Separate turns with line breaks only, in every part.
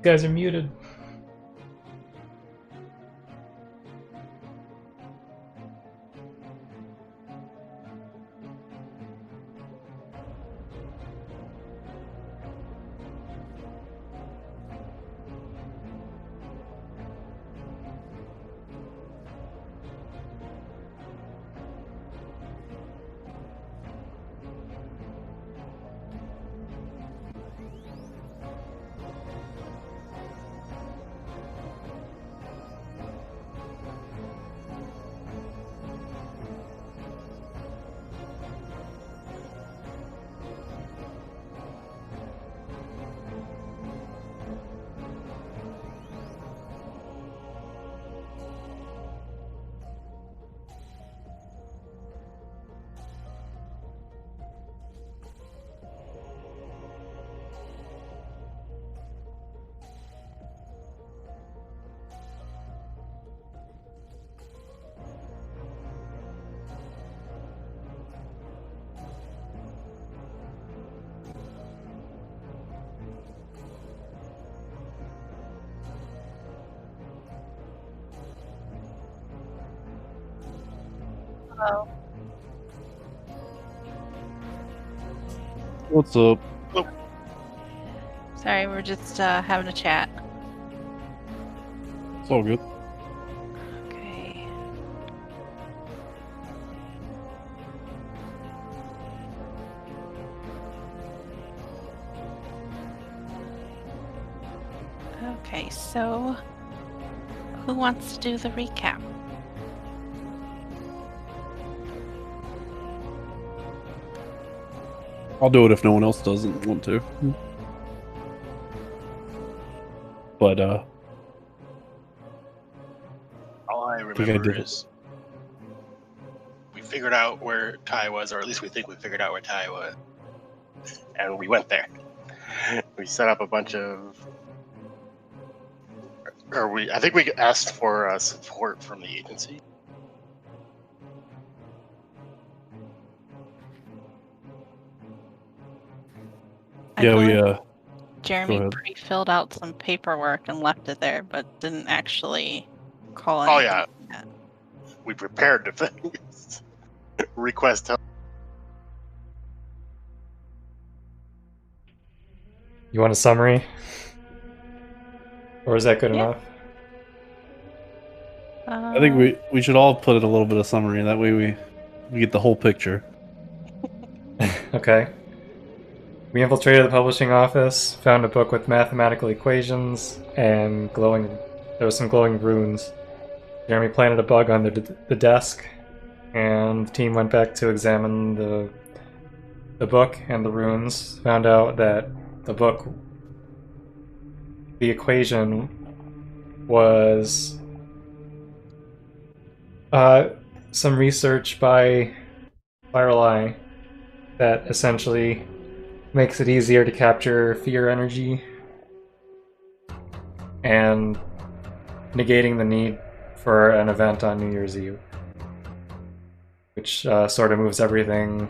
guys are muted.
Hello.
What's up?
Sorry, we're just having a chat.
It's all good.
Okay. Okay, so who wants to do the recap?
I'll do it if no one else doesn't want to. But
all I remember is we figured out where Ty was, or at least we think we figured out where Ty was, and we went there. We set up a bunch of, I think we asked for support from the agency.
Jeremy pre-filled out some paperwork and left it there, but didn't actually call
Oh
anything.
yeah, we prepared the things. Request help.
You want a summary? Or is that good enough?
I think we should all put in a little bit of summary. That way we get the whole picture.
Okay. We infiltrated the publishing office, found a book with mathematical equations, and there was some glowing runes. Jeremy planted a bug on the desk, and the team went back to examine the book and the runes, found out that the equation was some research by Spiral Eye that essentially makes it easier to capture fear energy and negating the need for an event on New Year's Eve, which sort of moves everything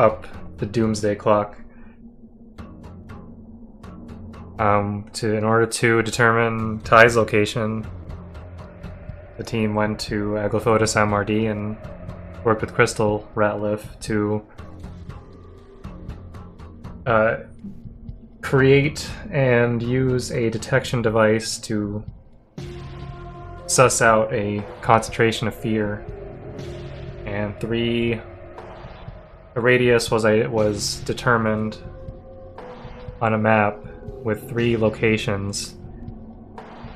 up the doomsday clock. In order to determine Ty's location, the team went to Aglafotis MRD and worked with Crystal Ratliff to create and use a detection device to suss out a concentration of fear. And a radius was determined on a map with 3 locations.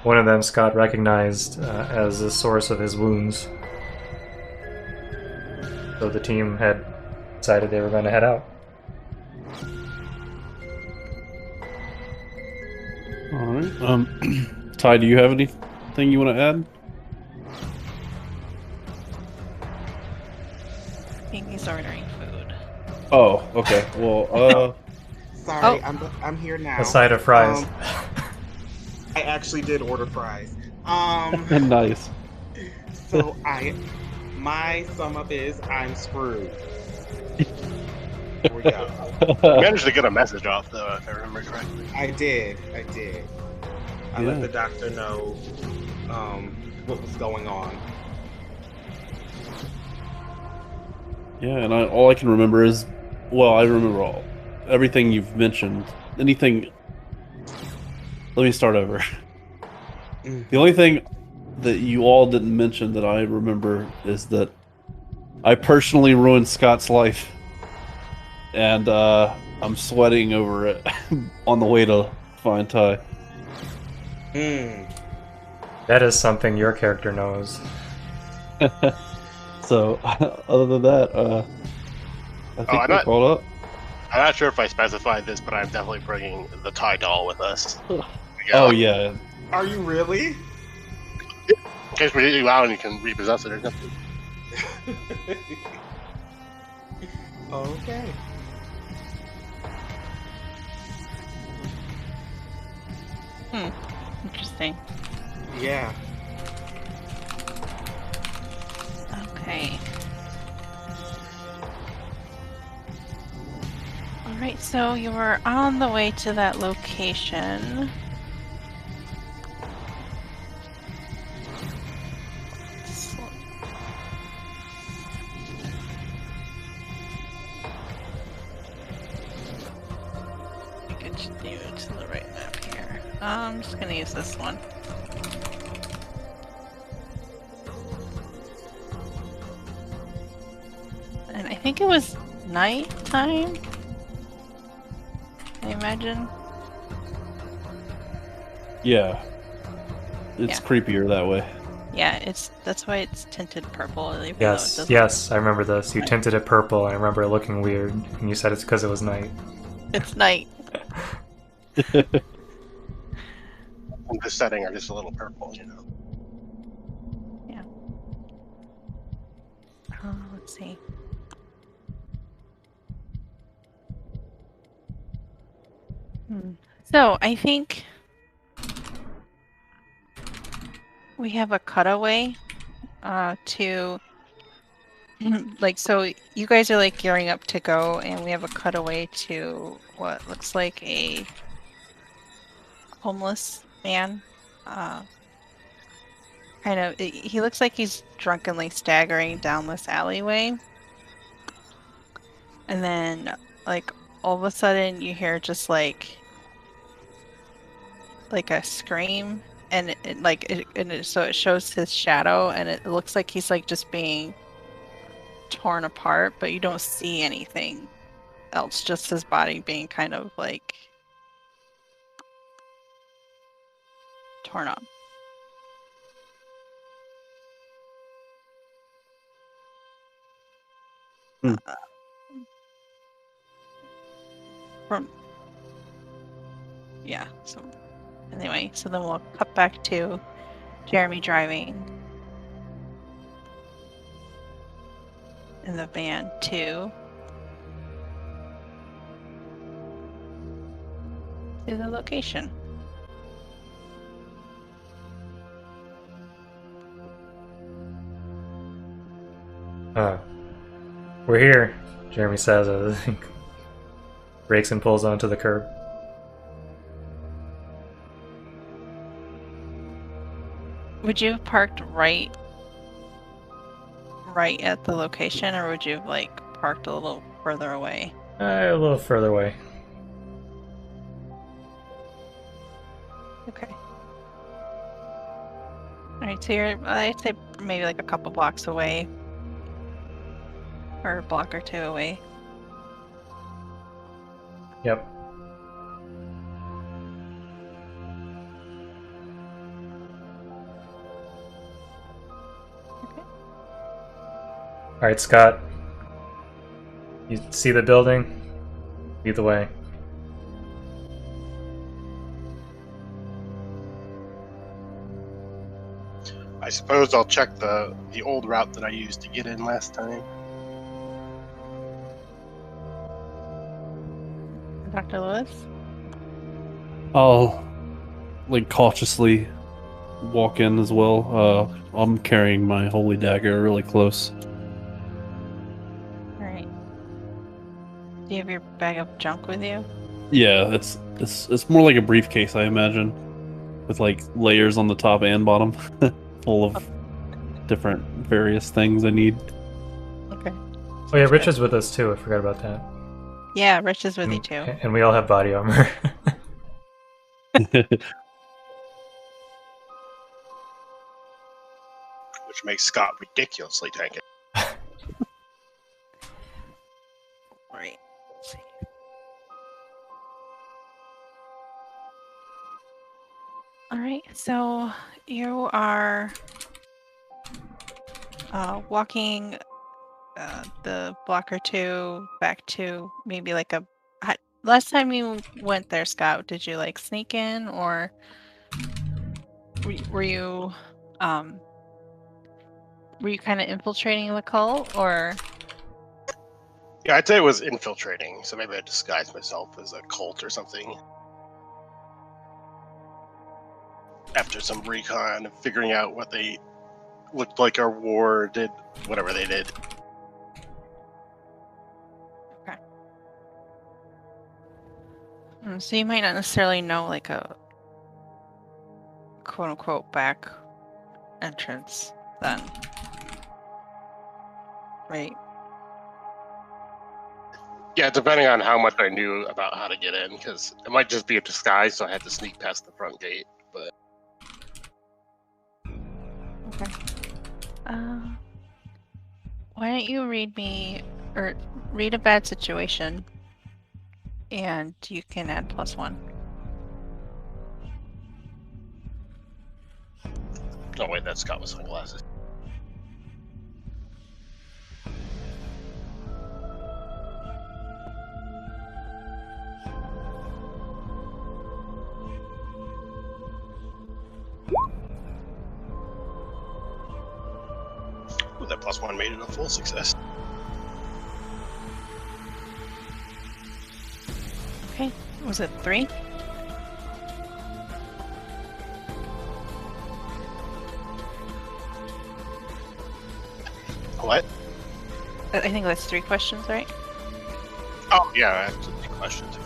One of them Scott recognized as the source of his wounds. So the team had decided they were going to head out.
Alright. Ty, do you have anything you want to add?
I think he's ordering food.
Oh, okay. Well,
Sorry, I'm here now.
A side of fries.
I actually did order fries.
Nice.
So my sum up is I'm screwed. There we go.
I managed to get a message off though, if I remember correctly.
I did. I let
Yeah.
the doctor know what was going on.
Yeah, and all I can remember is, well, I remember everything you've mentioned. Anything. Let me start over. The only thing that you all didn't mention that I remember is that I personally ruined Scott's life, and I'm sweating over it on the way to find Ty.
That is something your character knows.
So, other than that, I think
I'm
we're
not-
caught up.
I'm not sure if I specified this, but I'm definitely bringing the Ty doll with us.
Oh yeah,
Are you really?
In case we get you out and you can repossess it or something.
Okay.
Interesting.
Yeah.
Okay. Alright, so you were on the way to that location. I could just do it to the right map here. I'm just gonna use this one. And I think it was nighttime. I imagine.
yeah. It's
Yeah.
creepier that way.
Yeah, that's why it's tinted purple. Even though it
Yes,
doesn't-
yes, I remember this. You tinted it purple. I remember it looking weird, and you said it's because it was night.
It's night.
And the setting are just a little purple, you know.
Let's see. So I think we have a cutaway to like, so you guys are like gearing up to go, and we have a cutaway to what looks like a homeless man. He looks like he's drunkenly staggering down this alleyway. And then, like, all of a sudden you hear just like a scream, and so it shows his shadow, and it looks like he's like just being torn apart, but you don't see anything else, just his body being kind of like torn up. So anyway, so then we'll cut back to Jeremy driving in the van to the location.
We're here, Jeremy says as he brakes and pulls onto the curb.
Would you have parked right at the location, or would you have like parked a little further away?
A little further away.
Okay. Alright, so you're, I'd say maybe like a couple blocks away. Or a block or two away.
Yep. Alright, Scott. You see the building? Lead the way.
I suppose I'll check the old route that I used to get in last time.
Dr. Lewis?
I'll like cautiously walk in as well. I'm carrying my holy dagger really close.
Alright. Do you have your bag of junk with you?
Yeah, it's more like a briefcase, I imagine. with like layers on the top and bottom, full of different various things I need.
Okay.
Oh yeah, Rich is with us too. I forgot about that.
Yeah, Rich is with you
And,
too.
and we all have body armor.
Which makes Scott ridiculously tanky.
Right. Let's see. All right, so you are walking the block or two back to maybe like a. Last time you went there, Scott, did you like sneak in, or were you kind of infiltrating the cult, or?
Yeah, I'd say it was infiltrating, so maybe I disguised myself as a cult or something. After some recon, figuring out what they looked like or wore, or did whatever they did.
Okay. So you might not necessarily know like a quote unquote back entrance then. Right.
Yeah, depending on how much I knew about how to get in, because it might just be a disguise, so I had to sneak past the front gate. But
Okay. Why don't you read me, or read a bad situation, and you can add +1.
oh wait, that's Scott with sunglasses. Ooh, that +1 made it a full success.
Okay. Was it 3?
What?
I think that's 3 questions, right?
Oh yeah, I have 2 questions.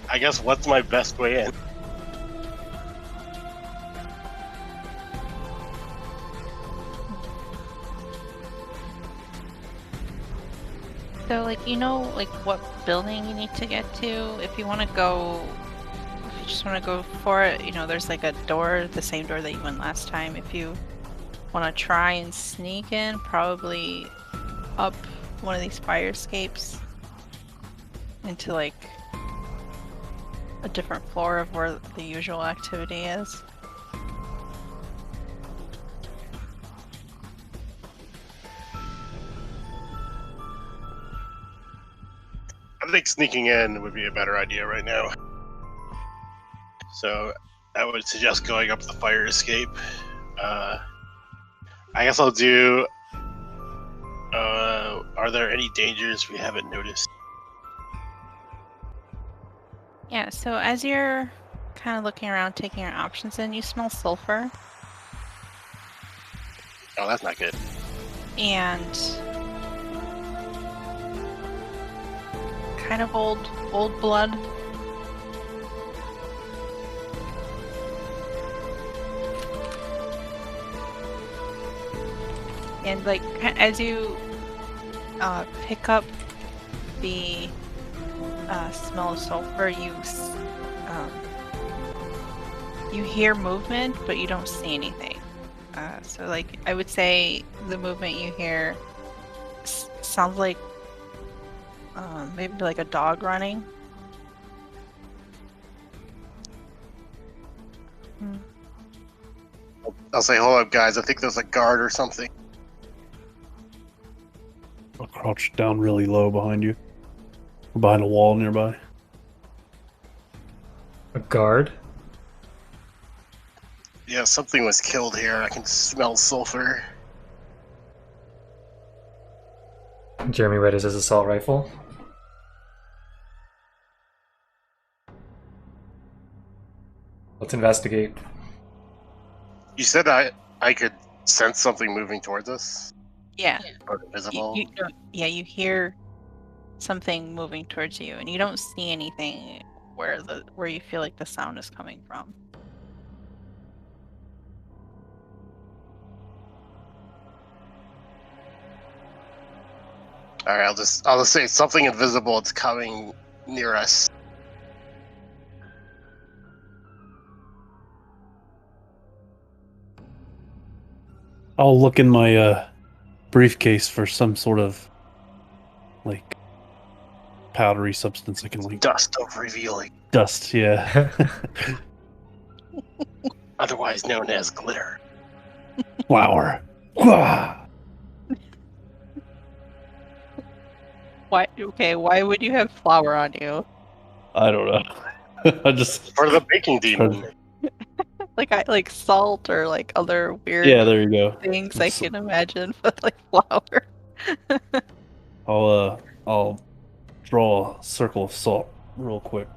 I guess what's my best way in?
So, like, you know, like what building you need to get to. If you want to go, if you just want to go for it, you know, there's like a door, the same door that you went last time. If you want to try and sneak in, probably up one of these fire escapes into like a different floor of where the usual activity is.
I think sneaking in would be a better idea right now. So I would suggest going up the fire escape. I guess I'll do. Are there any dangers we haven't noticed?
Yeah, so as you're kind of looking around, taking your options in, you smell sulfur
Oh, that's not good.
and kind of old blood. And like as you pick up the smell of sulfur, you hear movement, but you don't see anything. So like I would say the movement you hear sounds like maybe like a dog running.
I'll say, hold up, guys. I think there's a guard or something.
I'll crouch down really low behind you, behind a wall nearby.
A guard?
Yeah, something was killed here. I can smell sulfur.
Jeremy readies his assault rifle. Let's investigate.
You said I could sense something moving towards us?
Yeah.
Or invisible?
You hear something moving towards you, and you don't see anything where you feel like the sound is coming from.
All right, I'll just say something invisible. It's coming near us.
I'll look in my briefcase for some sort of like powdery substance I can like
Dust of revealing,
dust. Yeah,
otherwise known as glitter.
flour. Wah!
Why? Okay, why would you have flour on you?
I don't know. I just
For the baking demon.
Like salt or like other weird
yeah. There you go.
things I can imagine, but like flour.
I'll draw a circle of salt real quick.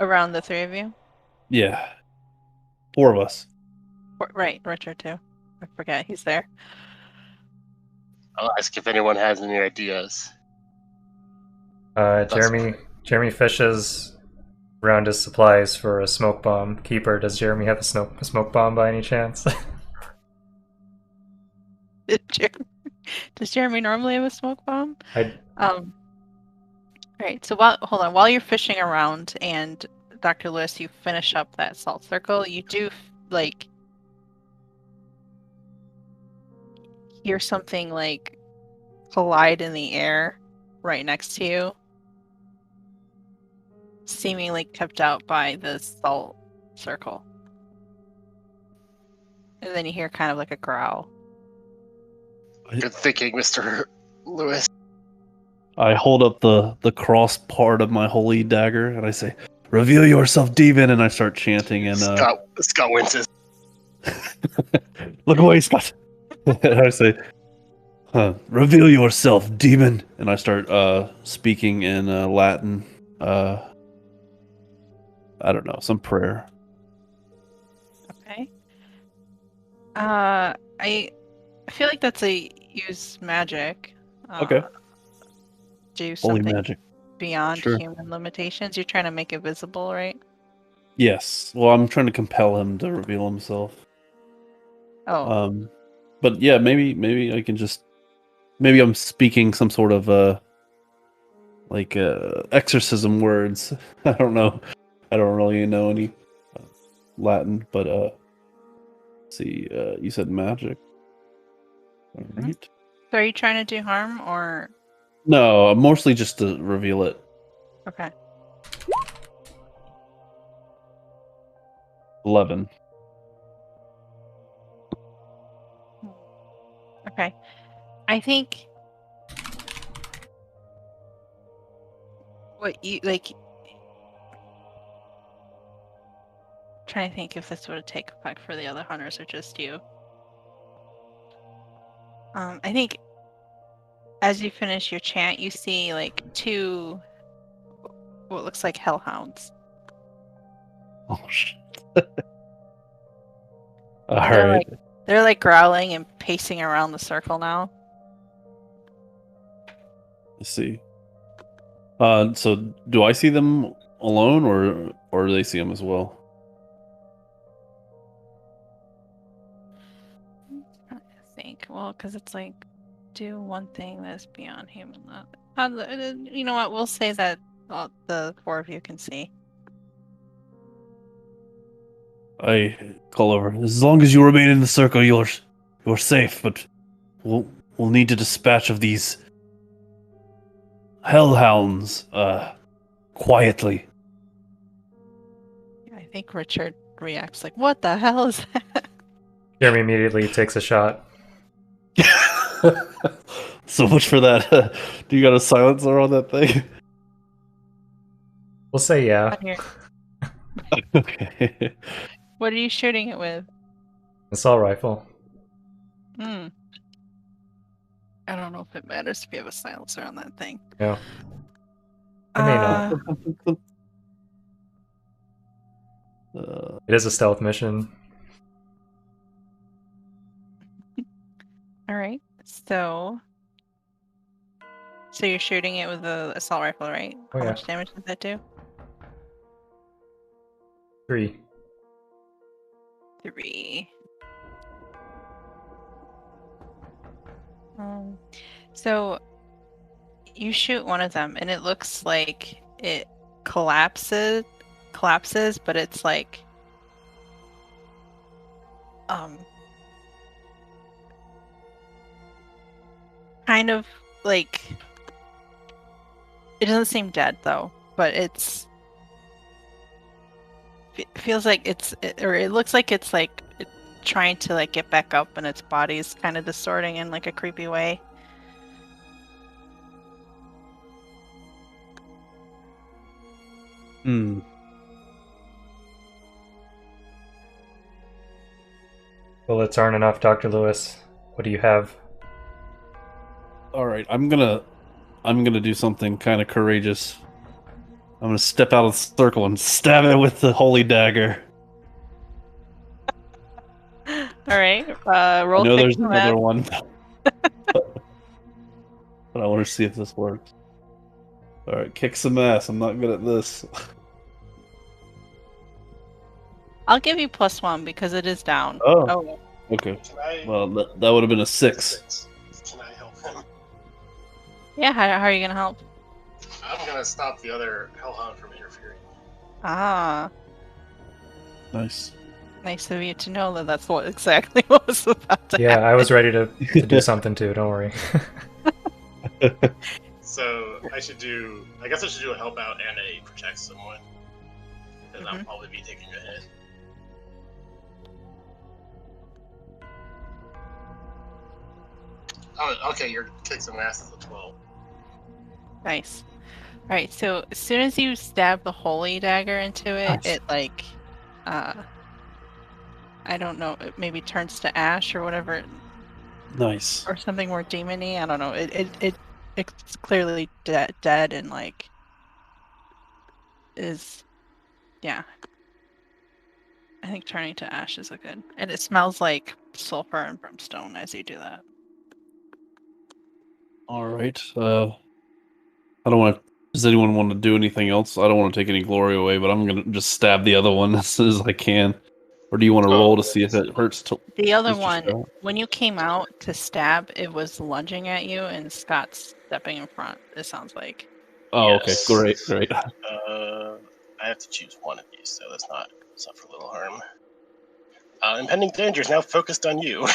Around the three of you?
Yeah, 4 of us.
Right, Richard too. I forget he's there.
I'll ask if anyone has any ideas.
Jeremy fishes around his supplies for a smoke bomb. Keeper, does Jeremy have a smoke bomb by any chance?
Does Jeremy normally have a smoke bomb?
I
Right. So while you're fishing around and Dr. Lewis, you finish up that salt circle, you do like hear something like collide in the air right next to you, seemingly kept out by the salt circle. And then you hear kind of like a growl.
Good thinking, Mr. Lewis.
I hold up the cross part of my holy dagger and I say, "Reveal yourself, demon!" And I start chanting. And
Scott winces.
look away, Scott. And I say, "Reveal yourself, demon!" And I start speaking in Latin. I don't know, some prayer.
Okay. I feel like that's a use magic.
Okay.
Do
Holy
something
magic.
beyond
Sure.
human limitations. You're trying to make it visible, right?
Yes. Well, I'm trying to compel him to reveal himself.
Oh,
But yeah, maybe I can just maybe I'm speaking some sort of exorcism words. I don't know. I don't really know any Latin, but see, you said magic. All right.
so are you trying to do harm or
No, mostly just to reveal it.
okay?
11.
Okay. I think what you like. Trying to think if this would take effect for the other hunters or just you. I think as you finish your chant, you see like 2 what looks like hellhounds.
Oh shit. All
They're
right.
They're like growling and pacing around the circle now.
Let's see. So do I see them alone, or do they see them as well?
I think. Well, because it's like do one thing that's beyond human. You know what? We'll say that the 4 of you can see.
I call over. As long as you remain in the circle, you're safe. But we'll need to dispatch of these hellhounds quietly.
I think Richard reacts like, "What the hell is that?"
Jeremy immediately takes a shot.
So much for that. Do you got a silencer on that thing?
We'll say yeah.
On your-
Okay.
What are you shooting it with?
Assault rifle.
I don't know if it matters if you have a silencer on that thing.
Yeah. I may not. It is a stealth mission.
All right. So So you're shooting it with the assault rifle, right?
Oh,
How
yeah.
much damage does that do?
3.
3. So you shoot one of them, and it looks like it collapses, but it's like kind of like it doesn't seem dead though, but it feels like it looks like it's like trying to like get back up, and its body's kind of distorting in like a creepy way.
Bullets aren't enough, Dr. Lewis. What do you have?
All right, I'm gonna do something kind of courageous. I'm gonna step out of the circle and stab it with the holy dagger.
All right, roll.
I know
kick
there's
some
another
ass.
one, but I want to see if this works. All right, kick some ass. I'm not good at this.
I'll give you +1 because it is down.
Oh. Okay.
Can I,
Well, that would have been a 6.
Can I help him?
Yeah, how are you gonna help?
I'm gonna stop the other hellhound from interfering.
Ah,
Nice.
nice of you to know that that's what exactly what was about to
Yeah,
happen.
I was ready to do something too, don't worry.
So I should do. I guess I should do a help out and a protect someone, because I'll probably be taking a hit. Oh, okay. Your kick some ass is a 12.
Nice. All right, so as soon as you stab the holy dagger into it,
Nice.
it like, I don't know, it maybe turns to ash or whatever,
Nice.
or something more demony. I don't know. It's clearly dead and like is, yeah. I think turning to ash is a good, and it smells like sulfur and brimstone as you do that.
All right. I don't want to. Does anyone want to do anything else? I don't want to take any glory away, but I'm gonna just stab the other one as soon as I can. Or do you want to roll to see if it hurts?
The other
Mr.
one,
Scott?
when you came out to stab, it was lunging at you, and Scott's stepping in front. It sounds like.
Oh,
Yes.
okay. Great.
I have to choose one of these, so that's not suffer little harm. Impending danger is now focused on you.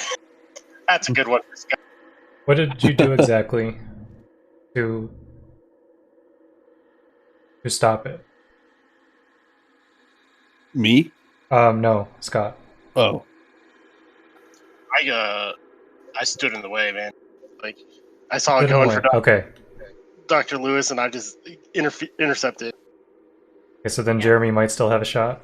That's a good one for Scott.
What did you do exactly to stop it?
Me?
No, Scott.
Oh.
I stood in the way, man. Like, I saw it
Good
going
way.
for
Okay.
Dr. Lewis, and I just intercepted.
Okay, so then Jeremy might still have a shot.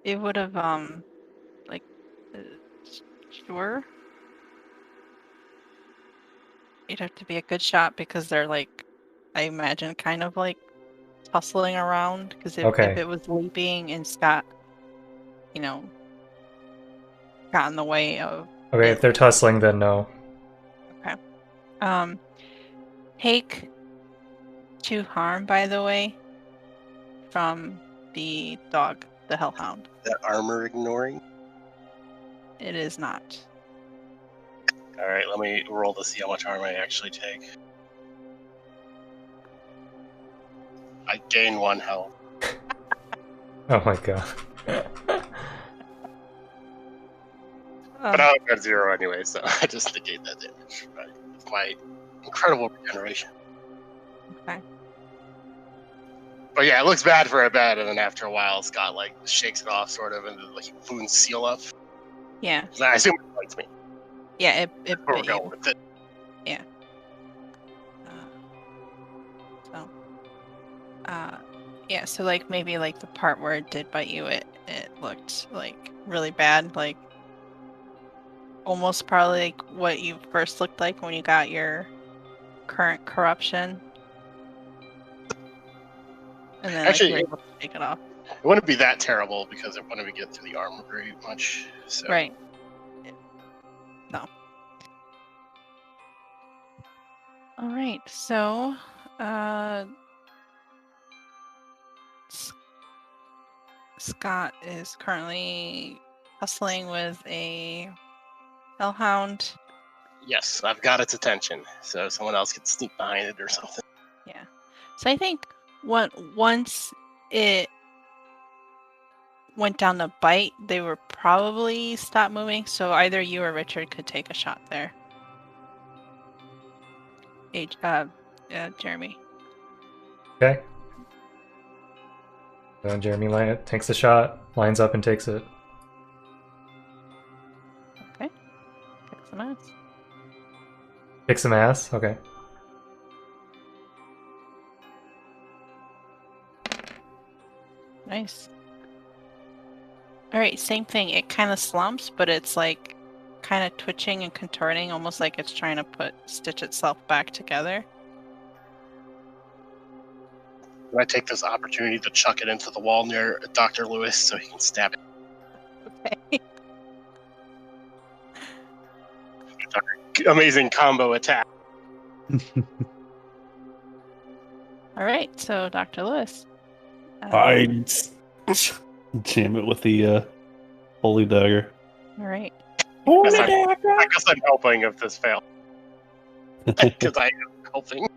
It would have like sure. You'd have to be a good shot because they're like, I imagine, kind of like tussling around. Because if it was leaping and Scott, got in the way of.
Okay, if they're tussling, then no.
Okay. Take 2 harm, by the way, from the dog, the hellhound.
That armor ignoring.
It is not.
All right, let me roll to see how much harm I actually take. I gain 1 health.
Oh my god.
But I'm at 0 anyway, so I just negate that damage. Right? With my incredible regeneration.
Okay.
But yeah, it looks bad for a bed, and then after a while, Scott like shakes it off, sort of, and the wounds seal up.
Yeah.
And I assume it bites me.
Yeah, it
We're
bit
going
you.
with it.
Yeah. Yeah, so like maybe like the part where it did bite you, it looked like really bad, like almost probably like what you first looked like when you got your current corruption. And then
Actually,
like, you were able to take it off.
It wouldn't be that terrible because it wouldn't get through the armor very much. So.
Right. No. All right. So, Scott is currently hustling with a hellhound.
Yes, I've got its attention, so someone else can sneak behind it or something.
Yeah. So I think once it went down the bite, they were probably stop moving. So either you or Richard could take a shot there. Jeremy.
Okay. Jeremy takes a shot, lines up, and takes it.
Okay. Kick some ass.
Kick some ass? Okay.
Nice. Alright, same thing. It kind of slumps, but it's like kind of twitching and contorting, almost like it's trying to stitch itself back together.
Can I take this opportunity to chuck it into the wall near Dr. Lewis so he can stab it?
Okay.
Amazing combo attack.
Alright, so Dr. Lewis.
I jam it with the holy dagger.
Alright.
I guess I'm helping if this fails. Because I am helping.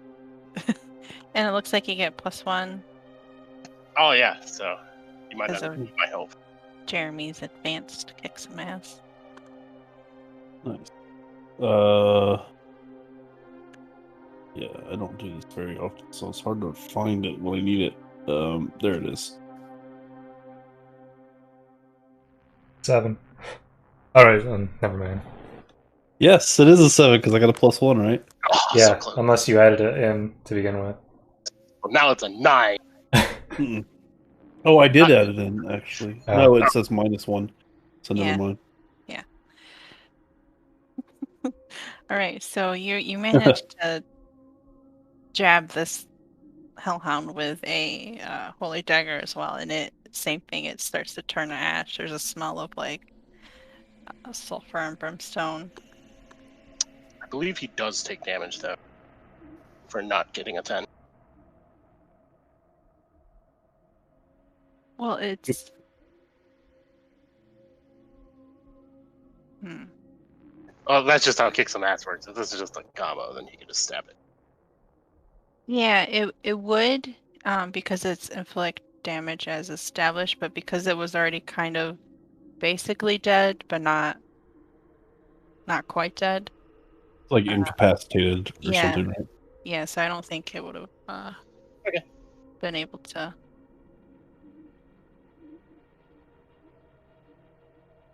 And it looks like you get +1.
Oh, yeah, so you might
Because
not
of-
need my help.
Jeremy's advanced kick some ass.
Nice. Yeah, I don't do this very often, so it's hard to find it when I need it. There it is.
7. Alright, never mind.
Yes, it is a 7 because I got a +1, right?
Oh,
Yeah,
so close.
unless you added it in to begin with.
Well, now it's a 9.
Mm-mm. Oh, I did add it in actually.
Oh.
No, it says -1, so
Yeah.
never mind.
Alright, so you managed to jab this hellhound with a holy dagger as well, and same thing, it starts to turn to ash. There's a smell of like sulfur and brimstone.
I believe he does take damage, though, for not getting a 10.
Well, it's
Oh, that's just how kick some ass works. If this is just a combo, then you can just stab it.
Yeah, it would, because it's inflict damage as established, but because it was already kind of basically dead, but not quite dead.
It's like incapacitated or
yeah.
something, right?
Yeah, so I don't think it would have
Okay.
been able to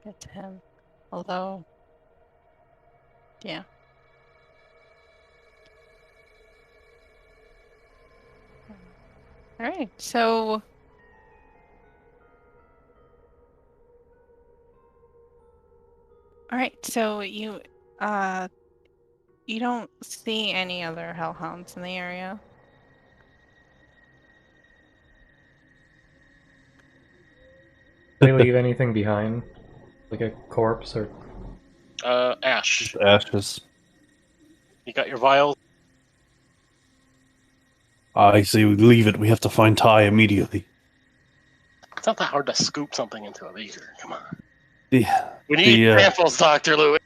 get to him. Although, yeah. All right, so you don't see any other hellhounds in the area.
Did they leave anything behind? Like a corpse or...
Ash,
Ashes.
you got your vial?
I say we leave it. We have to find Ty immediately.
It's not that hard to scoop something into a beaker. Come on.
Yeah.
We need
The,
samples, Dr. Lewis.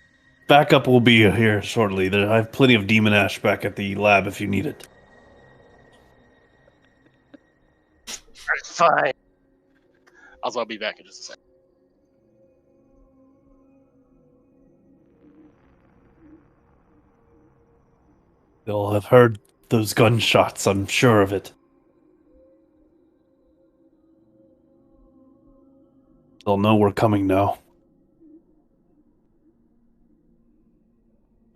Backup will be here shortly. I have plenty of demon ash back at the lab if you need it.
Fine. I'll be back in just a second.
They'll have heard those gunshots, I'm sure of it. They'll know we're coming now.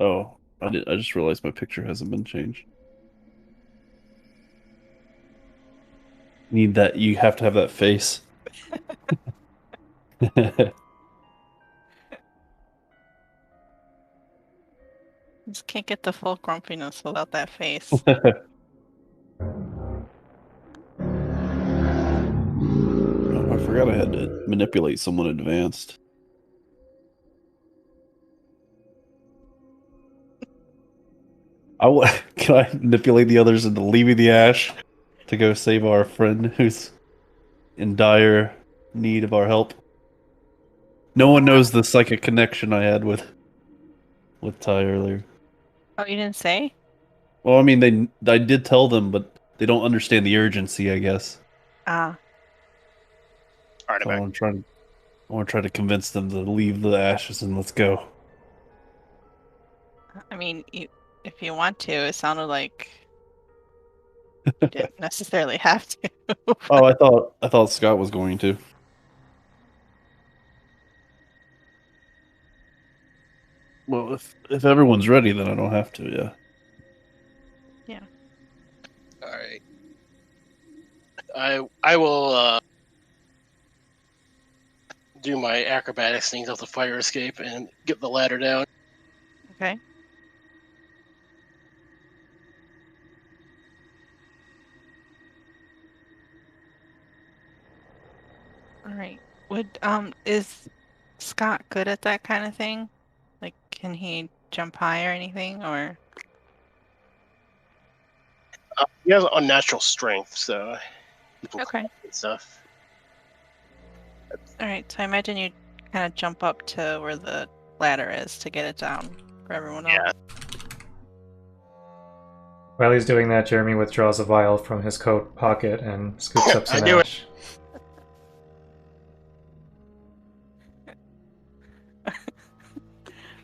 Oh, I just realized my picture hasn't been changed. Need that, you have to have that face.
Just can't get the full grumpiness without that face.
forgot I had to manipulate someone advanced. Can I manipulate the others into leaving the ash to go save our friend who's in dire need of our help? No one knows the psychic connection I had with Ty earlier.
Oh, you didn't say?
Well, I mean, I did tell them, but they don't understand the urgency, I guess.
Ah.
So I want to try to convince them to leave the ashes and let's go.
I mean, if you want to, it sounded like you didn't necessarily have to.
Oh, I thought Scott was going to. Well, if everyone's ready, then I don't have to. Yeah.
Yeah.
All right. I will do my acrobatics things off the fire escape and get the ladder down.
Okay. All right. Is Scott good at that kind of thing? Like, can he jump high or anything, or?
He has unnatural strength, so he can
Okay.
climb and stuff.
All right. So I imagine you kind of jump up to where the ladder is to get it down for everyone else.
Yeah.
While he's doing that, Jeremy withdraws a vial from his coat pocket and scoops up some
I do it.
ash.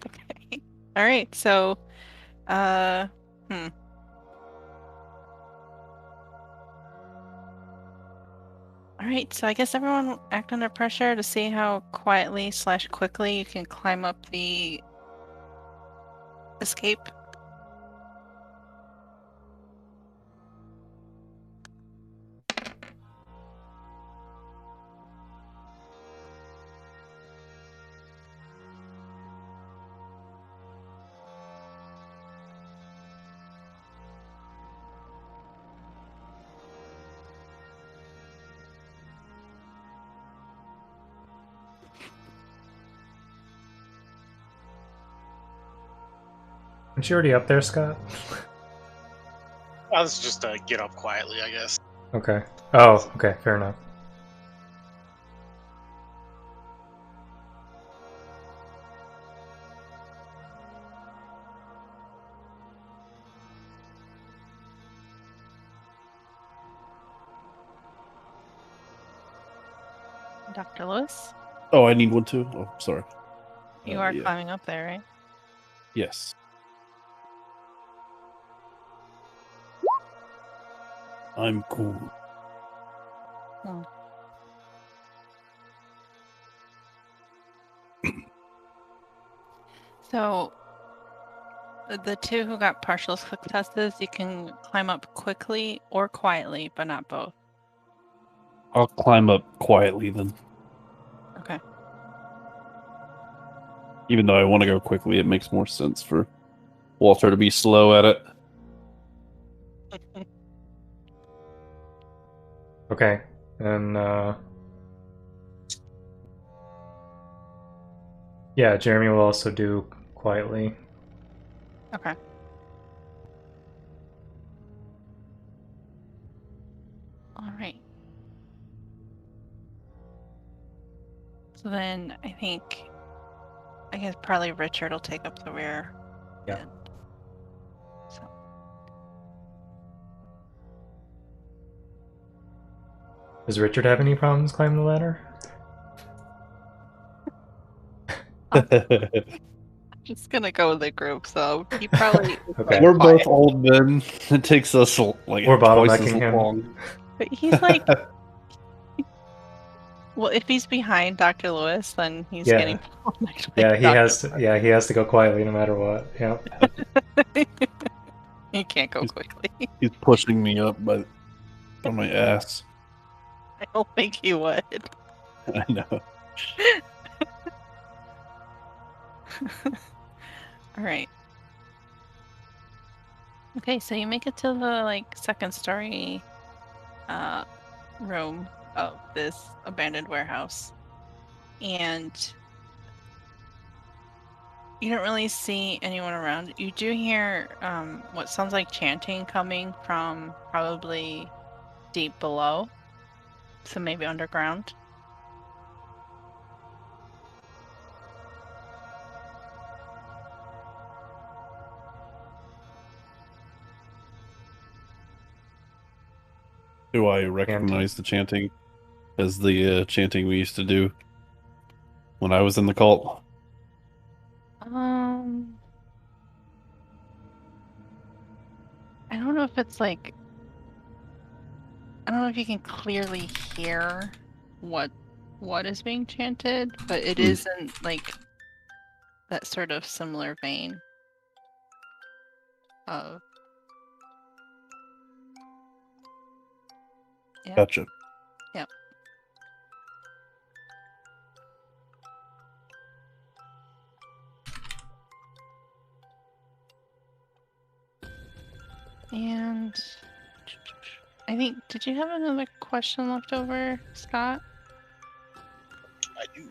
Okay. All right. So, All right. So I guess everyone act under pressure to see how quietly/quickly you can climb up the escape.
Aren't you already up there, Scott?
This is just to get up quietly, I guess.
Okay. Oh, okay, fair enough.
Dr. Lewis,
Oh, I need one too. Oh, sorry.
you are
Yeah.
climbing up there, right?
Yes. I'm cool.
So, the two who got partial successes, you can climb up quickly or quietly, but not both.
I'll climb up quietly then.
Okay.
Even though I want to go quickly, it makes more sense for Walter to be slow at it.
Okay, and yeah, Jeremy will also do quietly.
Okay. All right. So then I guess probably Richard will take up the rear.
Yeah.
end. So,
Does Richard have any problems climbing the ladder?
just gonna go with the group, so he probably.
Okay.
We're
quiet.
both old men. It takes us like
We're
twice as
bottlenecking him.
long.
But he's like, well, if he's behind Dr. Lewis, then he's
Yeah.
getting. bottlenecked by
Yeah, he
Dr.
has to. Yeah, he has to go quietly no matter what. Yeah.
He can't go quickly.
He's pushing me up by my ass.
I don't think he would.
I know.
All right. Okay, so you make it to the second story room, of this abandoned warehouse. And you don't really see anyone around. You do hear what sounds like chanting coming from probably deep below, so maybe underground.
Do I recognize the chanting as the chanting we used to do when I was in the cult?
I don't know if it's like, I don't know if you can clearly hear what is being chanted, but it is in like that sort of similar vein of. Yeah.
Gotcha.
Yep. And I think, did you have another question left over, Scott?
I do.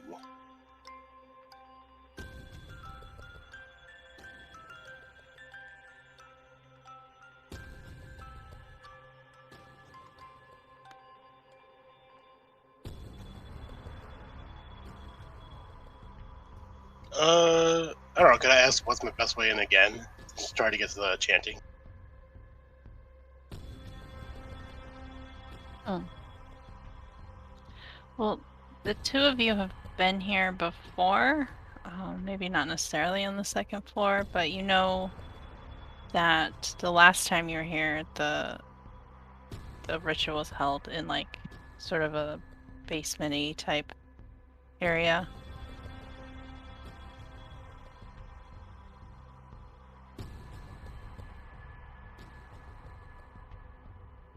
I don't know. Could I ask what's my best way in again? Just try to get to the chanting.
Oh. Well, the two of you have been here before. Maybe not necessarily on the second floor, but you know that the last time you were here, the ritual was held in like sort of a basement-y type area.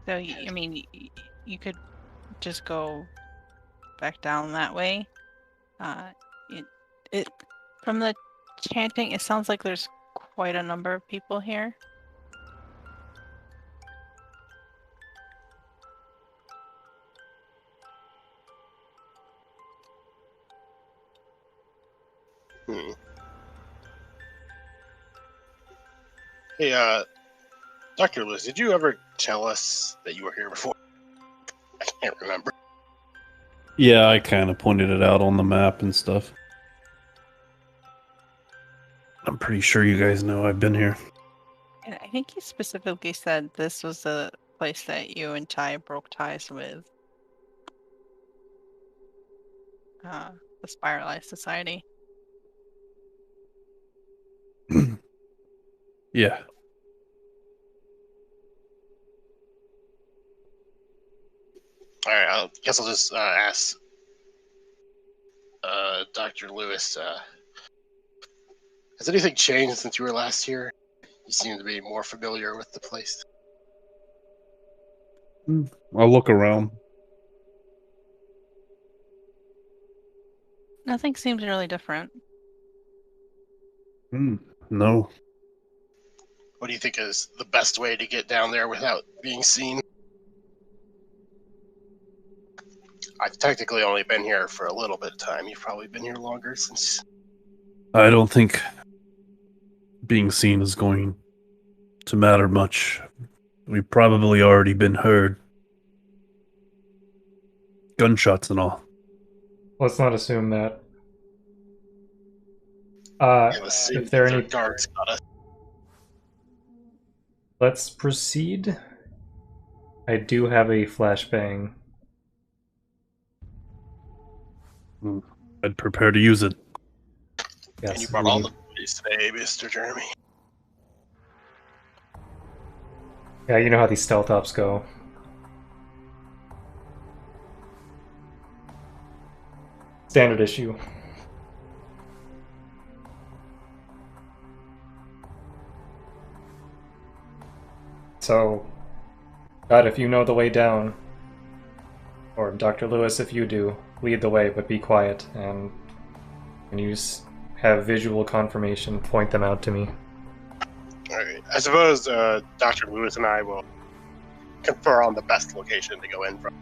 So, I mean, you could just go back down that way. It from the chanting, it sounds like there's quite a number of people here.
Hey, Dr. Lewis, did you ever tell us that you were here before? I can't remember.
Yeah, I kind of pointed it out on the map and stuff. I'm pretty sure you guys know I've been here.
And I think he specifically said this was the place that you and Ty broke ties with the Spiralized Society.
Yeah.
All right, I guess I'll just ask Dr. Lewis. Has anything changed since you were last here? You seem to be more familiar with the place.
I'll look around.
Nothing seems really different.
No.
What do you think is the best way to get down there without being seen? I've technically only been here for a little bit of time. You've probably been here longer since...
I don't think being seen is going to matter much. We've probably already been heard. Gunshots and all.
Let's not assume that. If there are any
guards got us.
Let's proceed. I do have a flashbang.
I'd prepare to use it.
Yes,
And you brought all the police today, Mr. Jeremy.
Yeah, you know how these stealth ops go. Standard issue. So, God, if you know the way down, or Dr. Lewis, if you do, lead the way, but be quiet, and when you have visual confirmation, point them out to me.
Alright, I suppose Dr. Lewis and I will confer on the best location to go in from.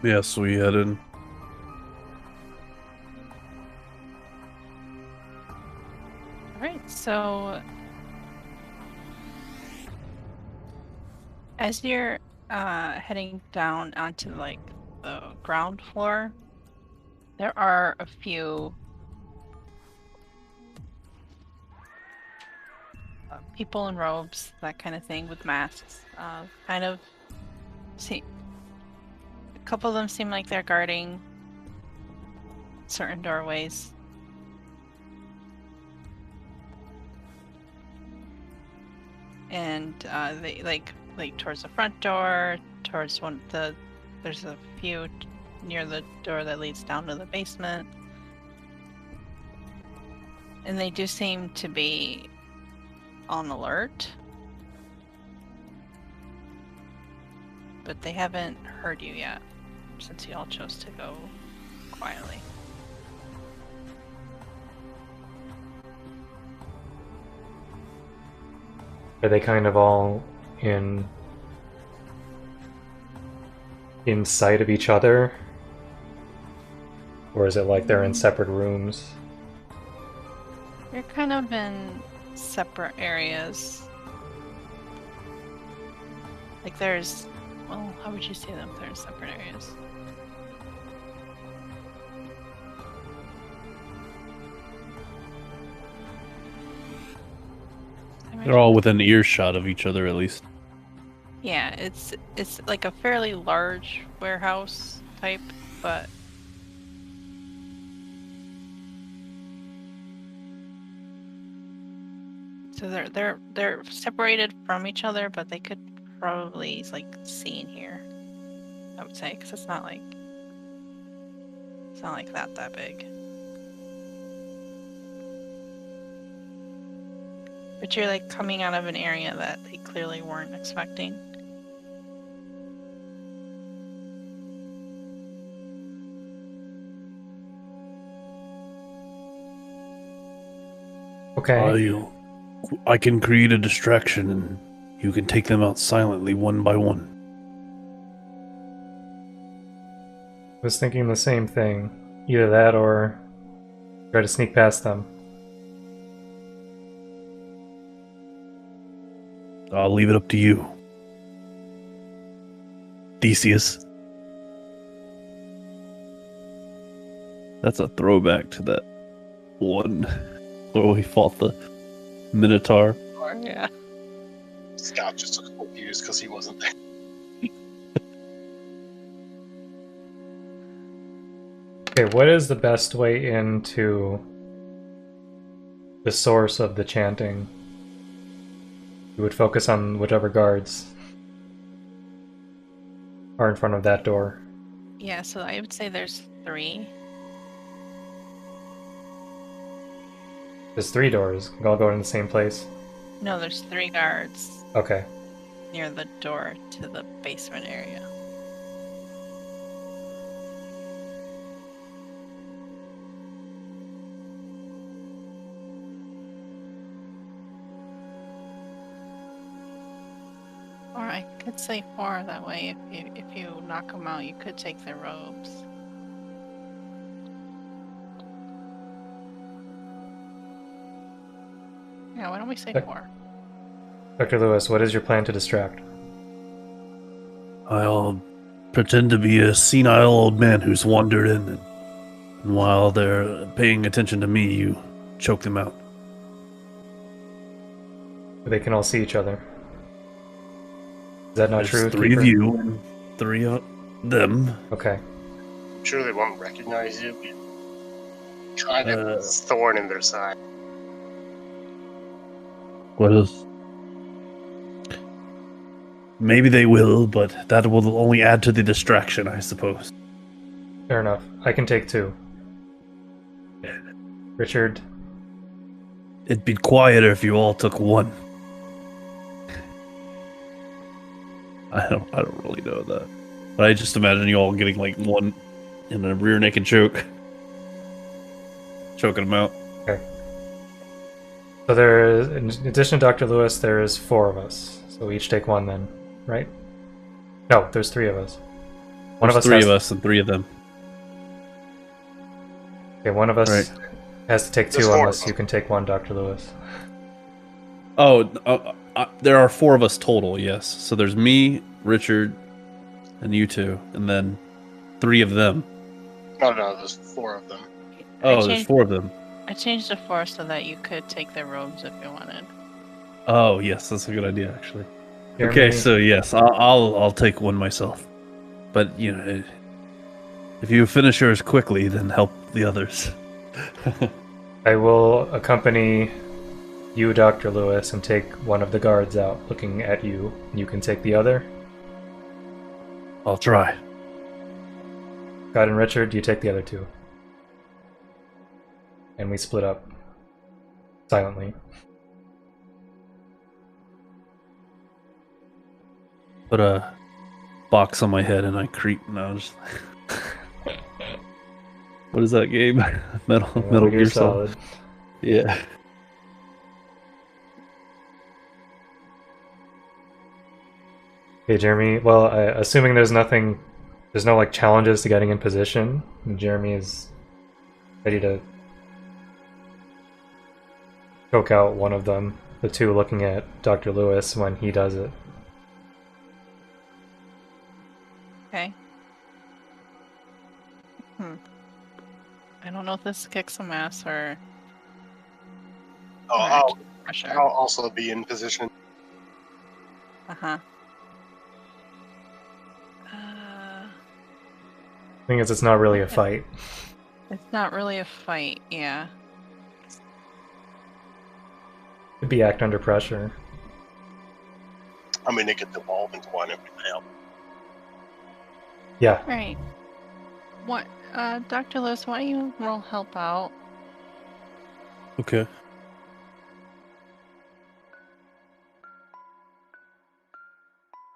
Yes, we head in.
Alright, so as you're heading down onto like the ground floor, there are a few people in robes, that kind of thing, with masks. Kind of see a couple of them seem like they're guarding certain doorways. And they like towards the front door, towards there's a few near the door that leads down to the basement. And they do seem to be on alert. But they haven't heard you yet, since you all chose to go quietly.
Are they kind of all in sight of each other? Or is it like they're in separate rooms?
You're kind of in separate areas. Like there's, well, how would you say them? They're in separate areas.
They're all within earshot of each other, at least.
Yeah, it's like a fairly large warehouse type, but so they're separated from each other, but they could probably like see and hear. I would say, because it's not like that big. But you're like coming out of an area that they clearly weren't expecting.
Okay.
I can create a distraction and you can take them out silently one by one.
I was thinking the same thing. Either that or try to sneak past them.
I'll leave it up to you. Theseus. That's a throwback to that one where we fought the Minotaur.
Yeah.
Scott just took confused because he wasn't there.
Okay, what is the best way into the source of the chanting? You would focus on whichever guards are in front of that door.
Yeah, so I would say there's 3.
There's 3 doors. All go in the same place.
No, there's 3 guards
Okay.
near the door to the basement area. Or I could say 4 that way. If you knock them out, you could take their robes. Yeah, why don't we say
Okay.
4?
Dr. Lewis, what is your plan to distract?
I'll pretend to be a senile old man who's wandered in, and while they're paying attention to me, you choke them out.
They can all see each other. Is that not
There's
true?
3
Keeper?
of you and 3 of them.
Okay.
I'm sure they won't recognize you. Kind of a thorn in their side.
What else? Maybe they will, but that will only add to the distraction, I suppose.
Fair enough. I can take 2. Richard,
It'd be quieter if you all took 1. I don't really know that. But I just imagine you all getting like 1 in a rear naked choke. Choking them out.
so there is, in addition to Dr. Lewis, there is 4 of us. So we each take 1 then, right? No, there's 3 of us. One of
There's
us
three
has,
of us and three of them.
Okay, one of us
Right.
has to take
There's
2
4
unless
of
you
them.
can take 1, Dr. Lewis.
Oh, there are 4 of us total, yes. So there's me, Richard, and you 2, and then 3 of them.
No, there's 4 of them.
Oh, there's 4 of them.
I changed the 4 so that you could take their robes if you wanted.
Oh, yes, that's a good idea, actually.
Jeremy,
Okay, so yes, I'll take 1 myself. But you know, if you finish yours quickly, then help the others.
I will accompany you, Dr. Lewis, and take one of the guards out looking at you. You can take the other.
I'll try.
God and Richard, you take the other 2. And we split up. Silently.
Put a box on my head and I creep. No, just what is that game? Metal Gear Solid. Yeah.
Okay, Jeremy. Well, assuming there's no like challenges to getting in position, Jeremy is ready to choke out one of them. The 2 looking at Dr. Lewis when he does it.
Okay. I don't know if this kicks some ass or
I'll
pressure.
also be in position.
Uh-huh.
Thing is, it's not really a fight.
It's not really a fight, yeah.
It'd be act under pressure.
I mean, it could devolve into one if we fail.
Yeah.
Right. What, Dr. Lewis, why don't you roll help out?
Okay.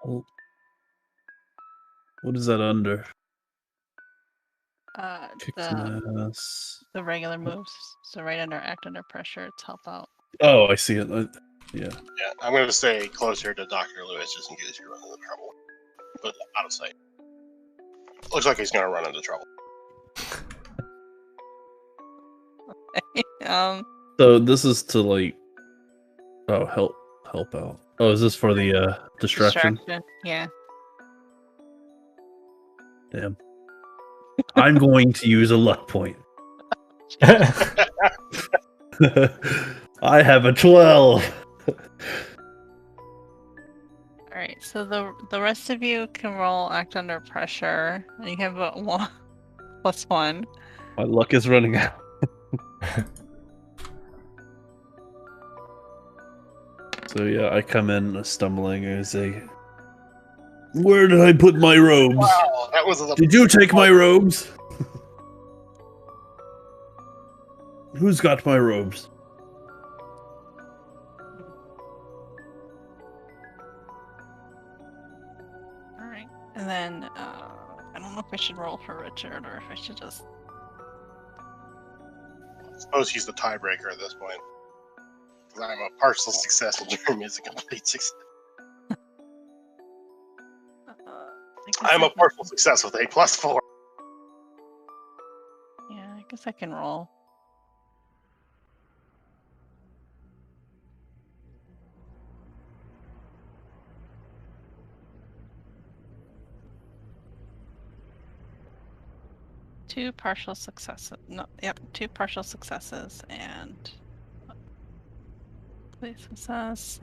What is that under? Kick some ass.
The regular moves. So right under act under pressure, it's help out.
Oh, I see it. Yeah.
Yeah, I'm going to stay closer to Dr. Lewis just in case you run into trouble. But out of sight. Looks like he's going to run into trouble.
So this is to like, help out. Oh, is this for the distraction?
Yeah.
Damn. I'm going to use a luck point. I have a 12.
Alright, so the rest of you can roll act under pressure. And you have a 1 plus 1.
My luck is running out. So yeah, I come in stumbling and I say, "Where did I put my robes?
Wow, that was
Did you take my robes? Who's got my robes?"
Alright. And then, I don't know if I should roll for Richard or if I should just...
I suppose he's the tiebreaker at this point. Because I'm a partial success and Jeremy is a complete success. I'm a partial success with a +4.
Yeah, I guess I can roll. Two partial successes. No, yep, 2 partial successes and complete success.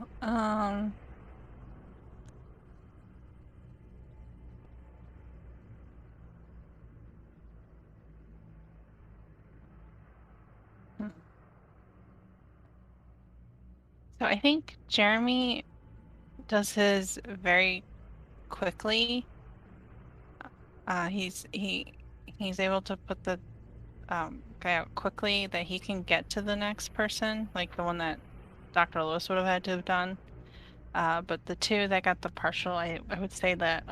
So I think Jeremy does his very quickly. He's able to put the guy out quickly that he can get to the next person, like the one that Dr. Lewis would have had to have done. But the 2 that got the partial, I would say that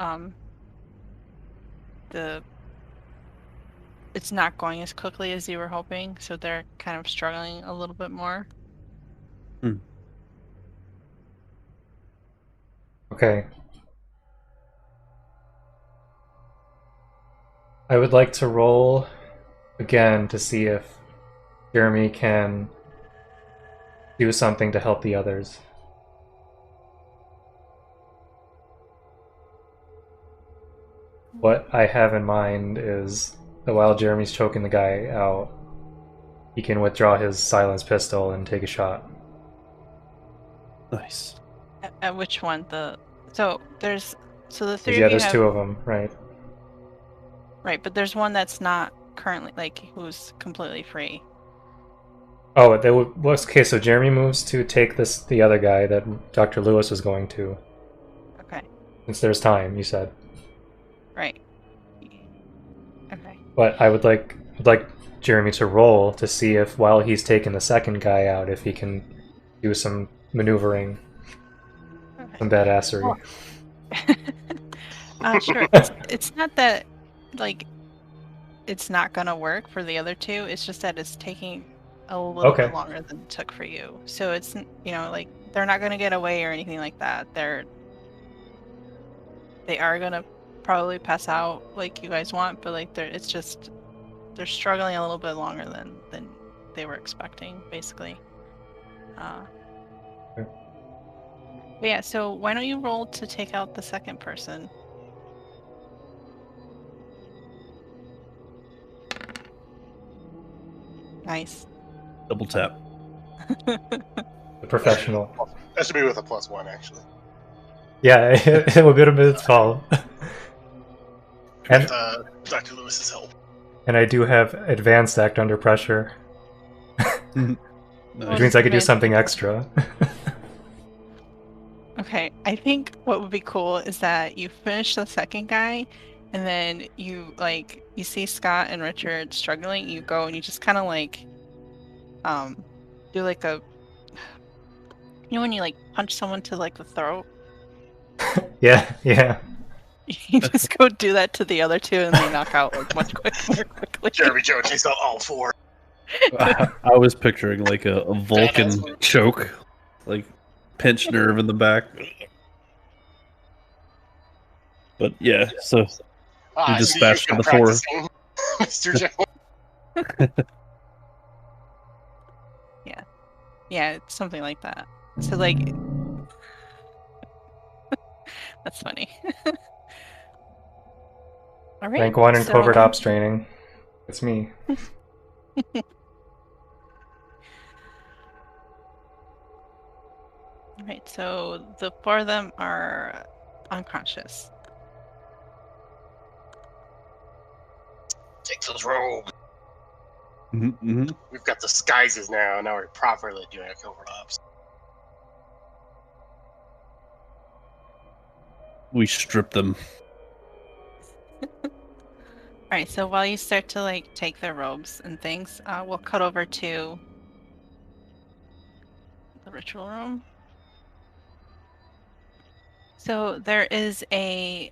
it's not going as quickly as you were hoping, so they're kind of struggling a little bit more.
Okay. I would like to roll again to see if Jeremy can do something to help the others. What I have in mind is that while Jeremy's choking the guy out, he can withdraw his silenced pistol and take a shot.
Nice.
At which one? The the three
Yeah,
of you
there's
have
two of them, right?
right, but there's one that's not currently who's completely free.
Oh, okay, so Jeremy moves to take the other guy that Dr. Lewis was going to.
Okay,
Since there's time, you said.
right. Okay.
But I'd like Jeremy to roll to see if while he's taking the second guy out, if he can do some maneuvering, some badassery.
Sure. It's not that it's not gonna work for the other two. It's just that it's taking a little bit longer than it took for you. So it's they're not gonna get away or anything like that. They are gonna probably pass out like you guys want, but they're struggling a little bit longer than they were expecting, basically.
Okay.
But yeah, so why don't you roll to take out the second person? Nice.
Double tap.
The professional.
That should be with a +1, actually.
Yeah, it would be a bit tall. And
Dr. Lewis's help.
And I do have advanced act under pressure,
Nice.
which means I could do something extra.
Okay, I think what would be cool is that you finish the second guy, and then you see Scott and Richard struggling. You go and you just kind of do a, when you punch someone to the throat.
Yeah.
You just go do that to the other two, and they knock out more quickly.
Jeremy Jones chased out all four.
I was picturing a Vulcan choke, pinched nerve in the back. But yeah, so you dispatched the four.
Mr. Jones.
Yeah, it's something like that. So that's funny. All right.
Rank 1 in covert ops training. It's me.
Alright, so the four of them are unconscious.
Take those robes.
Mm-hmm.
We've got disguises now. Now we're properly doing our covert ops.
We strip them.
Alright, so while you start to take their robes and things, we'll cut over to the ritual room. So there is an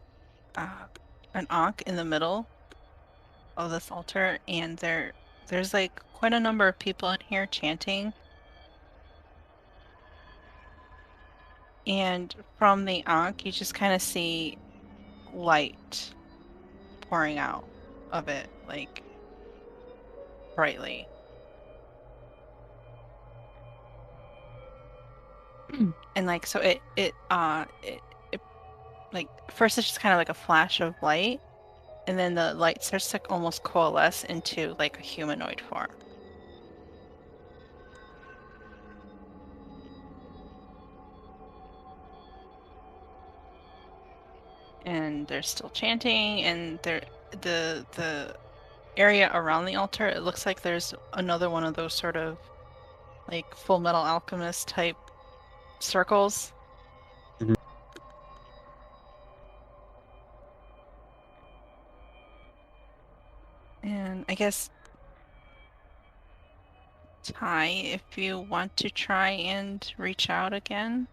Ankh in the middle of this altar, and there's quite a number of people in here chanting. And from the Ankh, you just kind of see light pouring out of it, brightly. And so it first it's just kind of a flash of light, and then the light starts to almost coalesce into a humanoid form. And they're still chanting, and the area around the altar, it looks like there's another one of those sort of Full Metal Alchemist type circles.
Mhm.
And I guess, Ty, if you want to try and reach out again,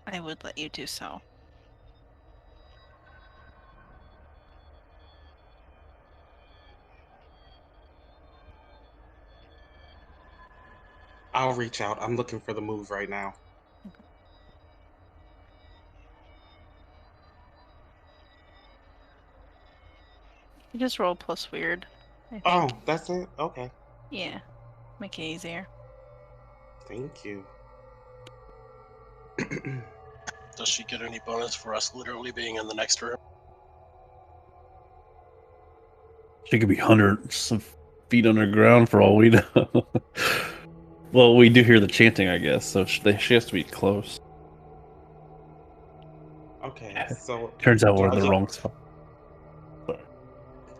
I would let you do so.
I'll reach out. I'm looking for the move right now.
You just roll plus weird, I think.
Oh, that's it? Okay.
Yeah. Make it easier.
Thank you.
Does she get any bonus for us literally being in the next room?
She could be hundreds of feet underground for all we know. Well, we do hear the chanting, I guess, so she has to be close.
Okay, so
Turns out
can
we're
I
in the
get-
wrong spot.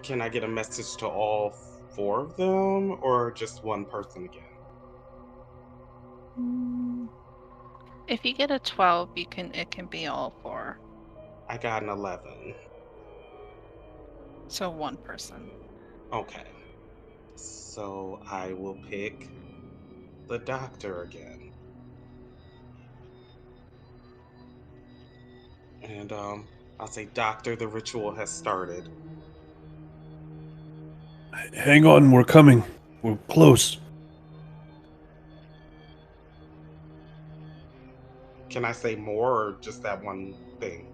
Can I get a message to all 4 of them, or just one person again?
If you get a 12, it can be all 4.
I got an 11.
So one person.
Okay. So I will pick the doctor again. And I'll say, Doctor, the ritual has started.
Hang on, we're coming. We're close.
Can I say more, or just that one thing?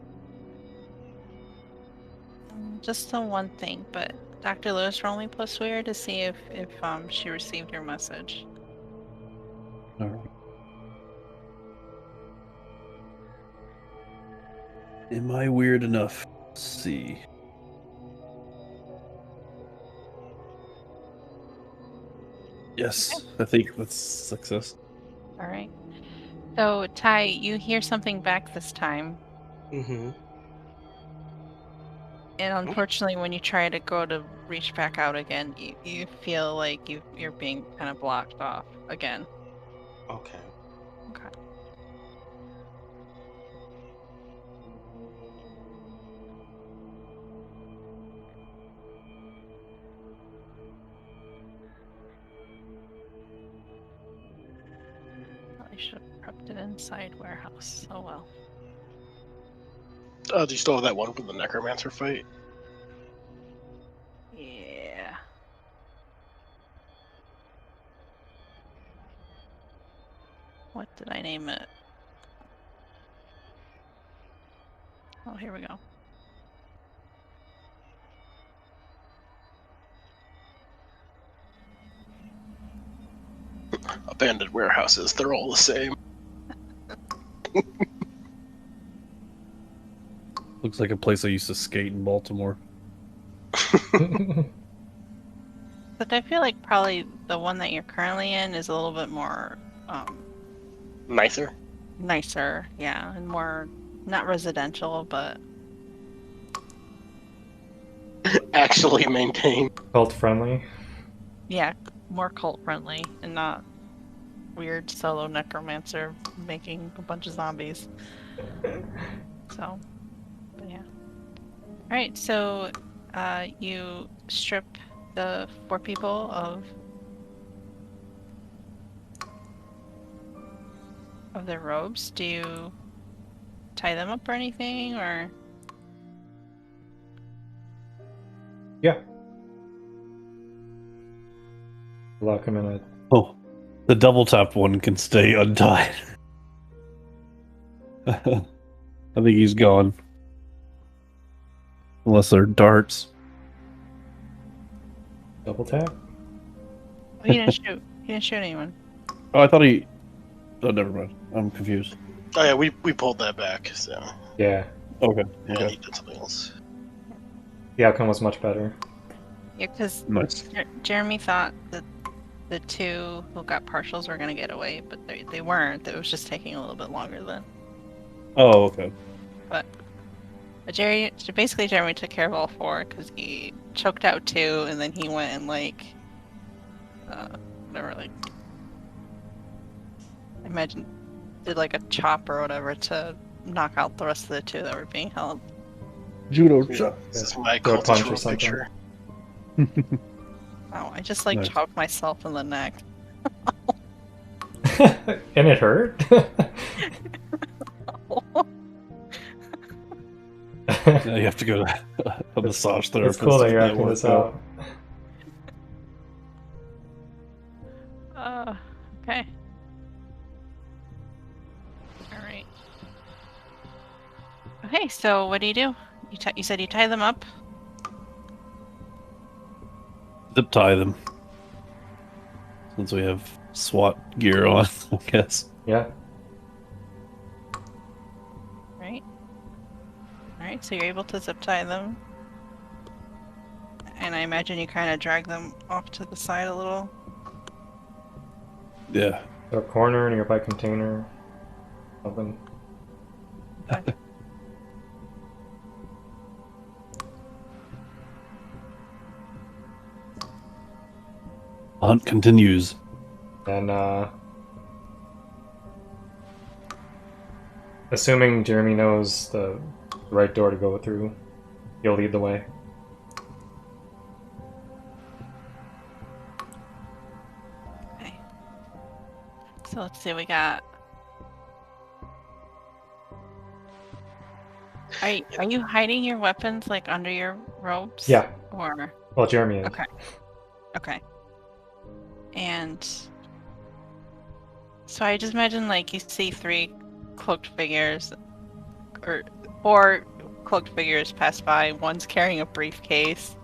Just the one thing, but Dr. Lewis, roll me plus weird to see if she received your message.
All right. Am I weird enough? Let's see. Yes, I think that's success.
All right. So Ty, you hear something back this time,
Mm-hmm.
and unfortunately, when you try to go to reach back out again, you feel like you're being kind of blocked off again.
Okay.
Okay. I should have prepped it inside warehouse. Oh well.
Do you still have that one from the necromancer fight?
Yeah. What did I name it? Oh, here we go.
Abandoned warehouses, they're all the same.
Looks like a place I used to skate in Baltimore.
But I feel like probably the one that you're currently in is a little bit more
Nicer?
nicer, yeah, and more not residential, but
Actually maintained.
Cult friendly.
yeah, more cult friendly and not weird solo necromancer making a bunch of zombies. So, but yeah. All right, so you strip the 4 people of their robes. Do you tie them up or anything, or?
Yeah. Lock him in a.
Oh, the double tap one can stay untied. I think he's gone. Unless they're darts.
Double tap?
Oh, he didn't shoot. He didn't shoot anyone.
Oh, I thought he... Oh, never mind. I'm confused.
Oh yeah, we pulled that back, so
Yeah.
Okay.
yeah,
Okay.
he did something else.
The outcome was much better.
Yeah, because
Nice.
Jeremy thought that the 2 who got partials were gonna get away, but they weren't. It was just taking a little bit longer than.
Oh, okay.
But Jeremy took care of all 4 because he choked out 2, and then he went and like, whatever, like, I imagine did like a chop or whatever to knock out the rest of the 2 that were being held.
Judo shot.
This is my
Throw a punch or
cultural
something.
picture.
Oh, I just like
Nice.
chopped myself in the neck.
And it hurt?
Now you have to go to a massage therapist.
It's cool that
to
you're
get
acting this
worked
out. Okay. Alright. Okay, so what do? You said you tie them up?
Zip tie them. Since we have SWAT gear on, I guess.
Yeah.
Right. All right. So you're able to zip tie them, and I imagine you kind of drag them off to the side a little.
Yeah.
So corner, nearby container, something.
Hunt continues.
And assuming Jeremy knows the right door to go through, he'll lead the way.
Okay. So let's see. We got. Are you hiding your weapons like under your robes?
Yeah.
Or
Well, Jeremy is.
okay. Okay. And so I just imagine like you see 3 cloaked figures, or 4 cloaked figures pass by. One's carrying a briefcase.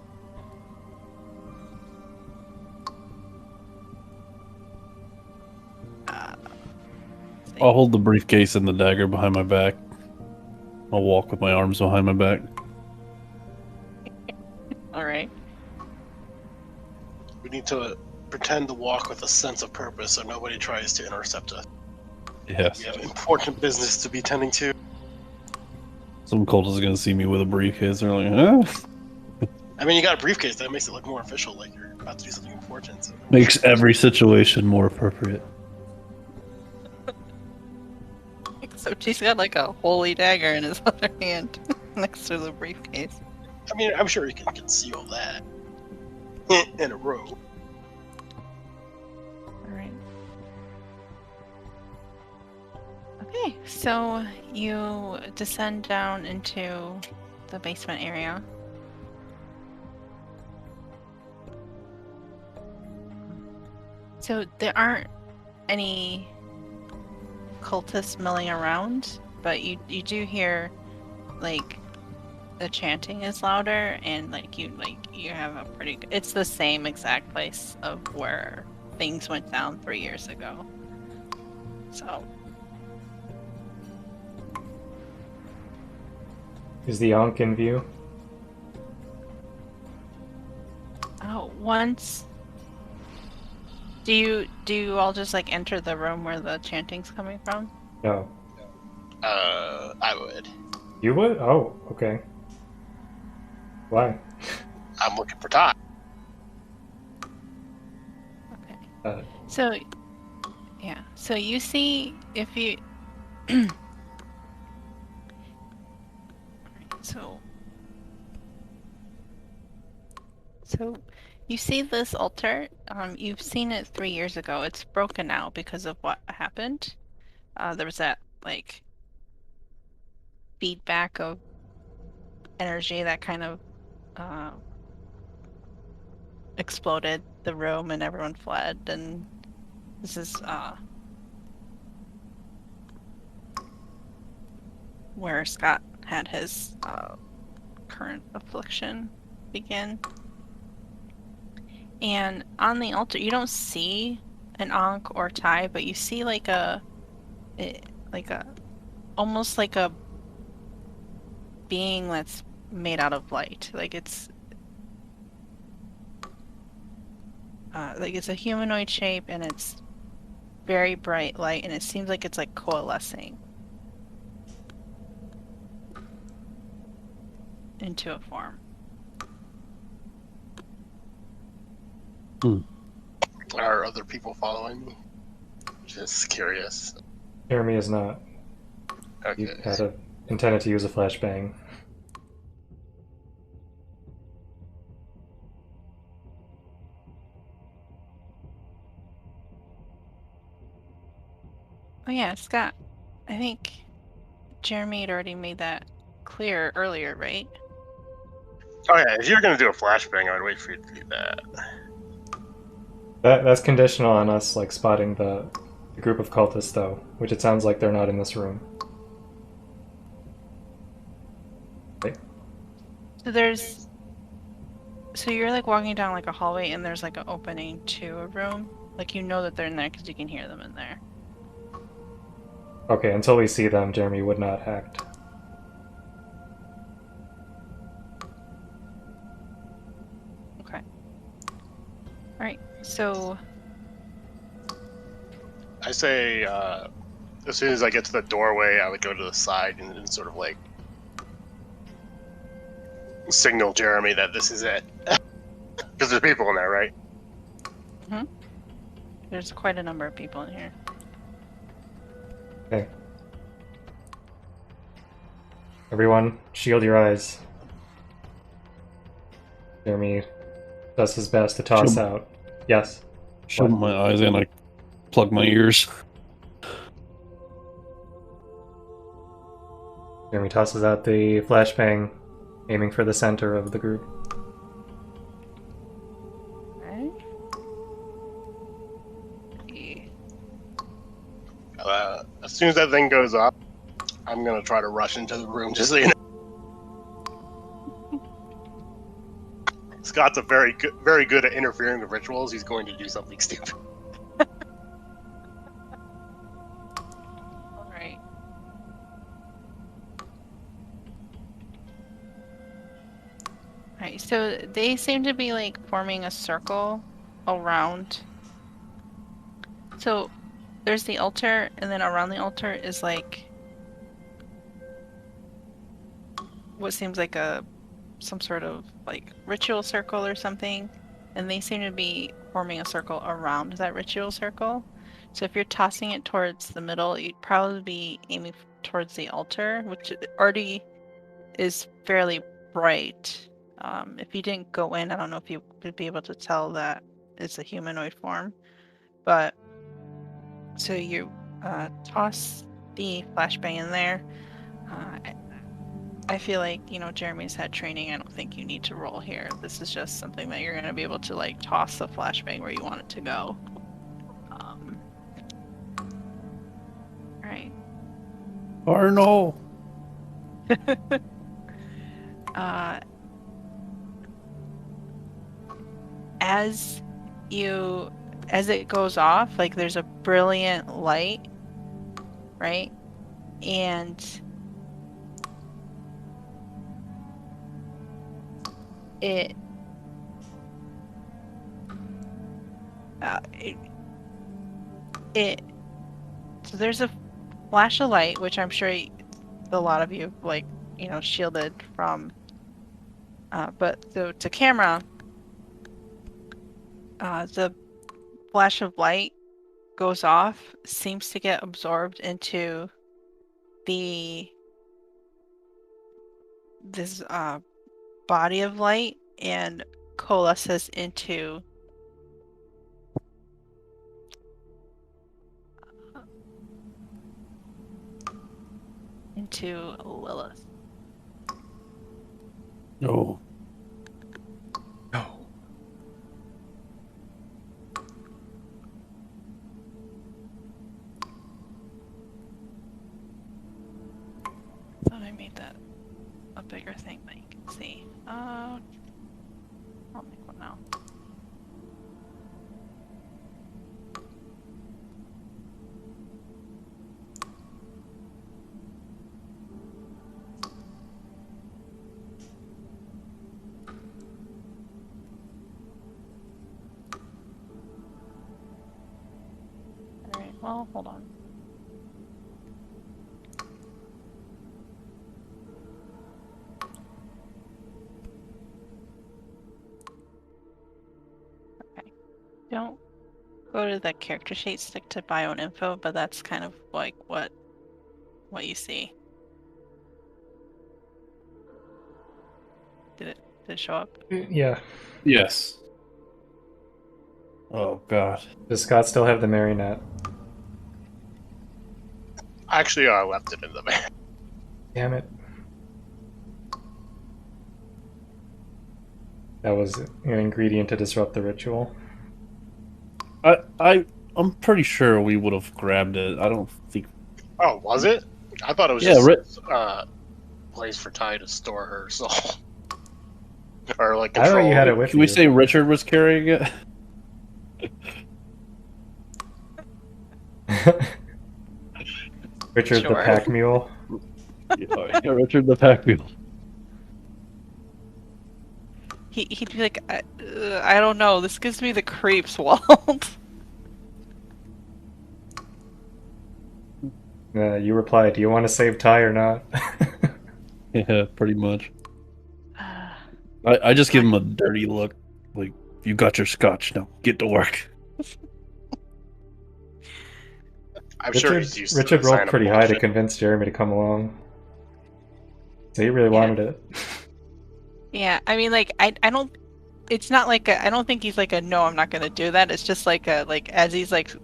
Let's see.
I'll hold the briefcase and the dagger behind my back. I'll walk with my arms behind my back.
All right.
We need to pretend to walk with a sense of purpose so nobody tries to intercept us.
Yes.
We have important business to be tending to.
Some cultists are gonna see me with a briefcase. They're like, huh?
I mean, you got a briefcase. That makes it look more official, like you're about to do something important. So.
Makes every situation more appropriate.
So she's got like a holy dagger in his other hand next to the briefcase.
I mean, I'm sure you can conceal that in a row.
Alright. Okay, so you descend down into the basement area. So there aren't any cultists milling around, but you do hear like the chanting is louder, and you have a pretty it's the same exact place of where things went down 3 years ago. So
Is the Ankh in view?
once do you all just like enter the room where the chanting's coming from?
No.
I would.
You would? Oh, okay. Why?
I'm looking for Todd.
Okay. So, yeah. So you see, if you, so you see this altar. You've seen it 3 years ago. It's broken now because of what happened. There was that like feedback of energy that kind of exploded the room, and everyone fled. And this is where Scott had his current affliction begin. And on the altar, you don't see an Ankh or Tai, but you see almost like a being that's made out of light. Like it's a humanoid shape, and it's very bright light, and it seems like it's like coalescing into a form.
Are other people following me? Just curious.
Jeremy is not.
Okay.
You had intended to use a flashbang.
Oh yeah, Scott. I think Jeremy had already made that clear earlier, right?
Oh yeah, if you're gonna do a flashbang, I would wait for you to do that.
That's conditional on us like spotting the group of cultists, though, which it sounds like they're not in this room.
So there's So you're like walking down like a hallway, and there's like an opening to a room. Like you know that they're in there because you can hear them in there.
Okay, until we see them, Jeremy would not act.
Okay. All right. So
I say, as soon as I get to the doorway, I would go to the side and sort of like signal Jeremy that this is it. Because there's people in there, right?
there's quite a number of people in here.
Okay. Everyone, shield your eyes. Jeremy does his best to toss
Shield-
out. Yes.
Shut my eyes and I plug my ears.
Jeremy tosses out the flashbang, aiming for the center of the group.
Right.
As soon as that thing goes up, I'm gonna try to rush into the room just so you know. Scott's very good at interfering with rituals. He's going to do something stupid.
All right. All right. So they seem to be like forming a circle around. So there's the altar, and then around the altar is like what seems like some sort of like ritual circle or something, and they seem to be forming a circle around that ritual circle. So if you're tossing it towards the middle, you'd probably be aiming towards the altar, which already is fairly bright. If you didn't go in, I don't know if you would be able to tell that it's a humanoid form, but so you toss the flashbang in there. I feel like, Jeremy's had training. I don't think you need to roll here. This is just something that you're going to be able to, like, toss the flashbang where you want it to go. Alright.
Arno!
As it goes off, like, there's a brilliant light, right? And so there's a flash of light, which I'm sure a lot of you shielded from, but to camera, the flash of light goes off, seems to get absorbed into this body of light and coalesces into Lilith.
No.
No.
Thought I made that a bigger thing that you can see. I'll make one now. Alright, well, hold on. Don't go to the character sheet, stick to bio and info, but that's kind of like what you see. Did it show up?
Yeah.
Yes. Oh, God.
Does Scott still have the marionette?
Actually, I left it in the van.
Damn it. That was an ingredient to disrupt the ritual.
I'm pretty sure we would have grabbed it. I don't think.
Oh, was it? I thought it was
Yeah,
just a place for Ty to store her soul. or like
I
control.
thought you had it with
Can
you.
we say Richard was carrying it?
Richard the
Sure.
pack mule.
Yeah, Richard the pack mule.
He'd be like, I don't know. This gives me the creeps, Walt.
You reply, do you want to save Ty or not?
Yeah, pretty much. I just give him a dirty look, like, you got your scotch, now get to work.
I'm sure he's used to
Richard
this
rolled
kind of
pretty high to
bullshit.
convince Jeremy to come along. So he really wanted it.
Yeah, I mean, like, I don't. It's not like I don't think he's like a no, I'm not gonna do that. It's just like a like as he's like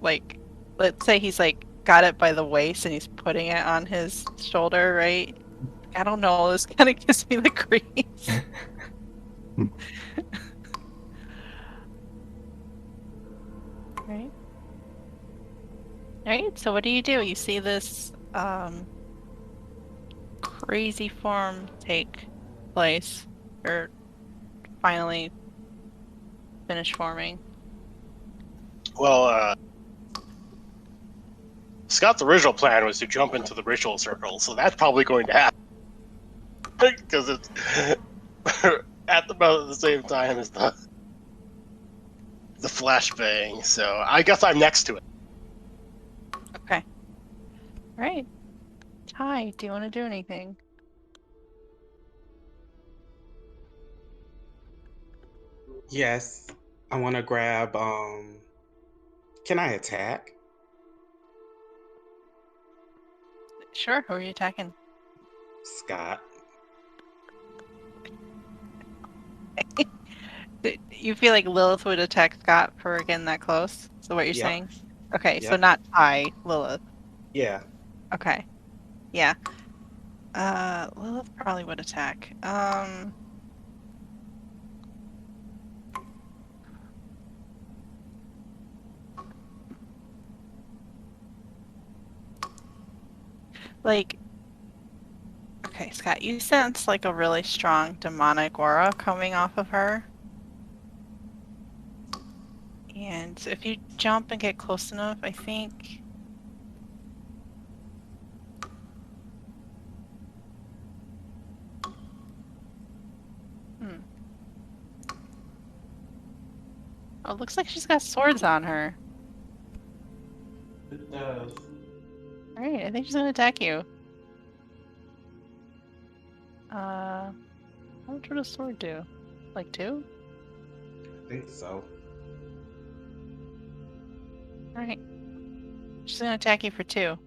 let's say he's like got it by the waist and he's putting it on his shoulder, right? I don't know. This kind of gives me the creeps. Right. Right. So what do? You see this crazy form take place, or finally finish forming.
Well, Scott's original plan was to jump into the ritual circle, so that's probably going to happen. Because it's at about the same time as the flashbang, so I guess I'm next to it.
Okay. Right. Ty, do you want to do anything?
Yes, I want to grab. Can I attack?
Sure. Who are you attacking?
Scott.
You feel like Lilith would attack Scott for getting that close? So what you're
Yep.
saying? Okay, so
Yep.
not Ty, Lilith.
Yeah.
Okay. Yeah. Lilith probably would attack. Like, okay, Scott, you sense like a really strong demonic aura coming off of her. And if you jump and get close enough, I think. Oh, it looks like she's got swords on her.
It does.
Alright, I think she's gonna attack you. How much would a sword do? Like 2?
I think so.
Alright. She's gonna attack you for 2.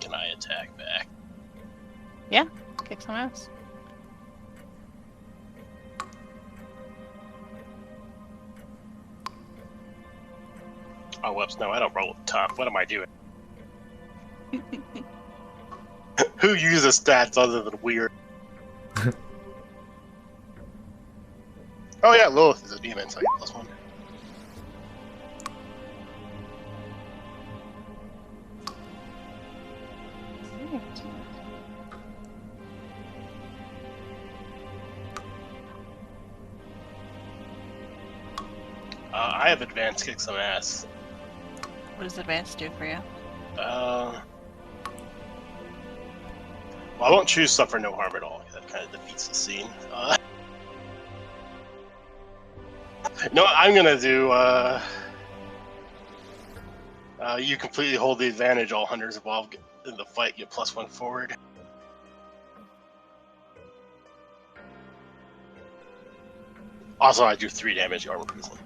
Can I attack back?
Yeah, kick some ass.
Oh, whoops, no, I don't roll tough. What am I doing? Who uses stats other than weird? Oh yeah, Lilith is a demon, so I get +1.
Alright.
I have advanced kick some ass.
What does advance do for you?
Well, I won't choose suffer no harm at all. That kind of defeats the scene. No, I'm gonna do. You completely hold the advantage. All hunters involved in the fight get +1 forward. Also, I do 3 damage armor piercing.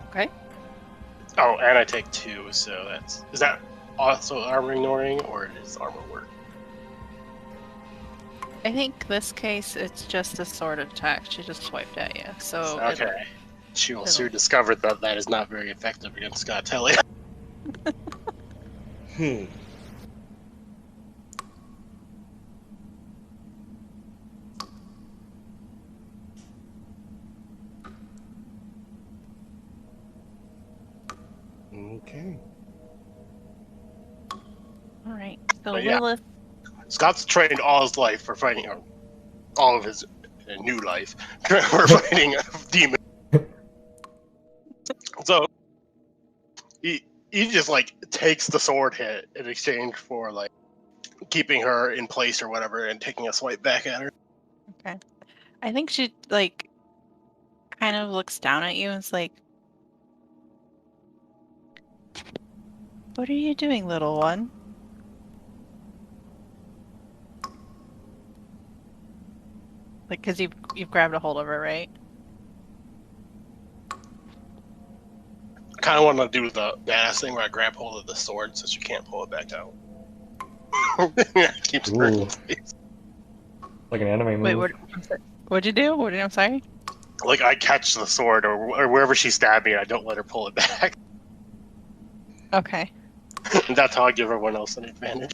Okay.
Oh, and I take 2, so is that also armor ignoring, or is armor work?
I think this case it's just a sword attack. She just swiped at you. So
Okay. She will soon discover that that is not very effective against Scott Telly.
Hmm. Okay.
All right. So
But yeah.
Lilith.
Scott's trained all his life for fighting, or all of his new life for fighting demons. So he just like takes the sword hit in exchange for like keeping her in place or whatever, and taking a swipe back at her.
Okay. I think she like kind of looks down at you and is like, "What are you doing, little one?" Like, cause you've grabbed a hold of her, right?
I kind of want to do the badass thing where I grab hold of the sword so she can't pull it back out. Keeps her in place.
Like an anime move.
Wait, what'd you do? I'm sorry.
Like I catch the sword or wherever she stabbed me, and I don't let her pull it back.
Okay.
And that's how I give everyone else an advantage.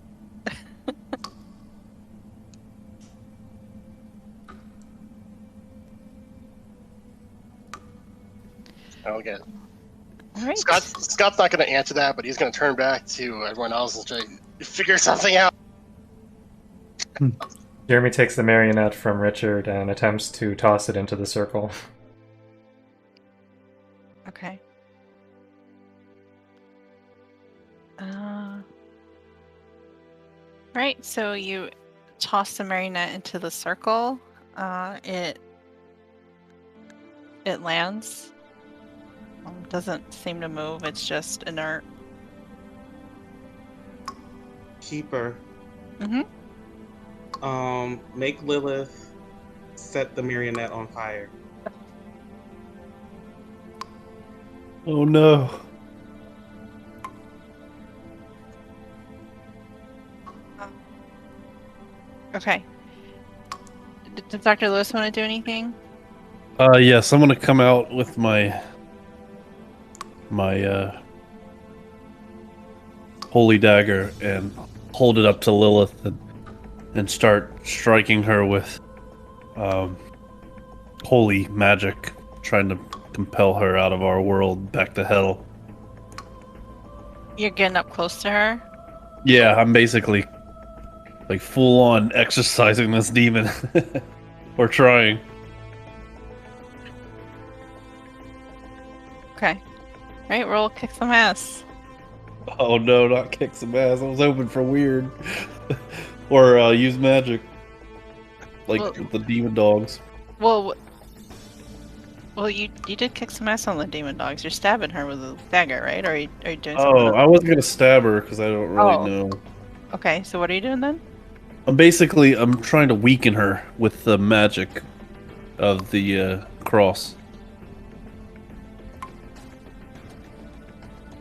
Okay.
All right.
Scott's not going to answer that, but he's going to turn back to everyone else and try to figure something out.
Jeremy takes the marionette from Richard and attempts to toss it into the circle.
Okay. Right, so you toss the marionette into the circle. It lands. Doesn't seem to move. It's just inert.
Keeper.
Mm-hmm.
Make Lilith set the marionette on fire.
Oh no.
Okay. Does Dr. Lewis want to do anything?
Yes, I'm gonna come out with my holy dagger and hold it up to Lilith and start striking her with holy magic, trying to compel her out of our world back to hell.
You're getting up close to her?
Yeah, I'm basically like full on exercising this demon. Or trying.
Okay. Right, roll kick some ass.
Oh no, not kick some ass. I was hoping for weird. Or use magic. Like
Well-
with the demon dogs.
Well, you did kick some ass on the demon dogs. You're stabbing her with a dagger, right? Or are you doing something
Oh,
else?
I wasn't gonna stab her because I don't really
Oh.
know.
Okay, so what are you doing then?
I'm trying to weaken her with the magic of the cross.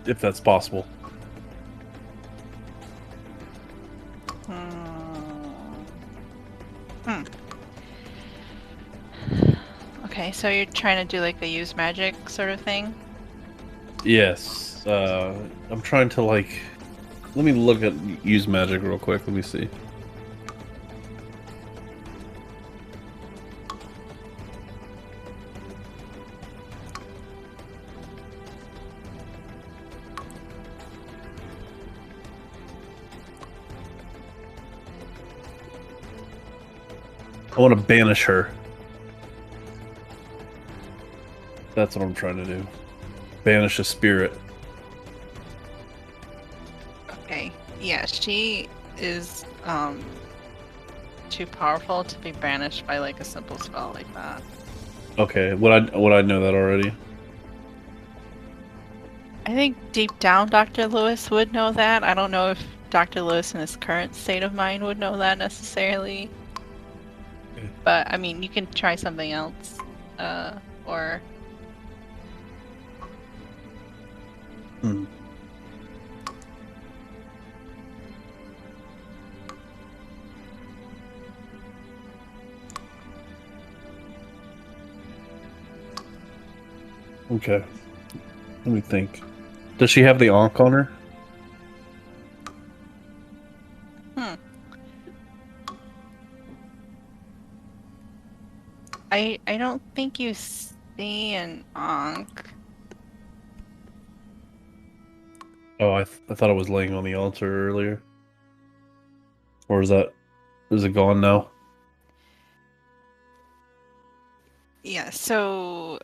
If that's possible.
Okay, so you're trying to do like a use magic sort of thing?
Yes. I'm trying to like... Let me look at use magic real quick. Let me see. I want to banish her. That's what I'm trying to do. Banish a spirit.
Okay. Yeah, she is too powerful to be banished by like a simple spell like that.
Okay, would I know that already?
I think deep down Dr. Lewis would know that. I don't know if Dr. Lewis in his current state of mind would know that necessarily.
Okay.
But I mean, you can try something else. Or
Hmm. Okay. Let me think. Does she have the Ankh on her?
I don't think you see an Ankh.
Oh, I thought it was laying on the altar earlier. Or is it gone now?
Yeah, so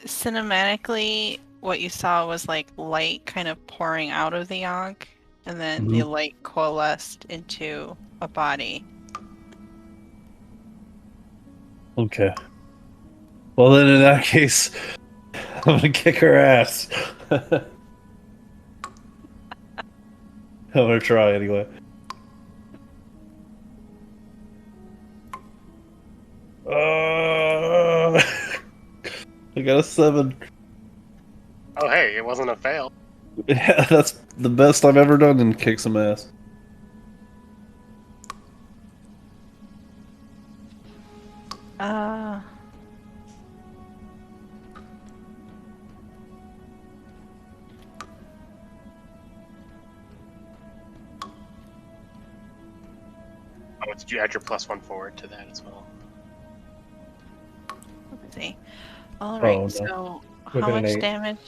cinematically, what you saw was like light kind of pouring out of the Yogg, and then the light coalesced into a body.
Okay. Well, then in that case, I'm gonna kick her ass. I'm gonna try anyway. I got a 7.
Oh, hey, it wasn't a fail.
Yeah, that's the best I've ever done in kick some ass.
Uh,
Oh, did you add your +1 forward to that as well?
let's see. All right,
no.
so
With
how
an
much
8.
damage?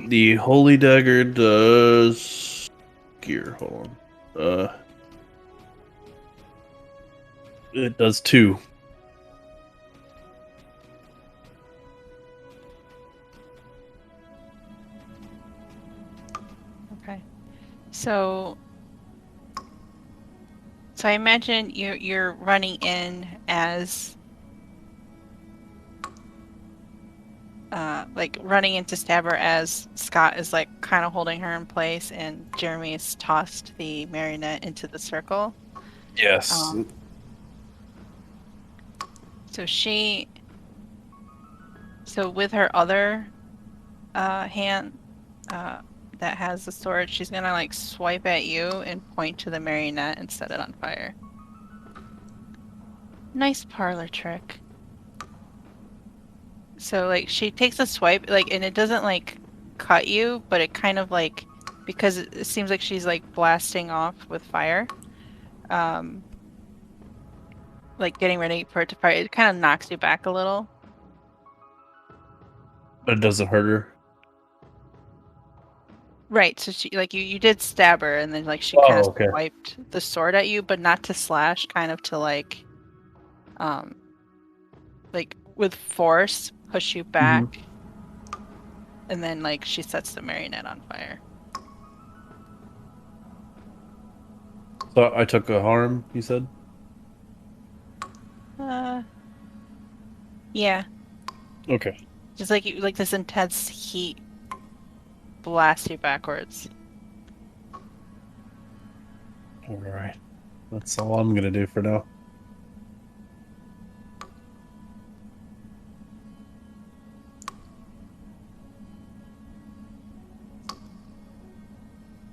The holy dagger does gear. Hold on. It does 2.
Okay. So I imagine you're running in as like running into stab her as Scott is like kind of holding her in place and Jeremy's tossed the marionette into the circle.
Yes.
So with her other hand that has the sword, she's gonna like swipe at you and point to the marionette and set it on fire. Nice parlor trick. So like she takes a swipe, like, and it doesn't like cut you, but it kind of like, because it seems like she's like blasting off with fire, like getting ready for it to fire. It kind of knocks you back a little.
But it doesn't hurt her.
Right, so she like you did stab her, and then like she
Oh,
kind of
okay.
swiped the sword at you, but not to slash, kind of to like with force push you back, and then like she sets the marionette on fire.
So I took a harm, you said?
Yeah,
Okay.
just like you, like this intense heat blasts you backwards.
Alright. That's all I'm gonna do for now.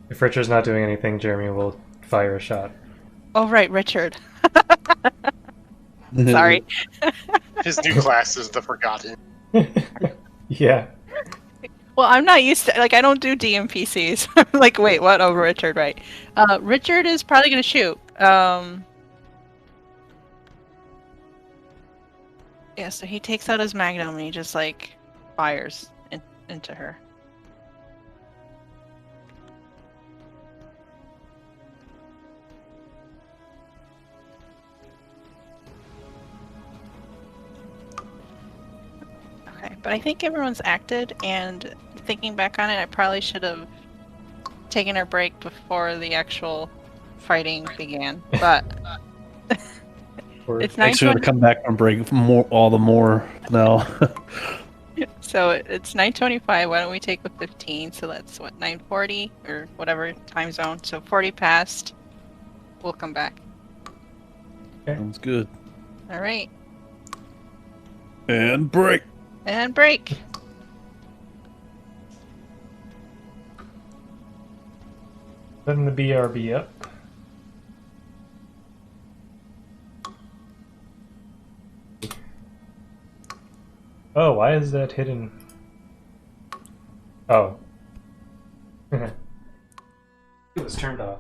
If Richard's not doing anything, Jeremy will fire a shot.
Oh right, Richard. Sorry.
His new class is the Forgotten.
Yeah.
Well, I'm not used to, like, I don't do DMPCs. Like, wait, what? Oh, Richard, right. Richard is probably gonna shoot. Yeah, so he takes out his magnum and he just, like, fires into her. Okay, but I think everyone's acted, and thinking back on it, I probably should have taken a break before the actual fighting began. But it's
Thanks for
9:20.
come back from break all the more now.
So it's 9:25. Why don't we take a 15? So that's what, 9:40 or whatever time zone. So 40 past. We'll come back.
Sounds good.
All right.
And break.
And break.
Setting the BRB up. Oh, why is that hidden? Oh. It was turned off.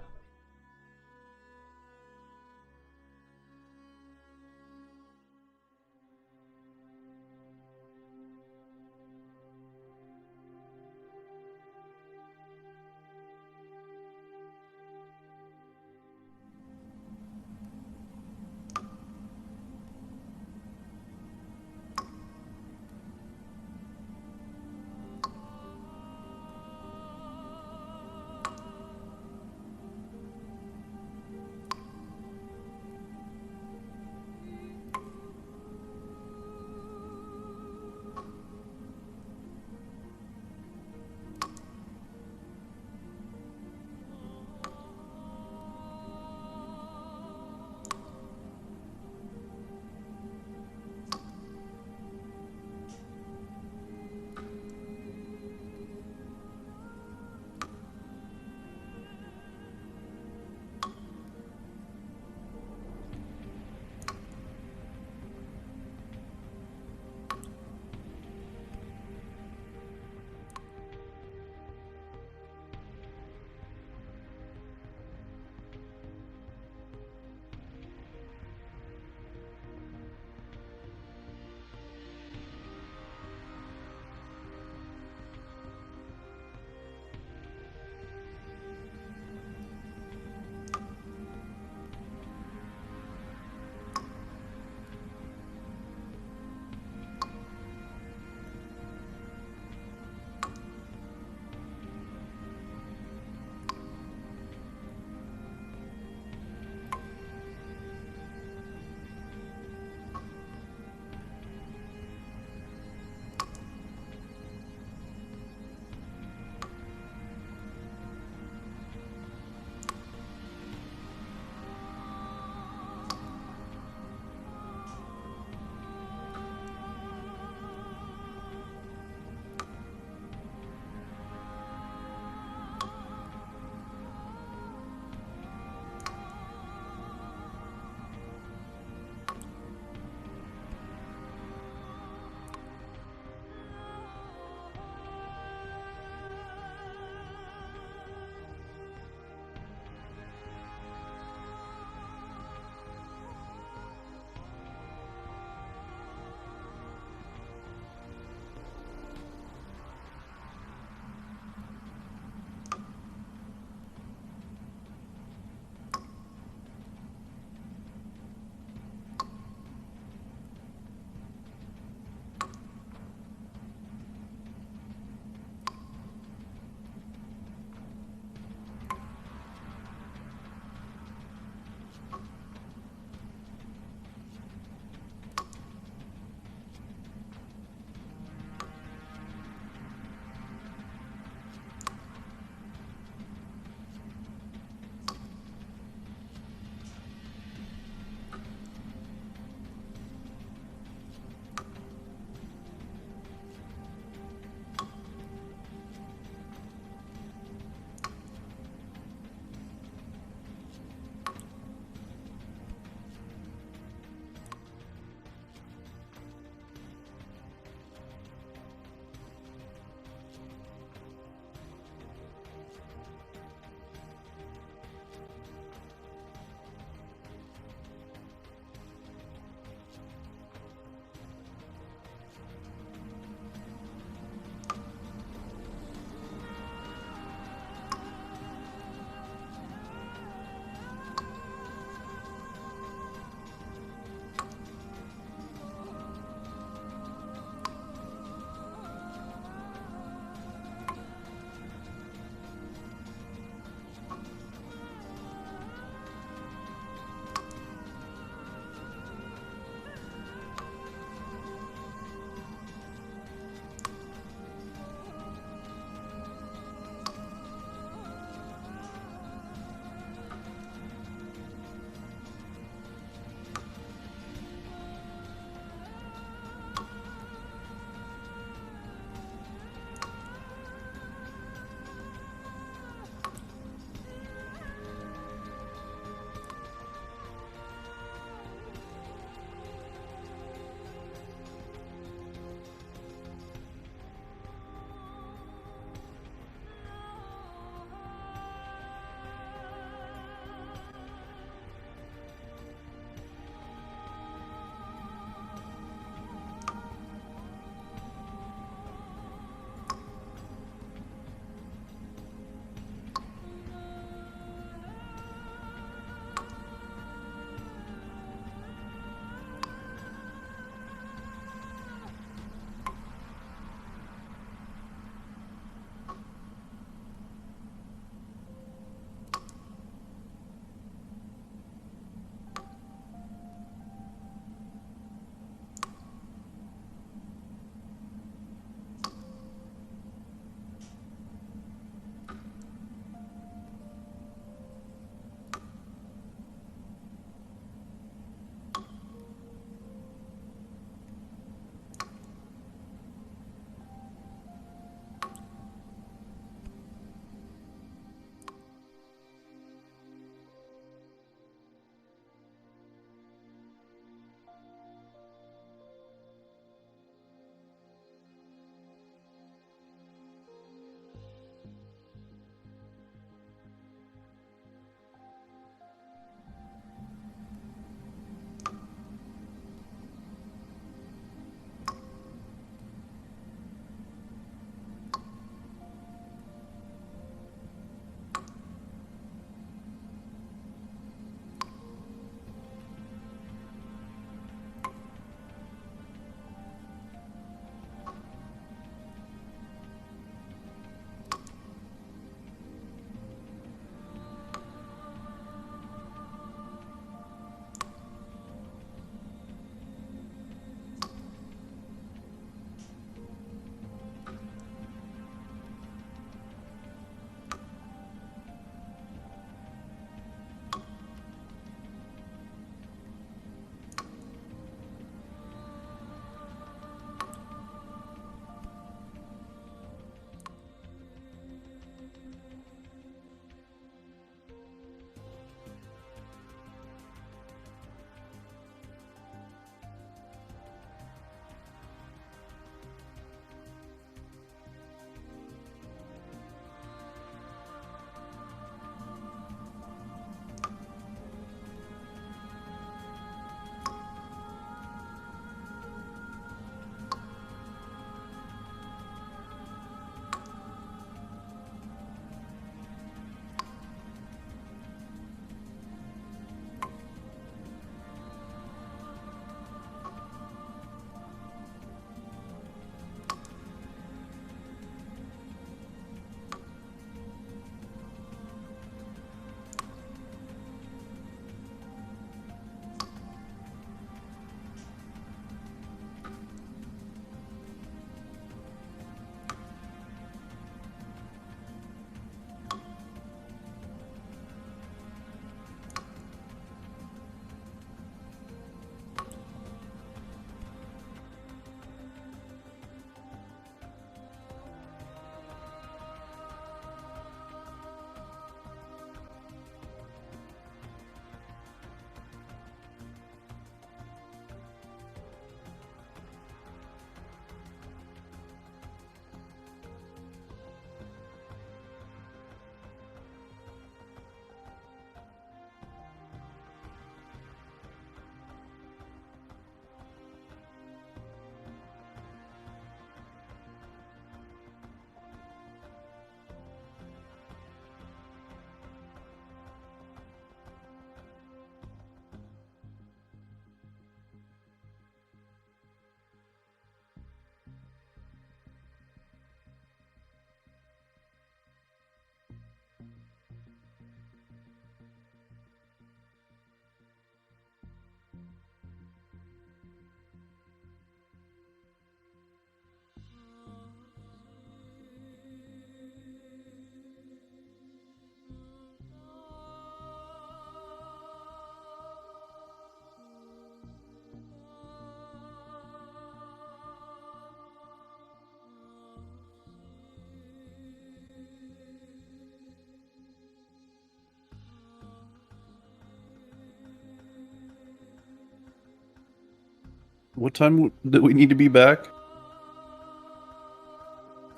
What time do we need to be back?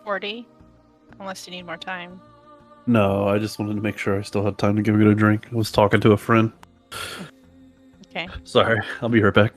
40, unless you need more time.
No, I just wanted to make sure I still had time to go get a drink. I was talking to a friend.
Okay.
Sorry, I'll be right back.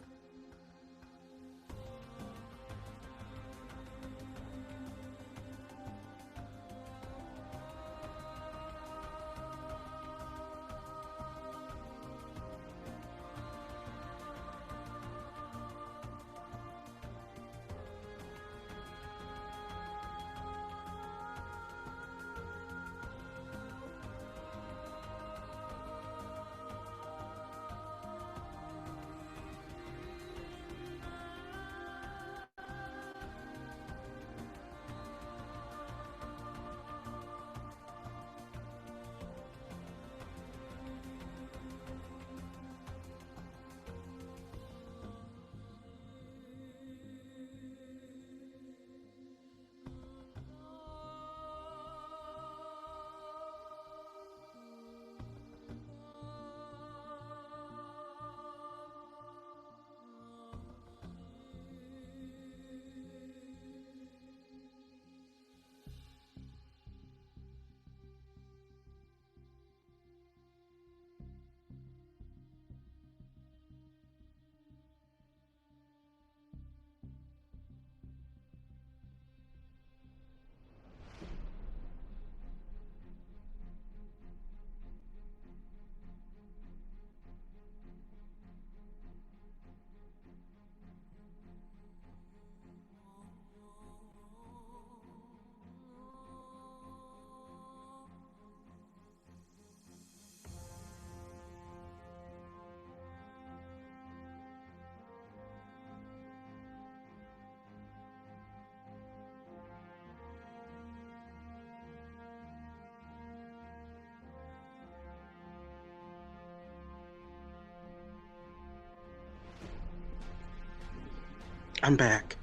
I'm back.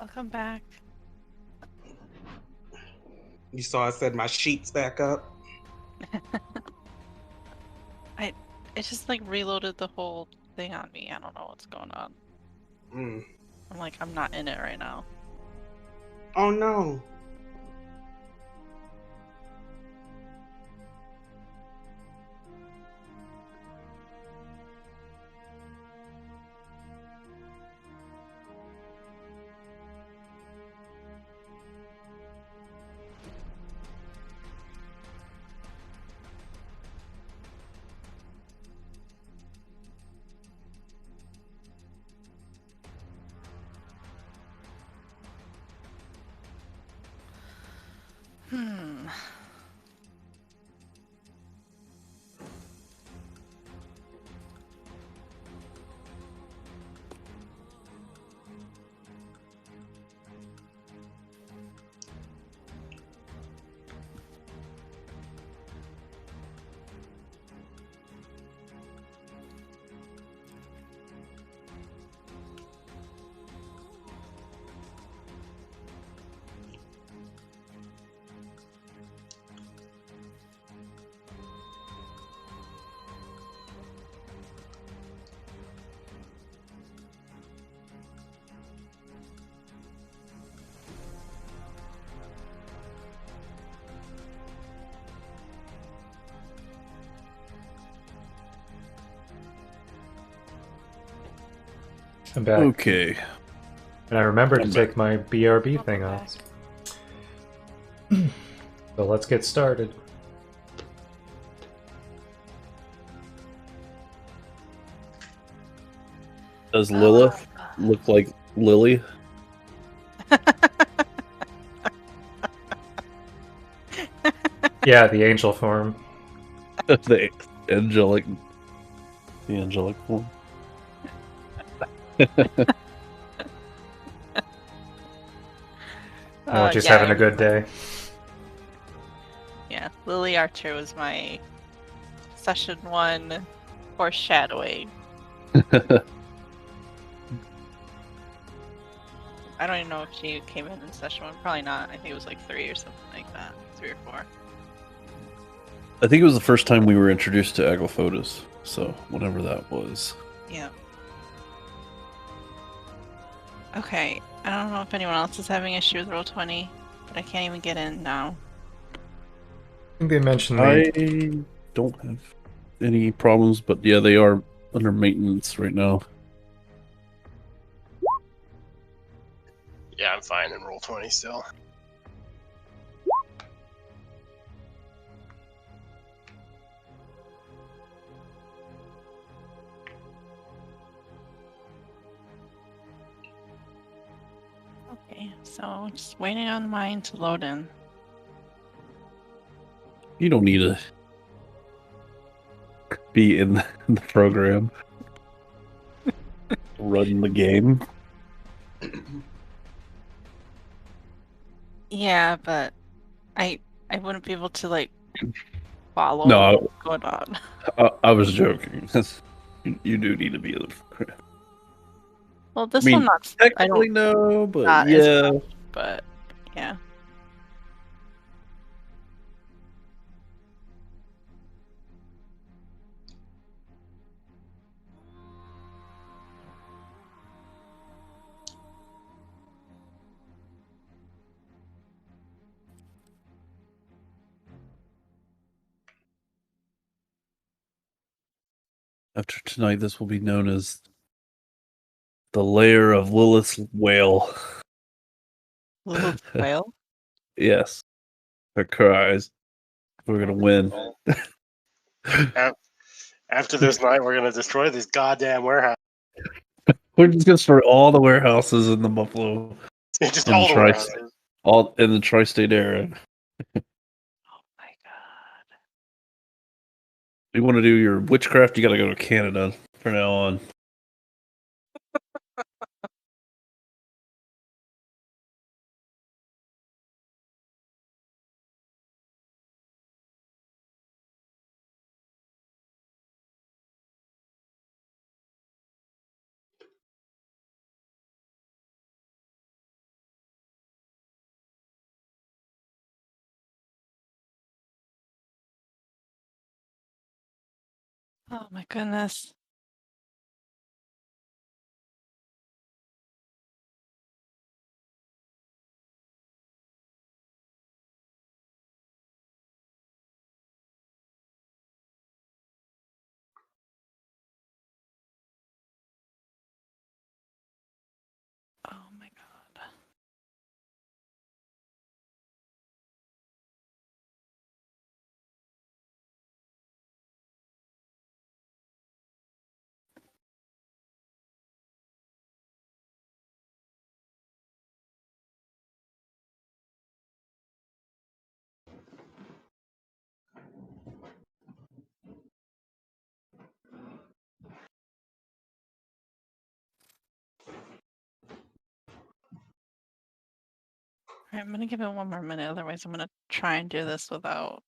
I'll come back.
You saw I said my sheet's back up.
It just like reloaded the whole thing on me. I don't know what's going on.
Mm.
I'm like, I'm not in it right now.
Oh no.
Hmm.
I'm back.
Okay.
And I remembered to
I'm
take my BRB thing
Welcome
off. So let's get started.
Does Lilith look like Lily?
Yeah, the angel form.
the angelic form.
Oh, just
yeah,
having a good day.
Yeah, Lily Archer was my session 1 foreshadowing. I don't even know if she came in session 1. Probably not. I think it was like 3 or something like that. 3 or 4.
I think it was the first time we were introduced to Agophotis, so whatever that was.
Yeah. Okay, I don't know if anyone else is having issue with Roll20, but I can't even get in now.
I think they mentioned they
I don't have any problems, but yeah, they are under maintenance right now.
Yeah, I'm fine in roll 20 still.
Okay, so just waiting on mine to load in.
You don't need to be in the program. Run the game.
Yeah, but I wouldn't be able to like follow
No,
what's going on.
I was joking. You do need to be in the program.
Well,
I
this one
mean,
not. I
technically
don't
no, but
not as
yeah.
much, but yeah.
After tonight, this will be known as the lair of Lilith's whale.
Lilith Whale.
Yes, her cries. We're gonna win.
After this night, we're gonna destroy this goddamn warehouse.
We're just gonna destroy all the warehouses in the Buffalo,
Just
in the
all the
tri,
warehouses.
all in the tri-state area.
Oh my god.
If you want to do your witchcraft, you got to go to Canada from now on.
Oh my goodness. Oh my god. Alright, I'm gonna give it one more minute, otherwise I'm gonna try and do this without.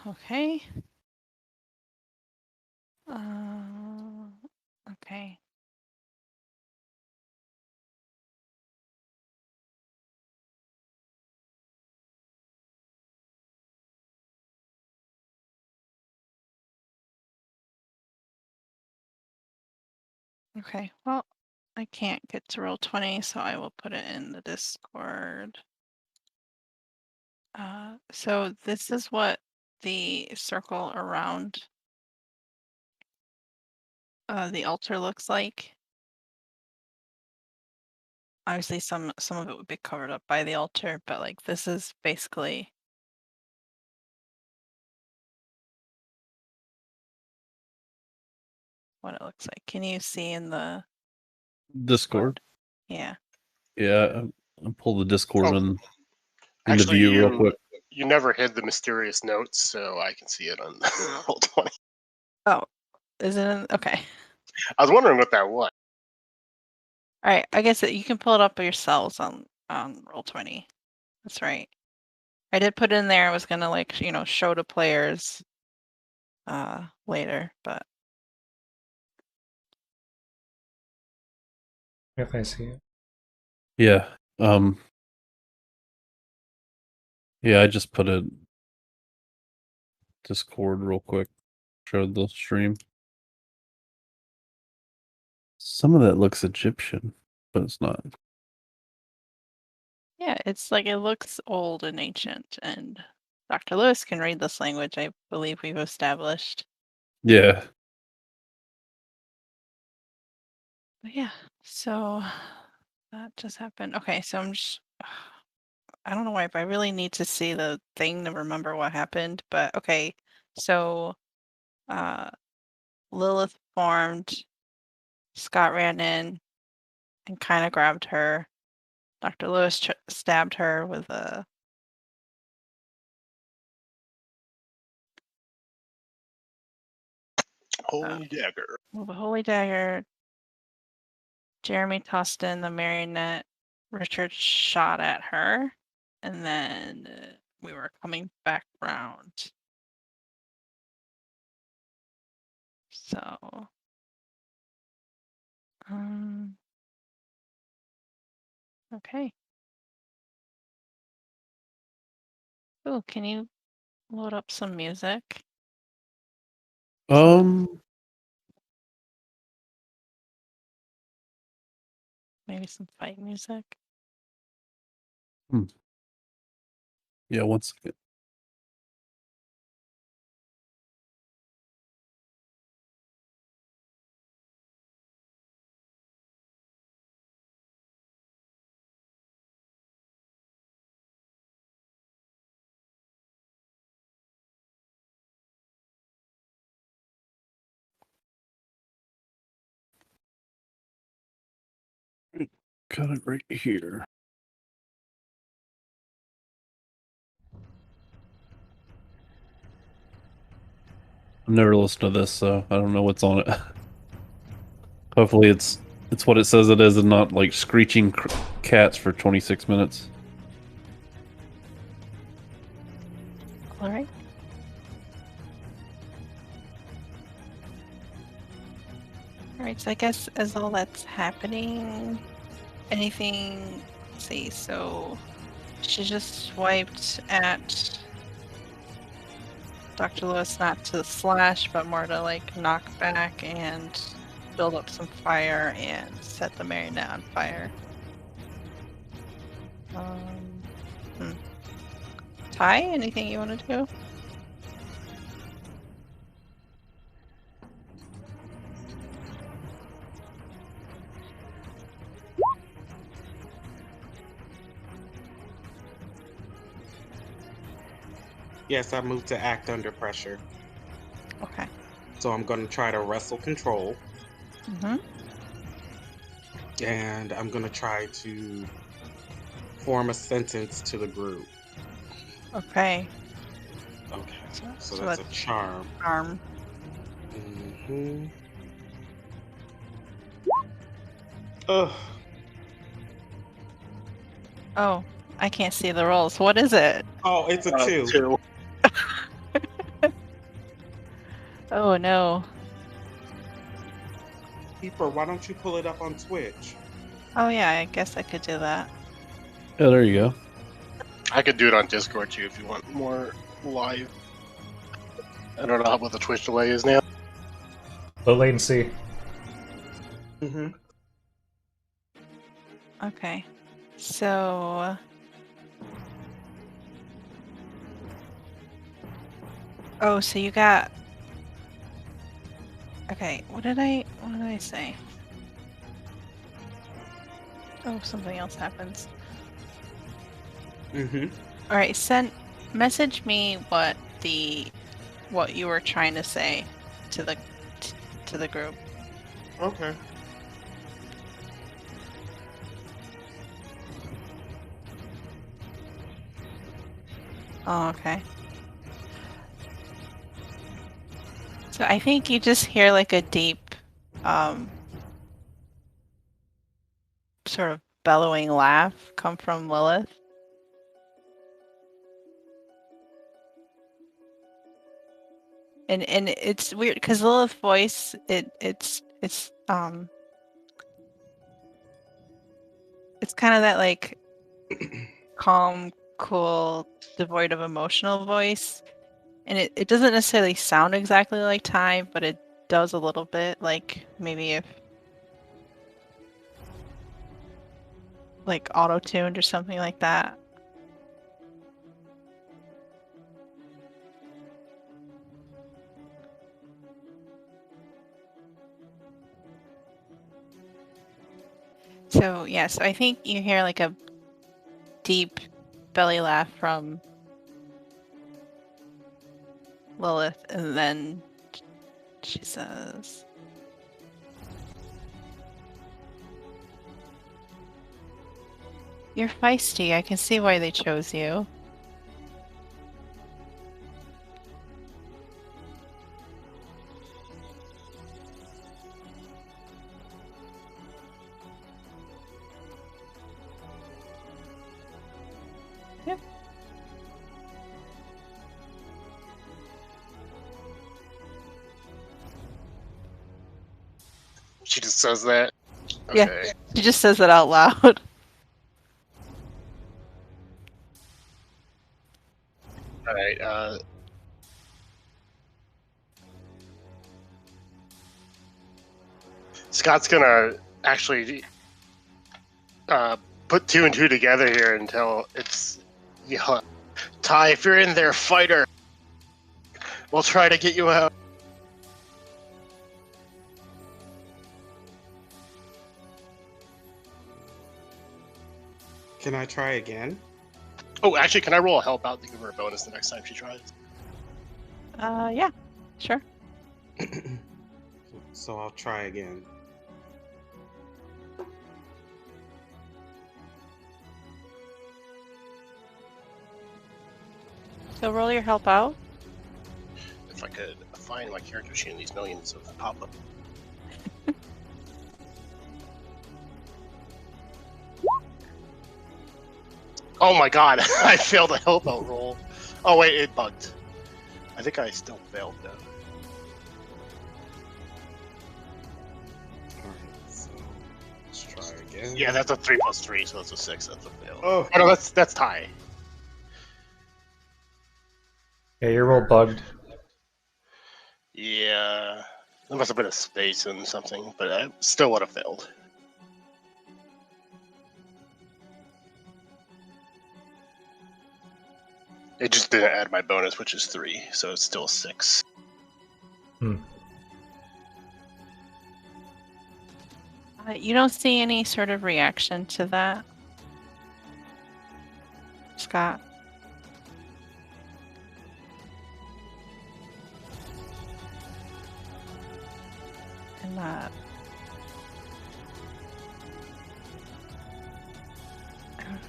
Okay. Okay. Okay, well, I can't get to Roll20, so I will put it in the Discord. So this is what the circle around the altar looks like. Obviously, some of it would be covered up by the altar, but like this is basically what it looks like. Can you see in the
Discord.
Yeah.
Yeah, I'll pull the Discord
Oh,
in the
Actually,
view real quick.
you never hid the mysterious notes, so I can see it on Roll20.
Oh, is it okay?
I was wondering what that was.
All right. I guess you can pull it up yourselves on Roll20. That's right. I did put in there. I was gonna show to players later, but
If I see it.
Yeah. Yeah, I just put a Discord real quick. Showed the stream. Some of that looks Egyptian, but it's not.
yeah, it's like it looks old and ancient, and Dr. Lewis can read this language. I believe we've established.
Yeah.
But yeah, so that just happened. Okay, so I'm just I don't know why, but I really need to see the thing to remember what happened. But okay, so Lilith formed, Scott ran in and kind of grabbed her. Dr. Lewis stabbed her with a
Holy dagger.
holy dagger. Jeremy tossed in the marionette. Richard shot at her, and then we were coming back round. So, okay. Oh, can you load up some music? Maybe some fight music.
Yeah, 1 second. Got it right here. I've never listened to this, so I don't know what's on it. Hopefully it's what it says it is and not like screeching cats for 26 minutes.
All right. All right, so I guess as all that's happening, anything, let's see, so she just swiped at Dr. Lewis, not to slash, but more to like knock back and build up some fire and set the marionette on fire. Ty, anything you want to do?
Yes, I moved to act under pressure.
Okay.
So I'm going to try to wrestle control. And I'm going to try to form a sentence to the group.
Okay.
Okay. So that's a charm.
Charm.
Ugh.
Oh, I can't see the rolls. What is it?
Oh, it's a 2.
2.
Oh no.
Keeper, why don't you pull it up on Twitch?
Oh yeah, I guess I could do that.
Yeah, there you go.
I could do it on Discord too if you want more live. I don't know what the Twitch delay is now.
Low latency.
Okay. So oh, so you got okay, what did I What did I say? Oh, something else happens.
Mm-hmm.
All right, message me what you were trying to say to the group.
Okay.
Oh, okay. So I think you just hear like a deep, sort of bellowing laugh come from Lilith. And it's weird because Lilith's voice, it's kind of that like calm, cool, devoid of emotional voice. And it doesn't necessarily sound exactly like Ty, but it does a little bit, like maybe if like auto-tuned or something like that. So yeah, so I think you hear like a deep belly laugh from Lilith, and then she says, "You're feisty. I can see why they chose you." Yep.
She just says that.
Yeah.
Okay.
She just says it out loud.
All right. Scott's gonna actually put two and two together here until it's, Ty, if you're in there, fight her. We'll try to get you out.
Can I try again?
Oh, actually, can I roll a help out to give her a bonus the next time she tries?
Yeah, sure.
So I'll try again.
So roll your help out.
If I could find my character sheet in these millions of pop-up. Oh my god, I failed a help out roll. Oh wait, it bugged. I think I still failed though.
Alright, so let's try again.
Yeah, that's a 3 plus 3, so that's a 6. That's a fail.
Oh.
Oh no, that's Ty.
Yeah, your roll bugged.
Yeah, there must have been a space in something, but I still would have failed. It just didn't add my bonus, which is 3, so it's still 6.
You don't see any sort of reaction to that, Scott. And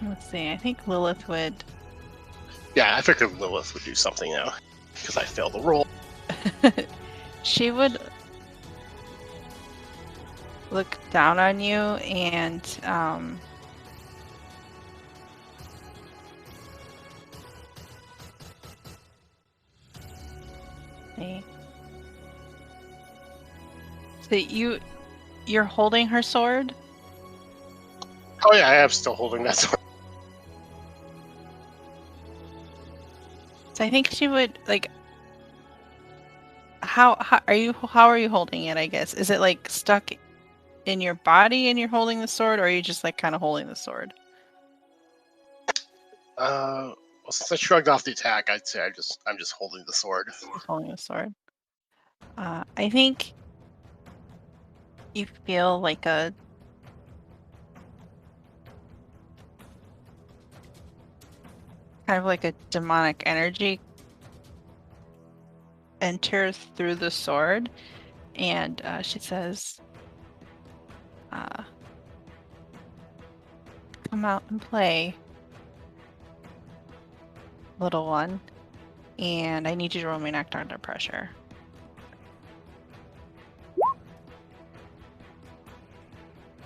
let's see. I think Lilith would.
Yeah, I figured Lilith would do something now because I failed the roll.
She would look down on you and see. So you're holding her sword?
Oh yeah, I am still holding that sword.
So I think she would like. How are you holding it? I guess is it like stuck in your body and you're holding the sword, or are you just like kind of holding the sword?
Well, since I shrugged off the attack, I'd say I'm just holding the sword.
Just holding the sword. I think You feel like a kind of like a demonic energy enters through the sword, and she says, "Come out and play, little one, and I need you to roll me an act under pressure."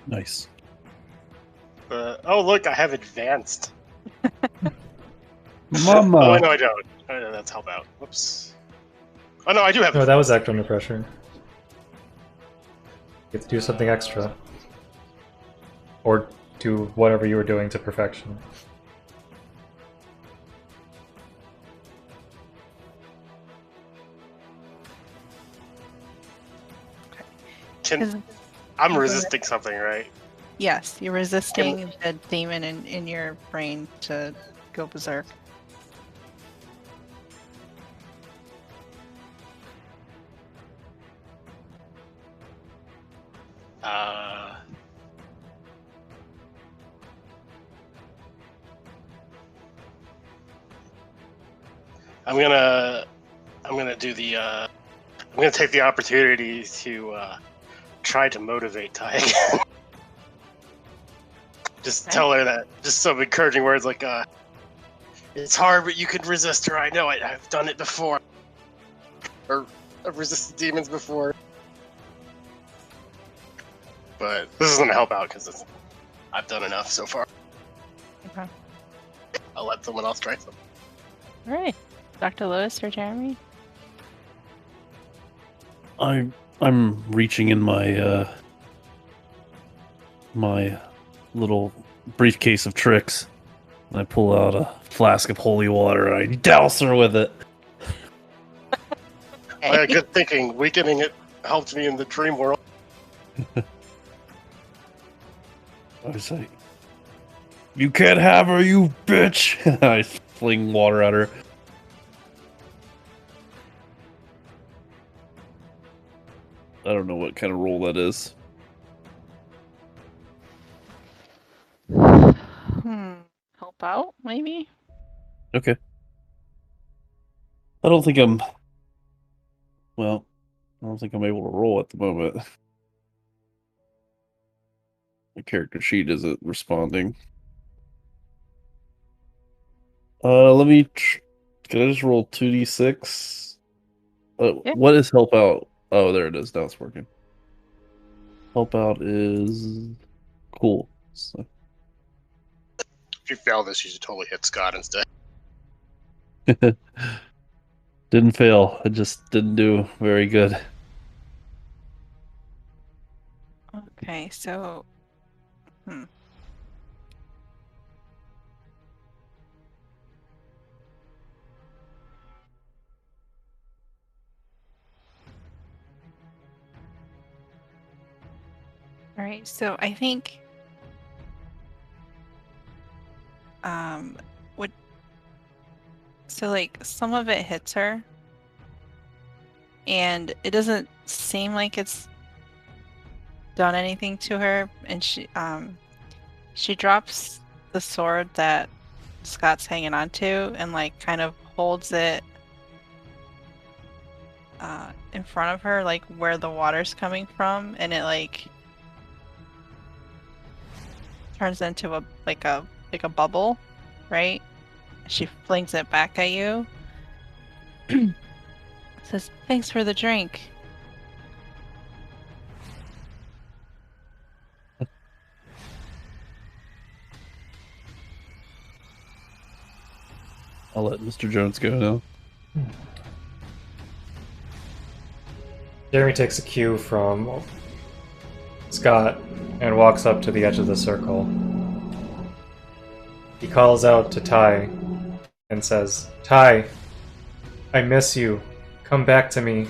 Nice.
Oh, look, I have advanced.
Mama.
Oh, no, I don't. Oh, no, that's help out. Whoops. Oh, no, I do have
No, that was act under pressure. You get to do something extra. Or do whatever you were doing to perfection.
I'm resisting something, right?
Yes, you're resisting the demon in your brain to go berserk.
I'm gonna do the I'm gonna take the opportunity to try to motivate Ty again. Just tell her that, just some encouraging words like it's hard, but you can resist her. I know it. I've done it before. Or I've resisted demons before. But this is gonna help out because I've done enough so far.
Okay.
I'll let someone else try some.
All right, Dr. Lewis or Jeremy?
I'm reaching in my my little briefcase of tricks, and I pull out a flask of holy water and I douse her with it.
Oh, yeah, good thinking. Weakening it helped me in the dream world.
I was like, "You can't have her, you bitch!" I fling water at her. I don't know what kind of roll that is.
Help out, maybe?
Okay. I don't think I'm... Well, I don't think I'm able to roll at the moment. The character sheet isn't responding. Let me... Can I just roll 2d6?
Yeah.
What is help out? Oh, there it is. Now it's working. Help out is... Cool. So...
If you fail this, you should totally hit Scott instead.
Didn't fail. It just didn't do very good.
Okay, so... Alright, so I think... So, like, some of it hits her, and it doesn't seem like it's done anything to her, and she drops the sword that Scott's hanging on to and, like, kind of holds it in front of her, like, where the water's coming from, and it, like, turns into a bubble, right? She flings it back at you. Says, "Thanks for the drink."
I'll let Mr. Jones go now.
Jeremy takes a cue from Scott and walks up to the edge of the circle. He calls out to Ty and says, "Ty, I miss you. Come back to me."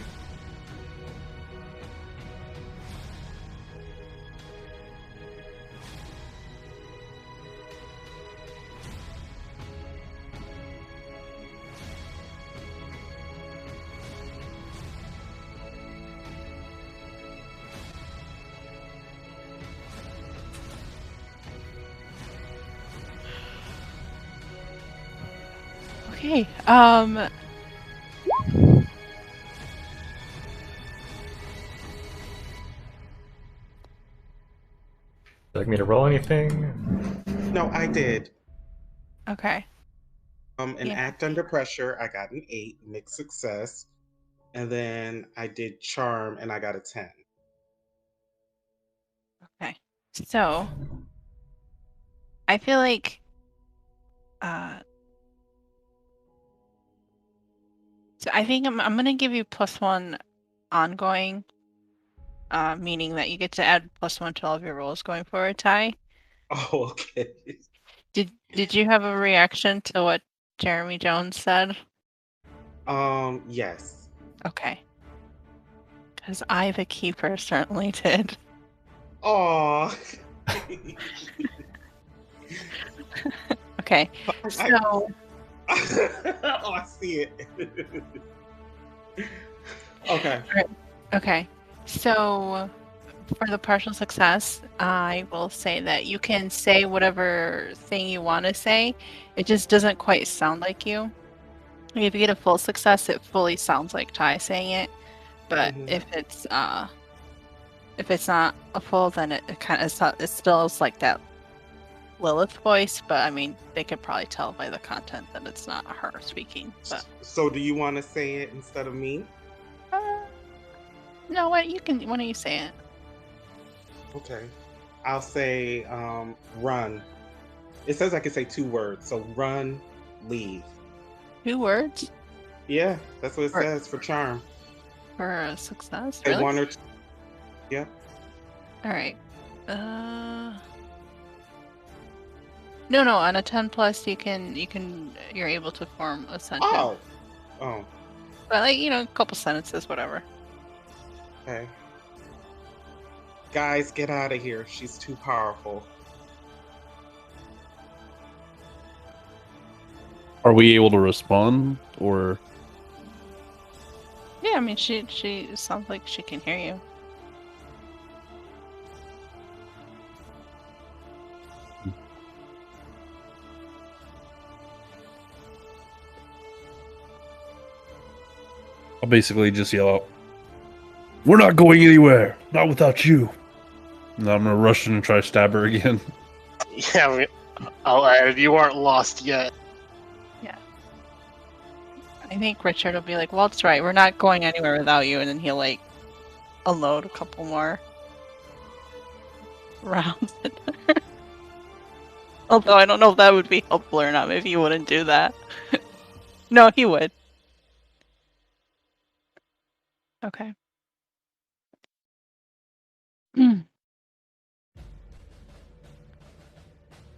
Okay.
Would you like me to roll anything?
No, I did.
Okay.
An
Yeah.
act under pressure, I got an 8, mixed success. And then I did charm and I got a 10.
Okay. So I feel like so I think I'm gonna give you +1 ongoing, meaning that you get to add +1 to all of your rolls going forward, Ty.
Oh, okay.
Did you have a reaction to what Jeremy Jones said?
Yes.
Okay. Because I, the keeper, certainly did.
Oh.
Okay. So
Oh, I see it. Okay.
okay. So for the partial success, I will say that you can say whatever thing you want to say. It just doesn't quite sound like you. If you get a full success, it fully sounds like Ty saying it. But
Mhm.
if it's not a full, then it still is like that Lilith voice. But I mean, they could probably tell by the content that it's not her speaking. But
So do you want to say it instead of me?
no, what you can? Why don't you say it?
Okay. I'll say run. It says I can say 2 words. So run, leave.
2 words
Yeah, that's what it
Or-
says for charm.
for a success.
Say
Really?
1 or 2. Yeah.
All right. No. On a 10+, you're able to form a sentence.
Oh.
But like a couple sentences, whatever.
Okay. Guys, get out of here. She's too powerful.
Are we able to respond, or
Yeah, I mean, she sounds like she can hear you.
I'll basically just yell out, "We're not going anywhere, not without you." And I'm gonna rush in and try to stab her again.
Yeah, I'll add, you aren't lost yet.
I think Richard will be like, "Well, that's right. We're not going anywhere without you," and then he'll like unload a couple more rounds. Although I don't know if that would be helpful or not. Maybe he wouldn't do that. No, he would. Okay.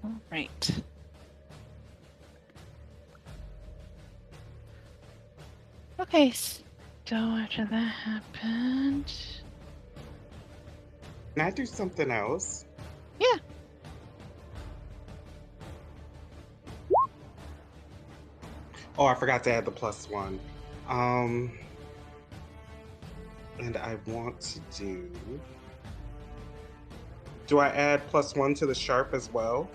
All right. Okay, so after that happened,
Can I do something else?
yeah.
Oh, I forgot to add the +1. And I want to do. Do I add +1 to the sharp as well?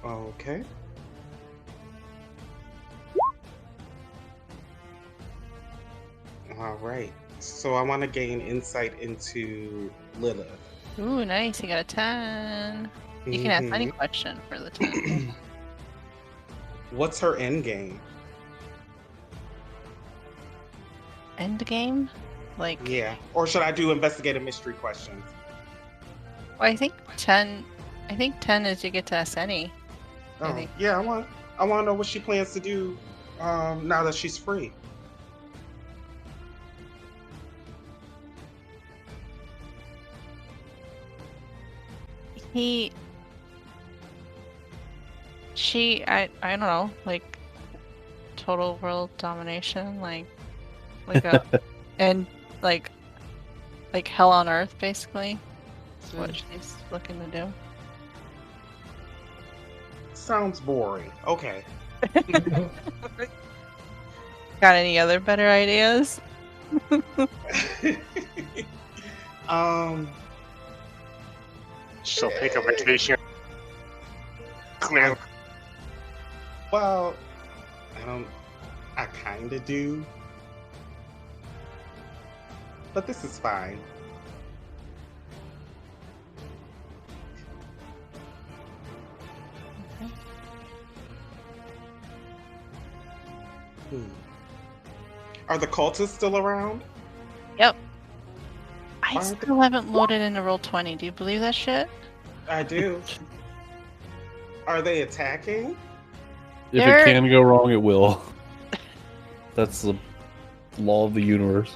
Okay. All right. So I want to gain insight into Lilith.
Ooh, nice. You got a 10. You can ask any
Mhm.
question for the 10.
What's her end game?
End game? Like,
Yeah. Or should I do investigative mystery questions?
well, I think 10 is you get to ask any. I
Oh,
think.
yeah. I want to know what she plans to do now that she's free.
I don't know, like total world domination, like a and like hell on earth, basically. That's what she's looking to do.
Sounds boring. Okay.
Got any other better ideas?
She'll take a vacation. Clear.
Well, I don't. I kind of do. But this is fine. Hmm. Are the cultists still around?
Yep. I
Aren't
still haven't loaded into Roll20. Do you believe that shit?
I do. Are they attacking?
If
They're-
it can go wrong, it will. That's the law of the universe.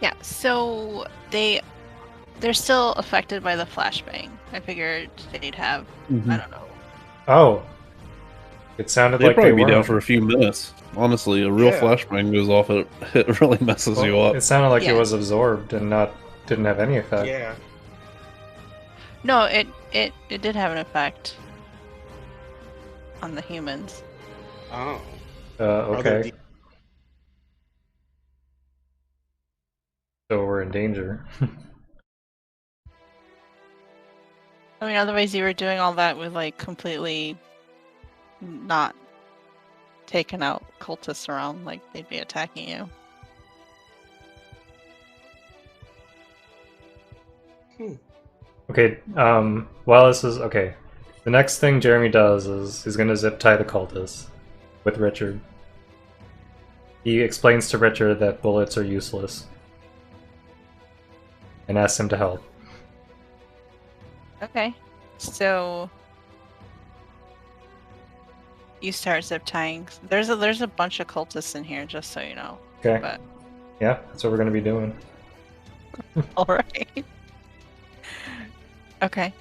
Yeah, so they're still affected by the flashbang. I figured they'd have, I don't know.
Oh. It sounded
They'd
like
probably
they
be down
weren't.
for a few minutes. Honestly, a real
Yeah.
flashbang goes off, it really messes you
Well,
up.
it sounded like
Yeah.
it was absorbed and didn't have any effect.
Yeah.
No, it did have an effect on the humans.
Oh. Are there
Okay. So we're in danger.
I mean, otherwise you were doing all that with like completely not taking out cultists around, like they'd be attacking you.
Okay, while this is okay, the next thing Jeremy does is he's gonna zip tie the cultist with Richard. He explains to Richard that bullets are useless and asks him to help.
Okay, so you start zip tying. There's a bunch of cultists in here, just so you know.
Okay,
But
yeah, that's what we're gonna be doing.
all right. Okay.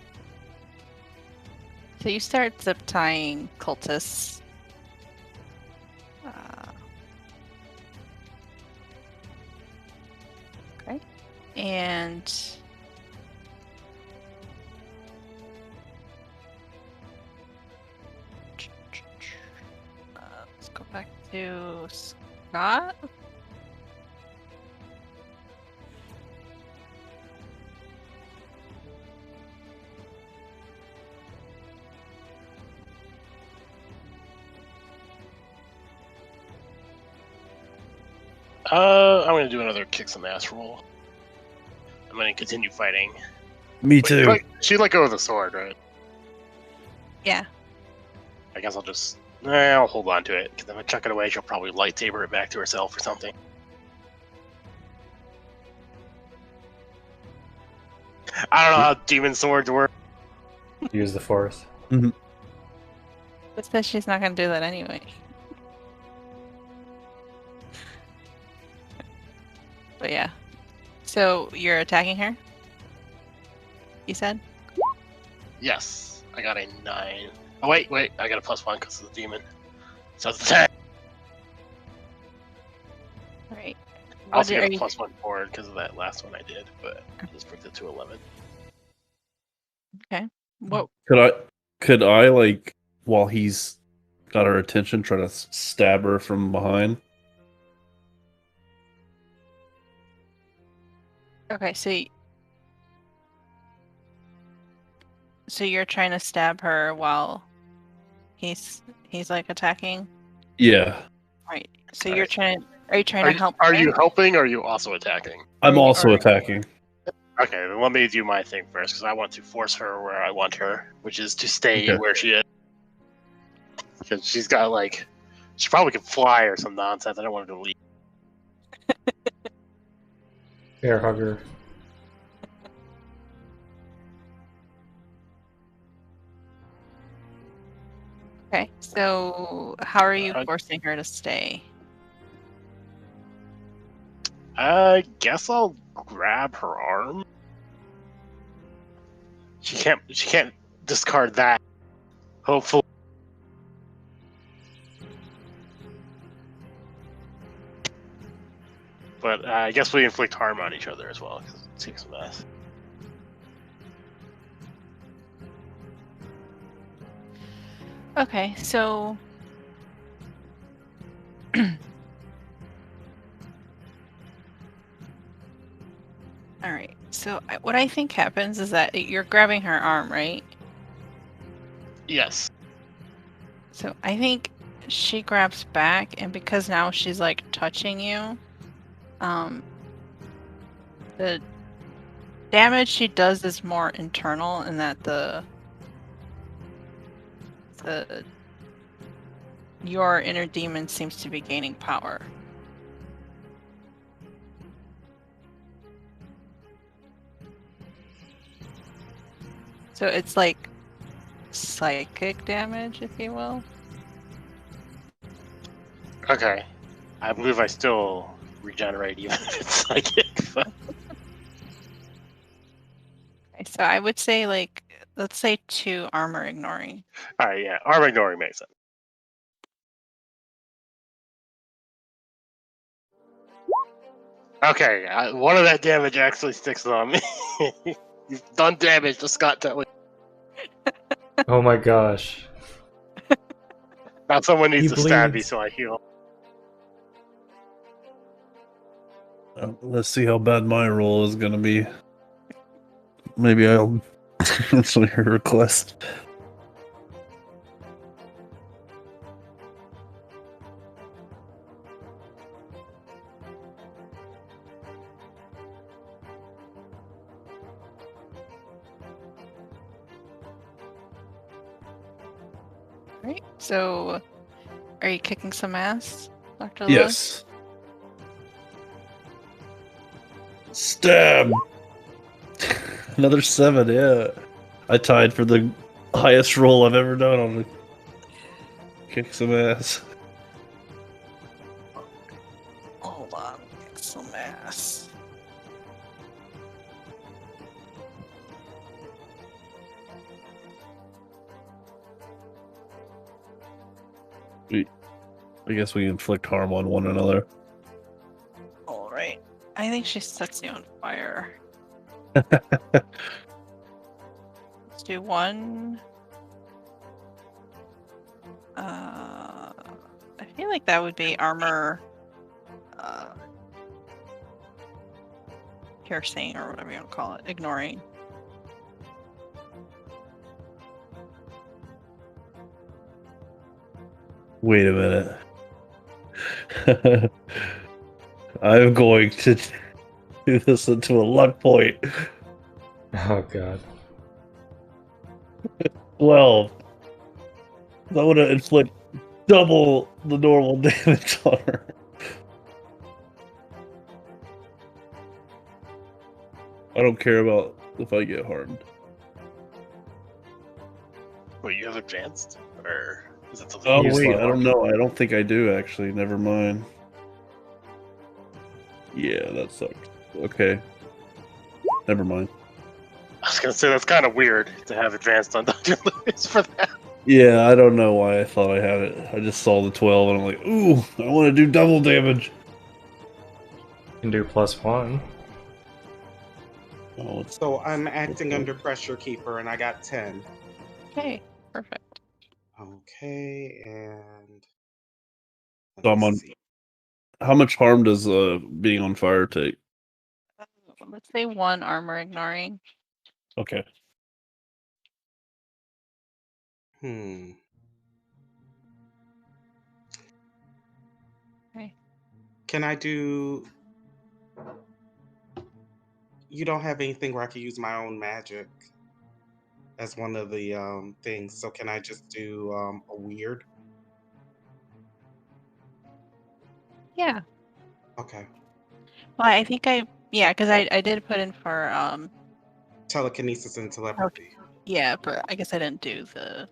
So you start zip tying cultists. Okay. And let's go back to Scott.
I'm gonna do another kick some ass roll. I'm gonna continue fighting.
Me
Wait,
too.
she let go of the sword, right?
Yeah.
I guess I'll hold on to it, because if I chuck it away, she'll probably lightsaber it back to herself or something. I don't know how demon swords work.
Use the force.
It says she's not gonna do that anyway. But yeah. So you're attacking her? You said?
Yes, I got a 9. Oh wait, I got a +1 because of the demon. So it's 10.
Right.
I also
What
got
are
a
you-
+1 forward because of that last one I did, but this brings it to 11.
What
Could I like while he's got her attention try to stab her from behind?
okay, so you're trying to stab her while he's like attacking?
Yeah.
Right. So
All
you're
right.
trying are you trying
Are
to
you,
help
are
her?
you helping or are you also attacking?
I'm also
Alright.
attacking.
Okay, then let me do my thing first because I want to force her where I want her, which is to stay
Okay.
where she is. Because she's got she probably could fly or some nonsense. I don't want her to leave.
Air hugger.
Okay. So how are you
I-
forcing her to stay?
I guess I'll grab her arm. She can't discard that. Hopefully. But I guess we inflict harm on each other as well, because it seems a mess.
Okay, so all right. So what I think happens is that you're grabbing her arm, right?
Yes.
So I think she grabs back, and because now she's like touching you, the damage she does is more internal, in that the your inner demon seems to be gaining power. So it's like psychic damage, if you will.
Okay. I believe I still regenerate even if it's psychic. But...
Okay, so I would say, like, let's say 2 armor ignoring.
Alright, yeah. Arm ignoring makes sense. Okay, one of that damage actually sticks on me. You've done damage to Scott Telly.
Oh my gosh.
Now someone needs
He
to stab me
bleeds.
so I heal.
Let's see how bad my roll is gonna be. Maybe I'll cancel your request.
Right? So, are you kicking some ass, Dr. Lewis?
Yes. Stab. Another 7, yeah. I tied for the highest roll I've ever done on the kick some ass.
Hold on, kick some ass.
I guess we inflict harm on one another.
Alright. I think she sets you on fire. Let's do 1. I feel like that would be armor piercing, or whatever you want to call it, ignoring.
Wait a minute. I'm going to do this into a luck point.
Oh god.
12. I want to inflict double the normal damage on her. I don't care about if I get harmed.
Wait, you have advanced? Or is it something
Oh
Use
wait,
level
I
up.
don't know. I don't think I do actually. Never mind. Yeah, that sucked. Okay. Never mind.
I was gonna say that's kind of weird to have advanced on Dr. Lewis for that.
Yeah, I don't know why I thought I had it. I just saw the 12 and I'm like, ooh, I want to do double damage.
You can do +1.
Oh, it's
So I'm acting under pressure, Keeper, and I got 10.
Okay, perfect.
Okay, and
So I'm on.
see.
How much harm does being on fire take?
Let's say 1 armor ignoring.
Okay.
Hmm.
Okay.
Can I do? You don't have anything where I can use my own magic as one of the things. So can I just do a weird?
Yeah.
Okay.
Well, I think because I did put in for
Telekinesis and telepathy.
yeah, but I guess I didn't do the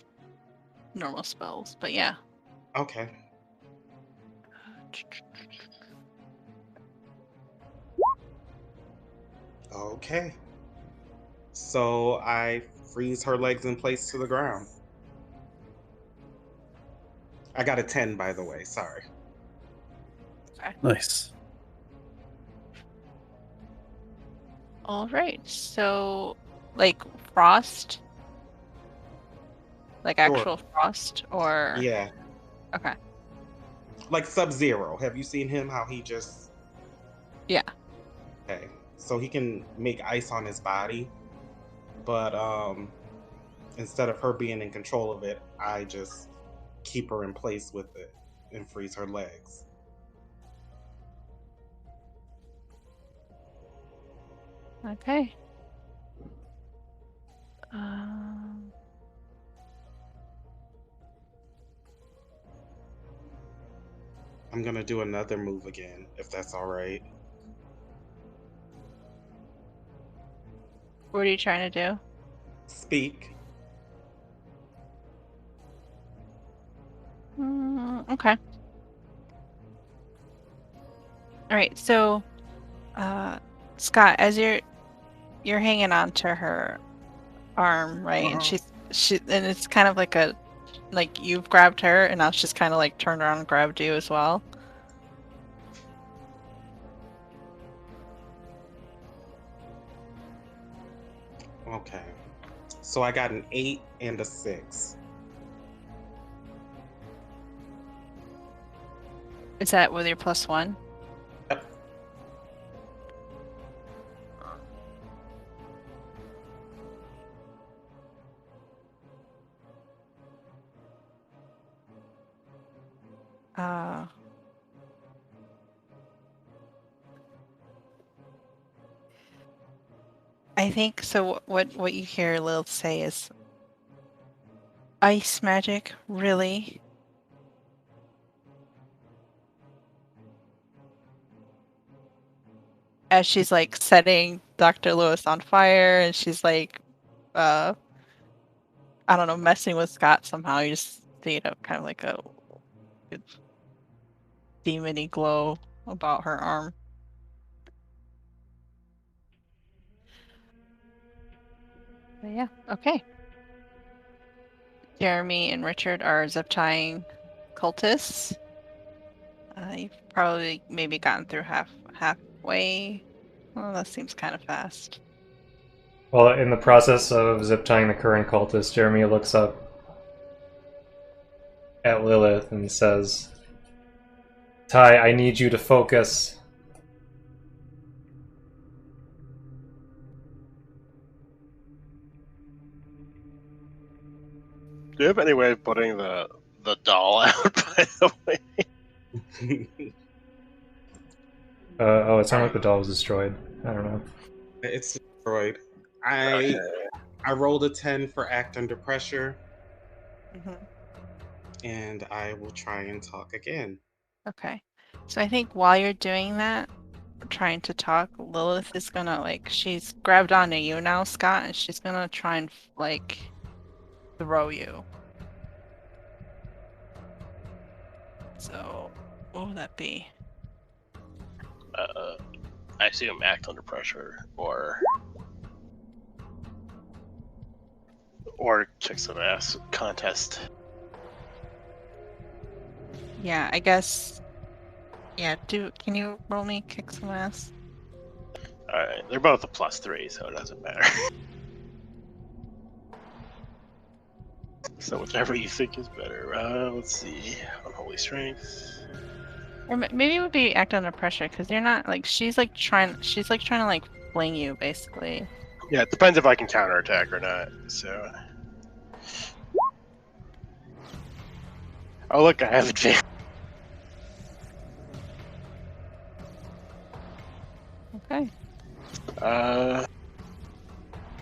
normal spells. But yeah.
Okay. Okay. So I freeze her legs in place to the ground. I got a 10, by the way. Sorry.
Nice.
All right. So, like frost, like
Sure.
actual frost, or
Yeah.
okay.
Like Sub-Zero. Have you seen him? How he just.
Yeah.
Okay. So he can make ice on his body. But instead of her being in control of it, I just keep her in place with it and freeze her legs.
Okay.
I'm gonna do another move again, if that's all right.
What are you trying to do?
Speak.
Okay. All right. So, Scott, as you're hanging on to her arm, right? And and it's kind of like you've grabbed her, and now she's kind of like turned around and grabbed you as well.
Okay. So I got an 8 and a 6.
Is that with your +1?
Yep.
I think so. What you hear Lilith say is, "Ice magic, really?" As she's like setting Dr. Lewis on fire, and she's like, I don't know, messing with Scott somehow. You just see kind of like a demon-y glow about her arm. But yeah, okay. Jeremy and Richard are zip tying cultists. You've probably maybe gotten through halfway. Well, that seems kind of fast.
Well, in the process of zip tying the current cultist, Jeremy looks up at Lilith and says, "Ty, I need you to focus."
Do you have any way of putting the doll out, by the way?
Oh, it sounded like the doll was destroyed. I don't know.
It's destroyed. I rolled a 10 for act under pressure, and I will try and talk again.
Okay. So I think while you're doing that, trying to talk, Lilith is gonna she's grabbed onto you now, Scott, and she's gonna try and throw you. So what would that be?
I assume act under pressure or kick some ass contest.
Yeah, I guess. Yeah, can you roll me kick some ass?
Alright, they're both a +3, so it doesn't matter. So whichever you think is better. Let's see. Unholy strength.
Or maybe it would be act under pressure, because you're not she's trying to fling you basically.
Yeah, it depends if I can counterattack or not. So. Oh look, I have advantage.
Okay. I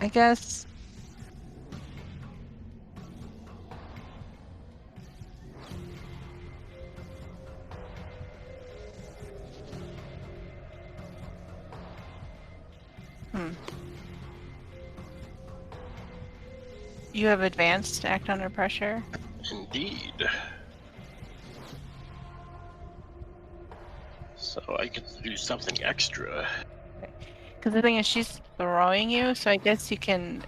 guess. You have advanced to act under pressure?
Indeed. So I could do something extra.
Because the thing is, she's throwing you, so I guess you can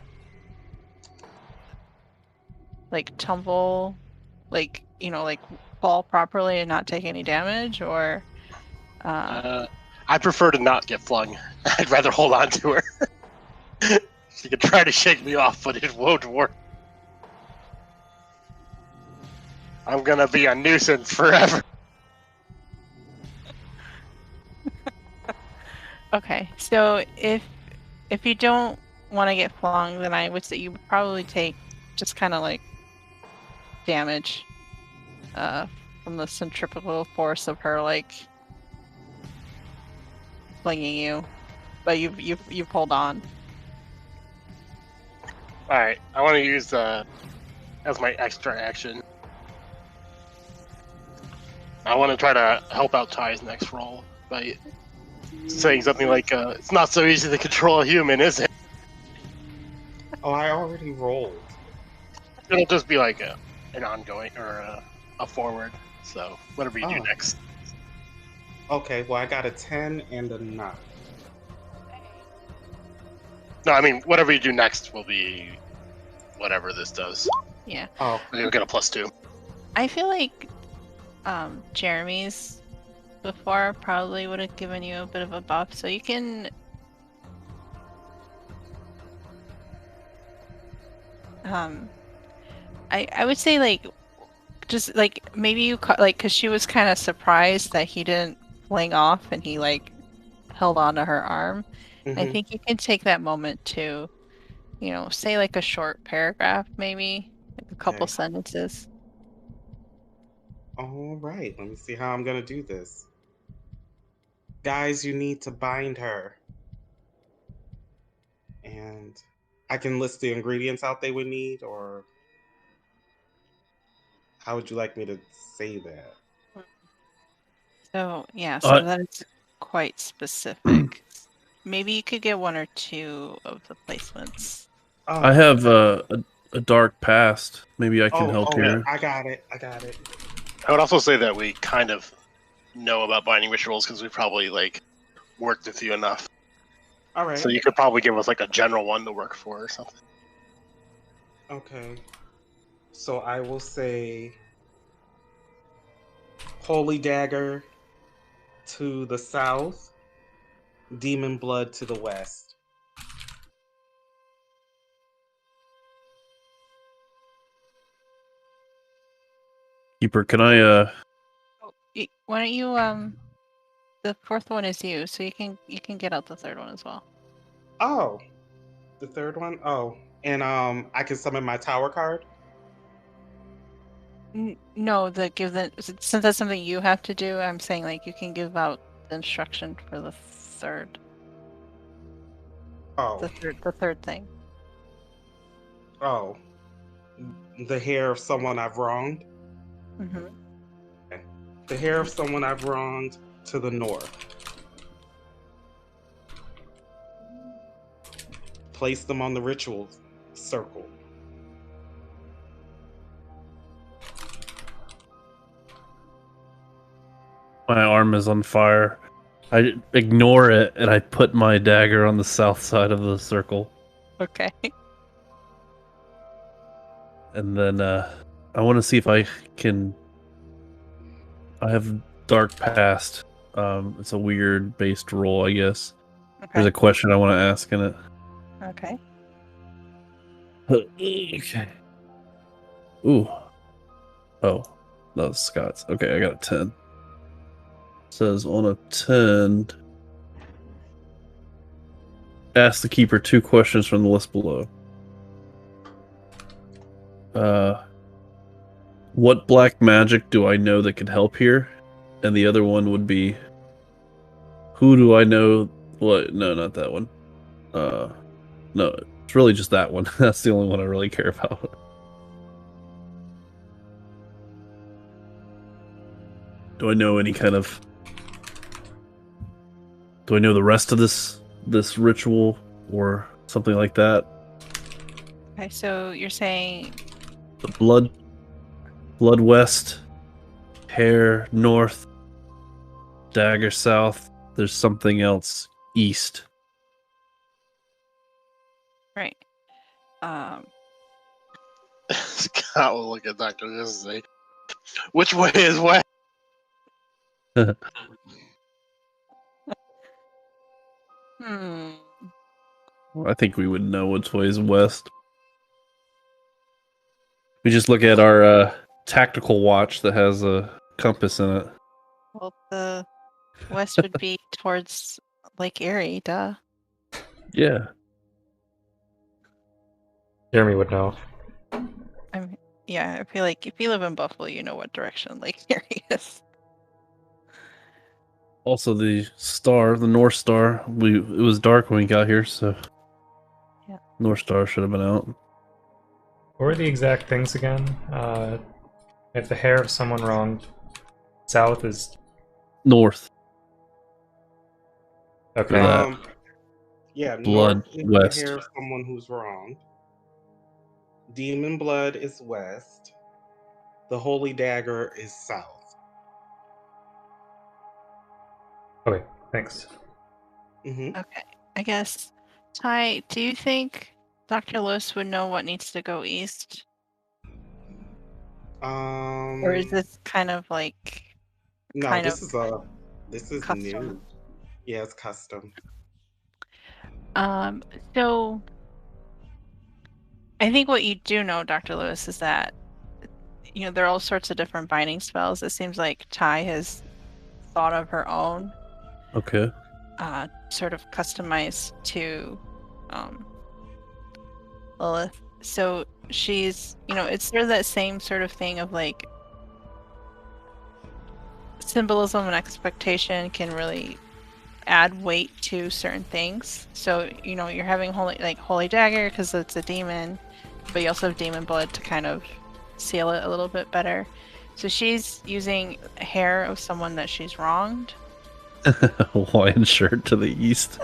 tumble, fall properly and not take any damage, or
I prefer to not get flung. I'd rather hold on to her. She could try to shake me off, but it won't work. I'm gonna be a nuisance forever.
Okay, so if you don't want to get flung, then I would say you would probably take just kind of like damage from the centripetal force of her like flinging you, but you've pulled on.
All right, I want to use as my extra action. I want to try to help out Ty's next roll by saying something like, "It's not so easy to control a human, is it?"
Oh, I already rolled.
It'll just be like an ongoing or a forward. So whatever you do
Oh.
next.
Okay, well, I got a 10 and a 9.
No, I mean whatever you do next will be whatever this does.
Yeah,
Oh,
You'll get a +2.
I feel like Jeremy's before probably would have given you a bit of a buff, so you can I would say like just like maybe you like because she was kind of surprised that he didn't fling off and he like held onto her arm. I
mhm.
think you can take that moment to, say like a short paragraph, maybe like a couple
Okay.
sentences.
All right, let me see how I'm gonna do this. Guys, you need to bind her. And I can list the ingredients out they would need, or how would you like me to say that?
So yeah, so
Uh,
that is quite specific. Maybe you could get one or two of the placements.
Oh,
I have a dark past. Maybe I can help
oh,
here.
I got it. I got it.
I would also say that we kind of know about binding rituals because we probably like worked with you enough.
All right.
So you could probably give us like a general one to work for or something.
Okay. So I will say Holy Dagger to the south, Demon Blood to the west.
Keeper, can I
Why don't you the fourth one is you, so you can get out the third one as well.
Oh, the third one? Oh, and I can summon my tower card?
No, since that's something you have to do, I'm saying like you can give out the instruction for the third.
Oh.
The third thing.
Oh. The hair of someone I've wronged?
Mm-hmm.
Okay. The hair of someone I've wronged to the north. Place them on the ritual circle.
My arm is on fire. I ignore it and I put my dagger on the south side of the circle.
Okay.
And then I want to see if I can. I have dark past. It's a weird based roll, I guess.
Okay.
There's a question I want to ask in it.
Okay.
Okay. Ooh. Oh, that was Scott's. Okay, I got a 10. Says on a 10, ask the keeper 2 questions from the list below. What black magic do I know that could help here? And the other one would be, who do I know? What? No, not that one. No, it's really just that one. That's the only one I really care about. Do I know any kind of? Do I know the rest of this ritual or something like that?
Okay, so you're saying
The blood west, hair north, dagger south. There's something else east.
right.
Scott will look at Dr. This and say, which way is west?
I think we would know which way is west. We just look at our tactical watch that has a compass in it.
Well, the west would be towards Lake Erie, duh.
Yeah.
Jeremy would know.
Yeah, I feel like if you live in Buffalo, you know what direction Lake Erie is.
Also, the star, the North Star. It was dark when we got here, so
Yeah.
North Star should have been out.
What were the exact things again? If the hair of someone wronged, south is
North.
okay.
For that.
Yeah,
Blood,
north is
west.
the hair of someone who's wrong. Demon blood is west. The holy dagger is south.
Okay, thanks.
Hmm.
Okay, I guess. Ty, do you think Dr. Lewis would know what needs to go east? Or is this kind of like
No,
kind
this
of
is
custom?
new. Yeah, it's custom.
So I think what you do know, Dr. Lewis, is that there are all sorts of different binding spells. It seems like Ty has thought of her own,
Okay.
sort of customized to Lilith. So she's, it's sort of that same sort of thing of like symbolism and expectation can really add weight to certain things. So, you're having holy dagger because it's a demon, but you also have demon blood to kind of seal it a little bit better. So she's using hair of someone that she's wronged.
Hawaiian shirt to the east.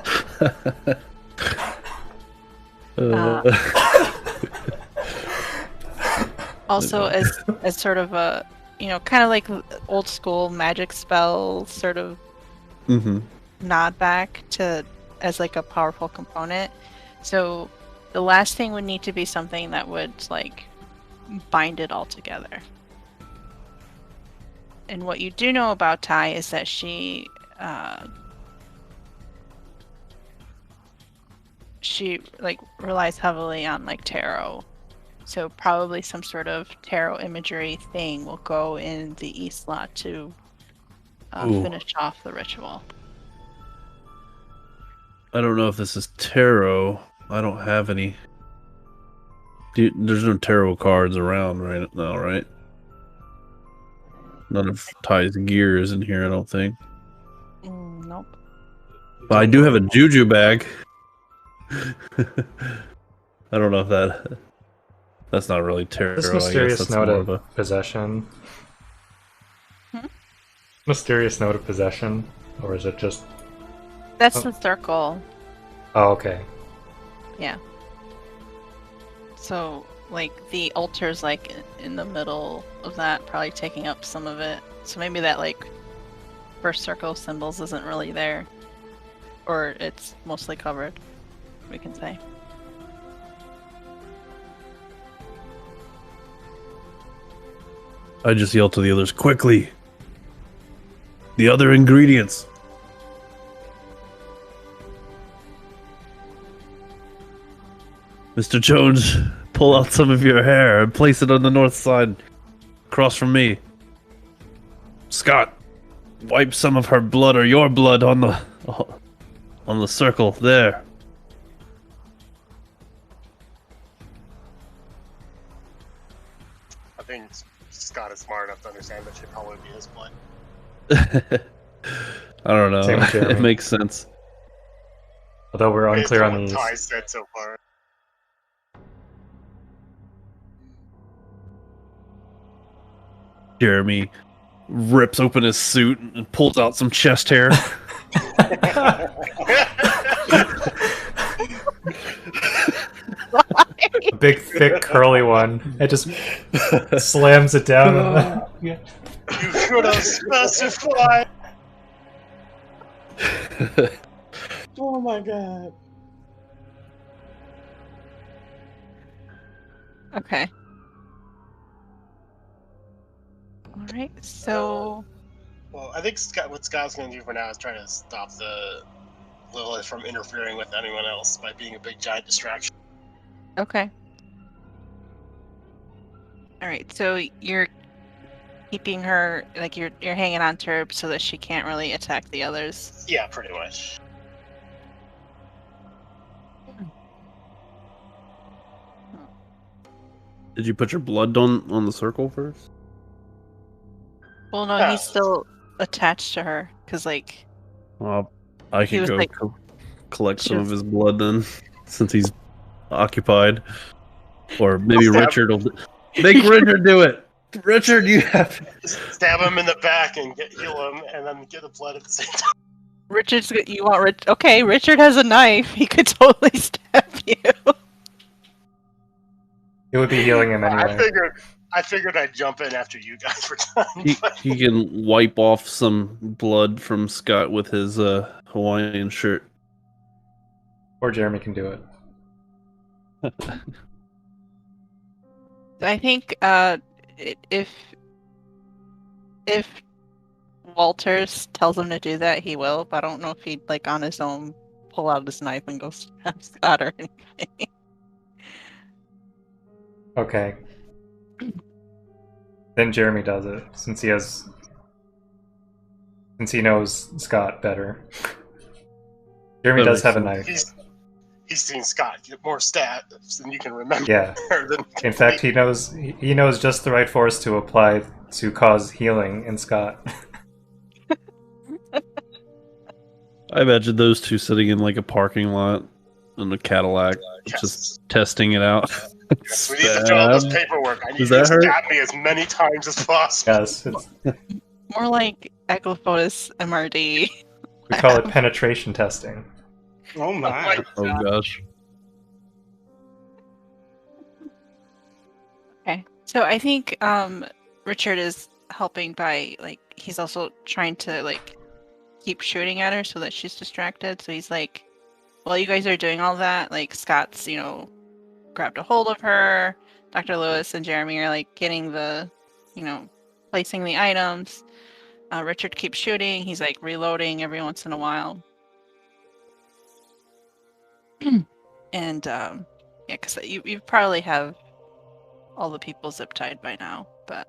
Also as sort of a, kind of like old school magic spell sort of nod back to as like a powerful component. So the last thing would need to be something that would like bind it all together. And what you do know about Ty is that she like relies heavily on like tarot. So probably some sort of tarot imagery thing will go in the east slot to finish off the ritual.
I don't know if this is tarot. I don't have any. There's no tarot cards around right now, right? None of Ty's gear is in here, I don't think.
Nope.
But I do have a juju bag. I don't know if that's not really tarot.
This
I guess
mysterious
that's
note
more
of
of a
possession. Mysterious note of possession, or is it just?
That's the circle.
Oh, okay.
Yeah. So, like, the altar's, like, in the middle of that, probably taking up some of it. So maybe that, like, first circle of symbols isn't really there. Or it's mostly covered, we can say.
I just yelled to the others, quickly! The other ingredients! Mr. Jones, pull out some of your hair and place it on the north side, across from me. Scott, wipe some of her blood or your blood on the circle there.
I think Scott is smart enough to understand that should probably be his blood.
I don't know.
Same with Jeremy.
It makes sense.
Although we're
Based
unclear
on
on
what
these.
Ty said so far.
Jeremy rips open his suit and pulls out some chest hair.
A big, thick, curly one. It just slams it down.
You could have specified.
Oh my god.
Okay. Alright, so...
Well, I think what Scott's going to do for now is try to stop the Lilith from interfering with anyone else by being a big giant distraction.
Okay. Alright, so you're keeping her, like you're hanging on to her so that she can't really attack the others.
Yeah, pretty much.
Did you put your blood on the circle first?
Well, no,
Yeah.
he's still attached to her because, like,
Well, I
He
could
was
go
like-
collect
she
some of
was-
his blood then, since he's occupied. Or maybe Richard will make Richard do it. Richard, you have.
Stab him in the back and heal him, and then get the blood at the same time.
Richard's. You want Rich? Okay, Richard has a knife. He could totally stab you.
It would be healing him anyway.
I figured I'd jump in after you guys were done.
He can wipe off some blood from Scott with his Hawaiian shirt.
Or Jeremy can do it.
I think if Walters tells him to do that, he will. But I don't know if he'd like on his own pull out his knife and go stab Scott or anything.
Okay. Then Jeremy does it, since he knows Scott better. Jeremy
That
does have a
makes
knife.
He's seen Scott get more stats than you can remember.
Yeah. In fact, he knows just the right force to apply to cause healing in Scott.
I imagine those two sitting in like a parking lot in a Cadillac,
Yes.
just testing it out.
Yes, we need to fill out this
Stab.
paperwork. I need
Does
you to
that hurt?
stab me as many times as possible.
Yes,
More like Eclophotus MRD.
we call it penetration testing.
Oh my.
Oh gosh.
Okay. So I think Richard is helping by like he's also trying to like keep shooting at her so that she's distracted. So he's like, while you guys are doing all that, like Scott's, grabbed a hold of her. Dr. Lewis and Jeremy are like getting the, placing the items. Richard keeps shooting. He's like reloading every once in a while. And yeah, because you probably have all the people zip tied by now, but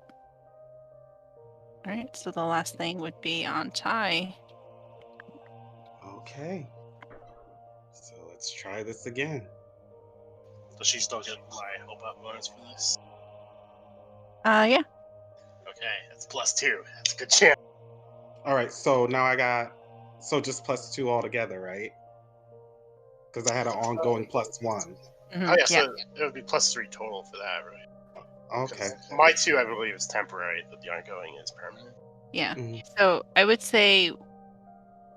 all right. So the last thing would be on Ty.
Okay. So let's try this again.
Does she still get my help out bonus for this?
Yeah.
Okay, that's +2. That's a good chance.
All right, so now I got just +2 altogether, right? Because I had an ongoing +1.
Mhm,
Oh yeah,
yeah.
so it would be +3 total for that, right?
Okay.
'Cause my 2, I believe, is temporary, but the ongoing is permanent.
Yeah.
Mhm.
So I would say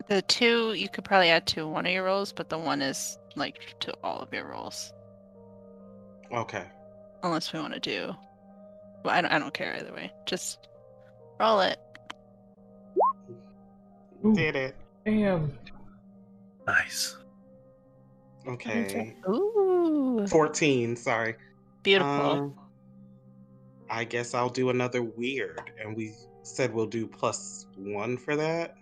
the 2 you could probably add to one of your rolls, but the 1 is like to all of your rolls,
Okay.
unless we want to do. Well, I don't care either way. Just roll it.
Ooh.
Did it.
Damn.
Nice.
Okay.
Ooh,
14, sorry.
beautiful.
I guess I'll do another weird. And we said we'll do +1 for that.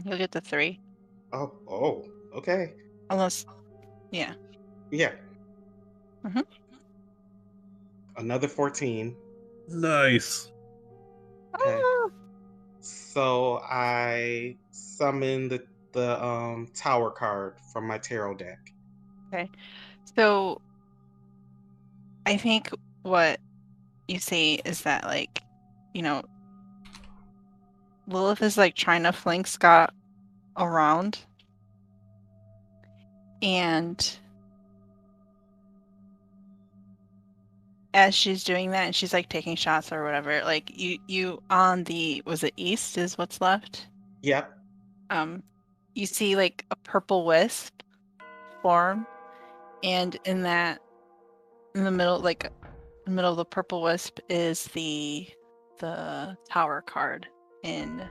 You'll get the 3,
Oh, okay.
unless, yeah.
Yeah.
Mhm.
Another 14.
Nice.
Okay.
Ah,
So I summon the tower card from my tarot deck.
So I think what you see is that like, Lilith is like trying to flank Scott around. And as she's doing that and she's like taking shots or whatever, like you on the, was it east is what's left?
Yep.
You see like a purple wisp form, and in the middle, like the middle of the purple wisp is the tower card in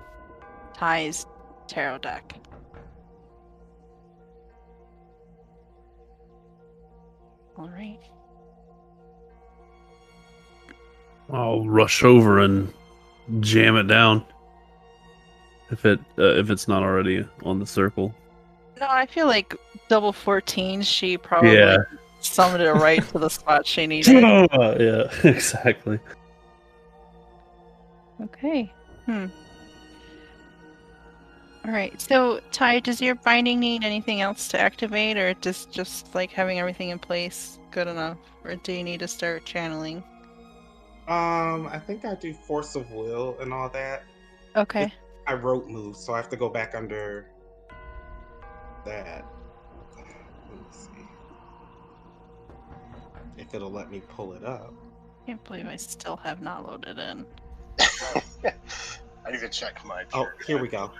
Ty's tarot deck. All right.
I'll rush over and jam it down. If it's not already on the circle.
No, I feel like double 14. She probably
Yeah.
summoned it right to the spot she needed.
Yeah, exactly.
Okay. All right. So, Ty, does your binding need anything else to activate, or does just like having everything in place good enough, or do you need to start channeling?
I think I do force of will and all that.
Okay.
I rote move, so I have to go back under that. Let me see if it'll let me pull it up.
Can't believe I still have not loaded in.
I need to check my.
Oh, here we go.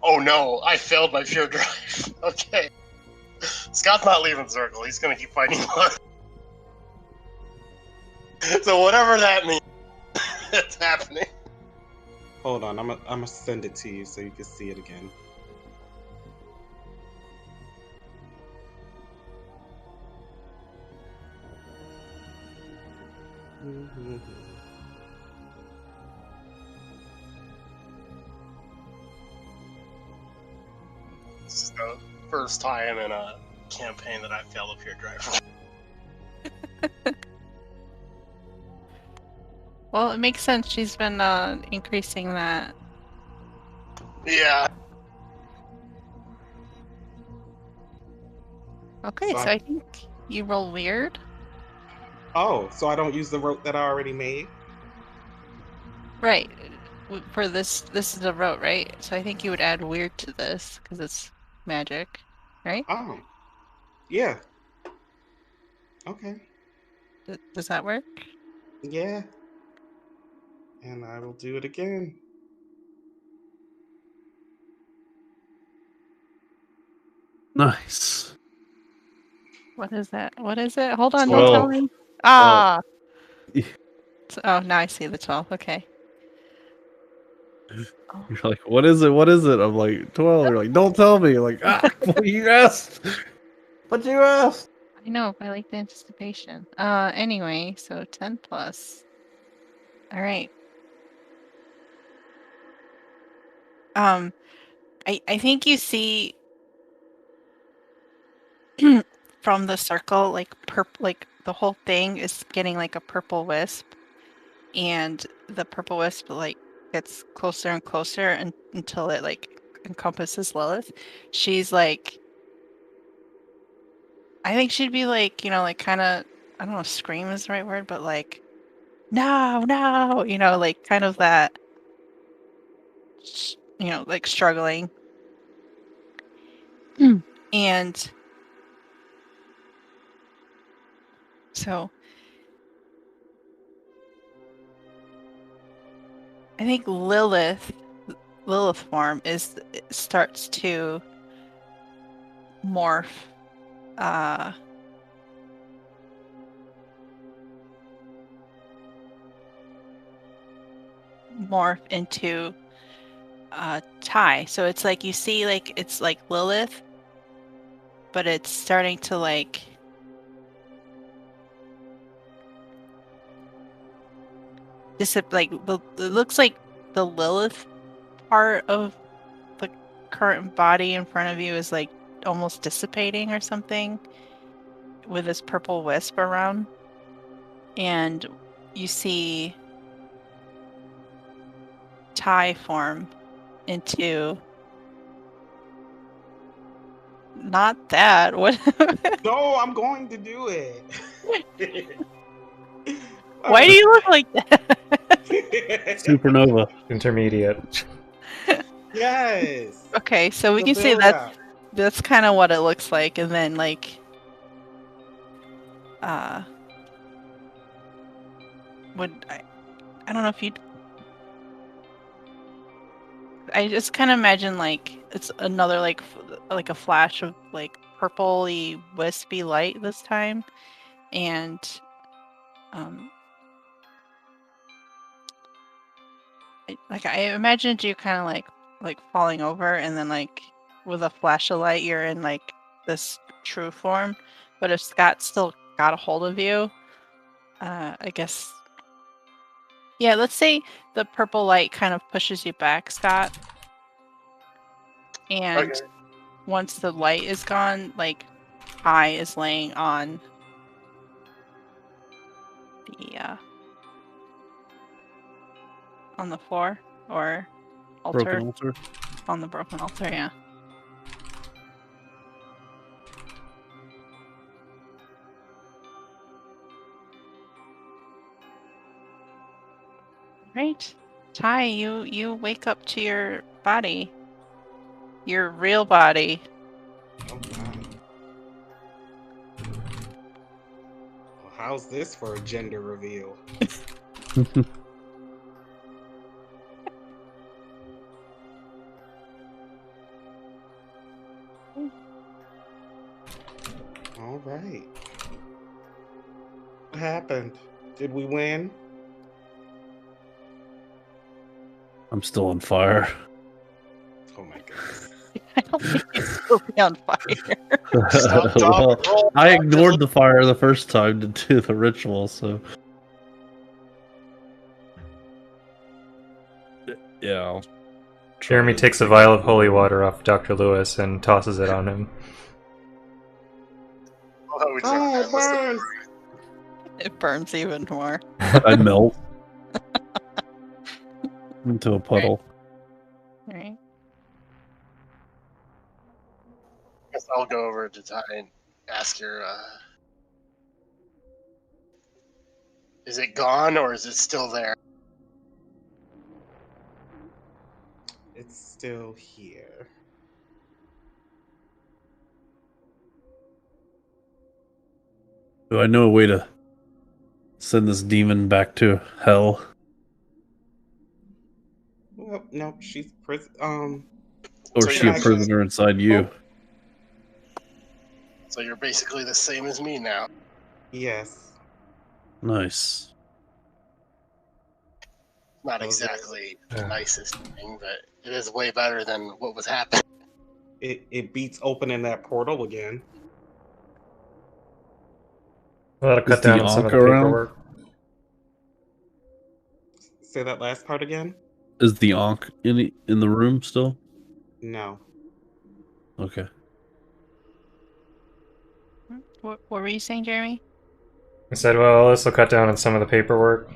Oh no, I failed my pure drive. Okay. Scott's not leaving Circle. He's gonna keep fighting on. So whatever that means, it's happening.
Hold on, I'm gonna send it to you so you can see it again.
This is the first time in a campaign that I failed a pure drive.
Well, it makes sense. She's been increasing that.
Yeah.
Okay, so I think you roll weird.
Oh, so I don't use the rote that I already made?
Right. For this is a rote, right? So I think you would add weird to this because it's magic, right?
Oh, yeah. Okay.
Does that work?
Yeah. And I will do it again.
Nice.
What is that? What is it? Hold on,
12.
don't tell me. Ah. Oh, now I see the 12. Okay.
You're like, what is it? What is it? I'm like, 12. You're like, don't tell me. You're like, well, you asked. But you asked.
I know. I like the anticipation. Anyway, so 10 plus. All right. I think you see from the circle, like the whole thing is getting like a purple wisp, and the purple wisp like gets closer and closer until it like encompasses Lilith. She's like, I think she'd be like, like kind of, I don't know if scream is the right word, but like, no, like kind of that, like struggling. And so I think Lilith form starts to morph into Ty. So it's like you see like it's like Lilith, but it's starting to like it looks like the Lilith part of the current body in front of you is like almost dissipating or something with this purple wisp around, and you see Ty form into not that. What?
No, I'm going to do it.
Why do you look like that?
Supernova.
Intermediate.
Yes.
Okay, so we
The
can say
build-up.
that's kind of what it looks like, and then like I don't know if you'd, I just kind of imagine like it's another like a flash of like purpley wispy light this time, and I imagined you kind of like falling over, and then like with a flash of light you're in like this true form. But if Scott still got a hold of you, I guess, yeah, let's say the purple light kind of pushes you back, Scott, and
Okay.
once the light is gone, like Ty is laying on the on the floor or
Broken
altar?
altar.
On the broken altar, yeah. Right. Ty, you wake up to your body. Your real body.
Oh my. Well, how's this for a gender reveal? All right. What happened? Did we win?
I'm still on fire.
Oh my goodness.
I don't think he's still be on fire.
Stop, drop,
Well,
and roll.
I ignored the fire the first time to do the ritual, so yeah. I'll try
Jeremy
to
takes a
take
vial
it.
of holy water off Dr. Lewis and tosses it on him.
Oh, we just
Oh,
have
it
to list it.
burns!
It burns even more.
I melt into a puddle.
Right.
Guess I'll go over to Ty and ask her, is it gone or is it still there?
It's still here.
Do I know a way to send this demon back to hell?
Well, nope, she's
Or
So
is she
you're
a
actually-
prisoner inside you?
So you're basically the same as me now.
yes.
Nice.
Not
Those are-
exactly the
Yeah.
nicest thing, but it is way better than what was happening.
It beats opening that portal again.
Well, that'll cut
Is the
down on some of the
Ankh around?
paperwork.
Say that last part again?
Is the Ankh in the room still?
No.
Okay.
What were you saying, Jeremy?
I said, well, this will cut down on some of the paperwork.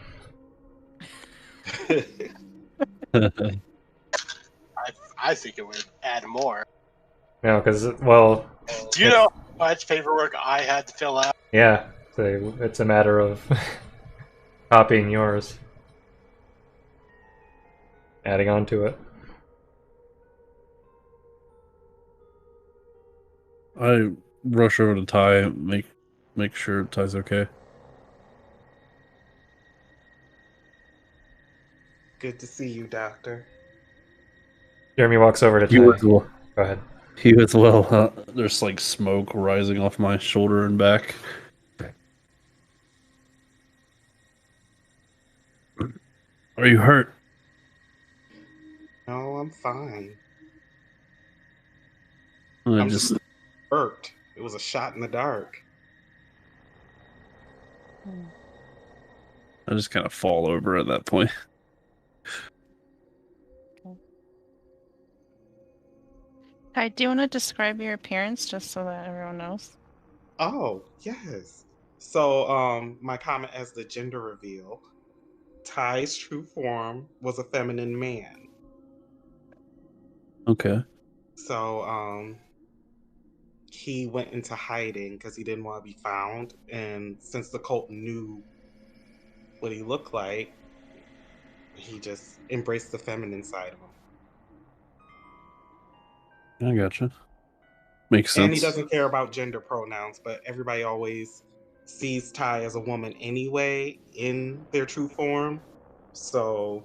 I think it would add more.
No, because, well,
Do you know how much paperwork I had to fill out?
yeah, so it's a matter of copying yours. Adding on to it.
I rush over to Ty, make sure Ty's okay.
Good to see you, Doctor.
Jeremy walks over to
You
Ty.
as well.
Go ahead.
You as well. Huh? There's like smoke rising off my shoulder and back. Are you hurt?
No, I'm fine.
I
I'm
just
just hurt. It was a shot in the dark.
kind of fall over at that point.
Ty, do you want to describe your appearance just so that everyone knows?
Oh, yes. So, my comment as the gender reveal, Ty's true form was a feminine man.
Okay.
So, he went into hiding because he didn't want to be found. And since the cult knew what he looked like, he just embraced the feminine side of him.
I gotcha. Makes sense.
And he doesn't care about gender pronouns, but everybody always sees Ty as a woman anyway in their true form. So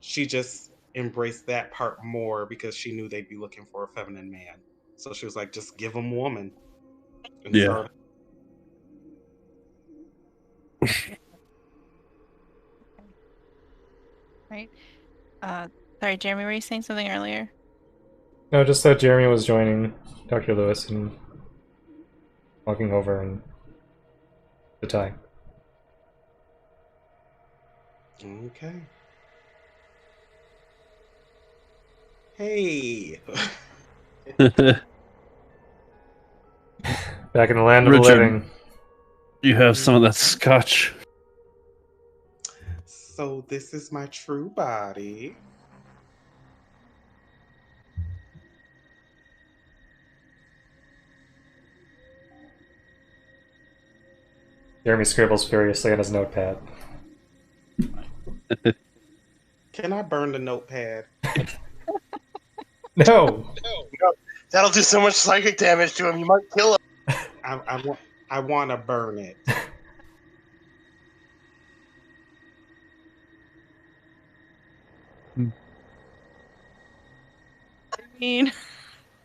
she just embraced that part more because she knew they'd be looking for a feminine man. So she was like, just give him woman. And
Yeah.
started-
Right. Sorry, Jeremy, were you saying something earlier?
No, just that Jeremy was joining Dr. Lewis and walking over and to Ty.
Okay. Hey.
Back in the land of
Richard.
the living.
You have some of that scotch.
So this is my true body.
Jeremy scribbles furiously on his notepad.
Can I burn the notepad?
No!
No, that'll do so much psychic damage to him. You might kill him.
I want to burn it.
I mean,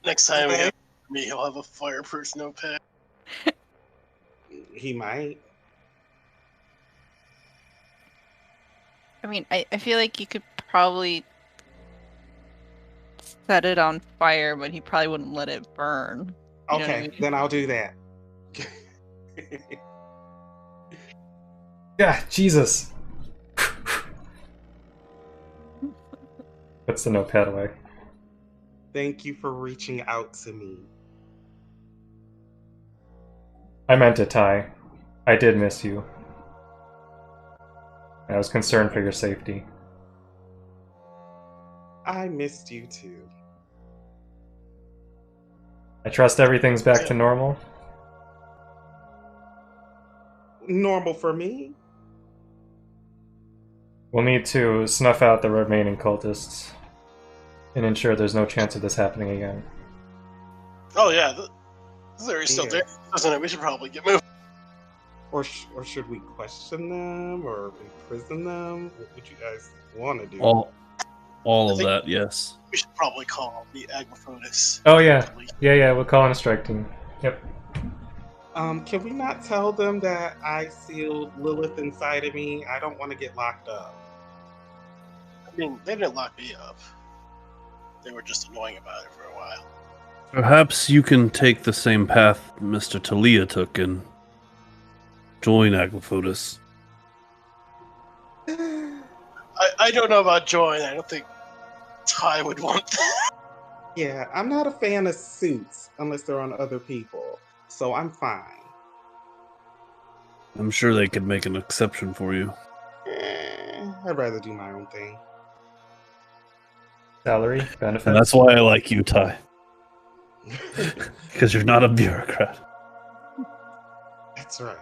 Next time we have me, he'll have a fireproof notepad.
He might.
I feel like you could probably set it on fire, but he probably wouldn't let it burn. You know what I
Okay,
mean?
then I'll do that.
Yeah, Jesus! Puts the notepad away.
Thank you for reaching out to me.
I meant it, Ty. I did miss you. I was concerned for your safety.
I missed you too.
I trust everything's back to normal.
Normal for me?
We'll need to snuff out the remaining cultists and ensure there's no chance of this happening again.
Oh yeah, Larry's still
Yeah.
there, isn't it? We should probably get moving.
Or should we question them or imprison them? What would you guys want to do?
All
I
of
think-
that, yes.
We should probably call the Agmaphotis.
Oh yeah, yeah, we'll call in a strike team. Yep.
Can we not tell them that I sealed Lilith inside of me? I don't want to get locked up.
I mean, they didn't lock me up. They were just annoying about it for a while.
Perhaps you can take the same path Mr. Talia took and join Aglafotis.
I don't know about join. I don't think Ty would want that.
Yeah, I'm not a fan of suits unless they're on other people, so I'm fine.
I'm sure they could make an exception for you.
I'd rather do my own thing.
Salary, benefits.
And that's why I like you, Ty. Because you're not a bureaucrat.
That's right.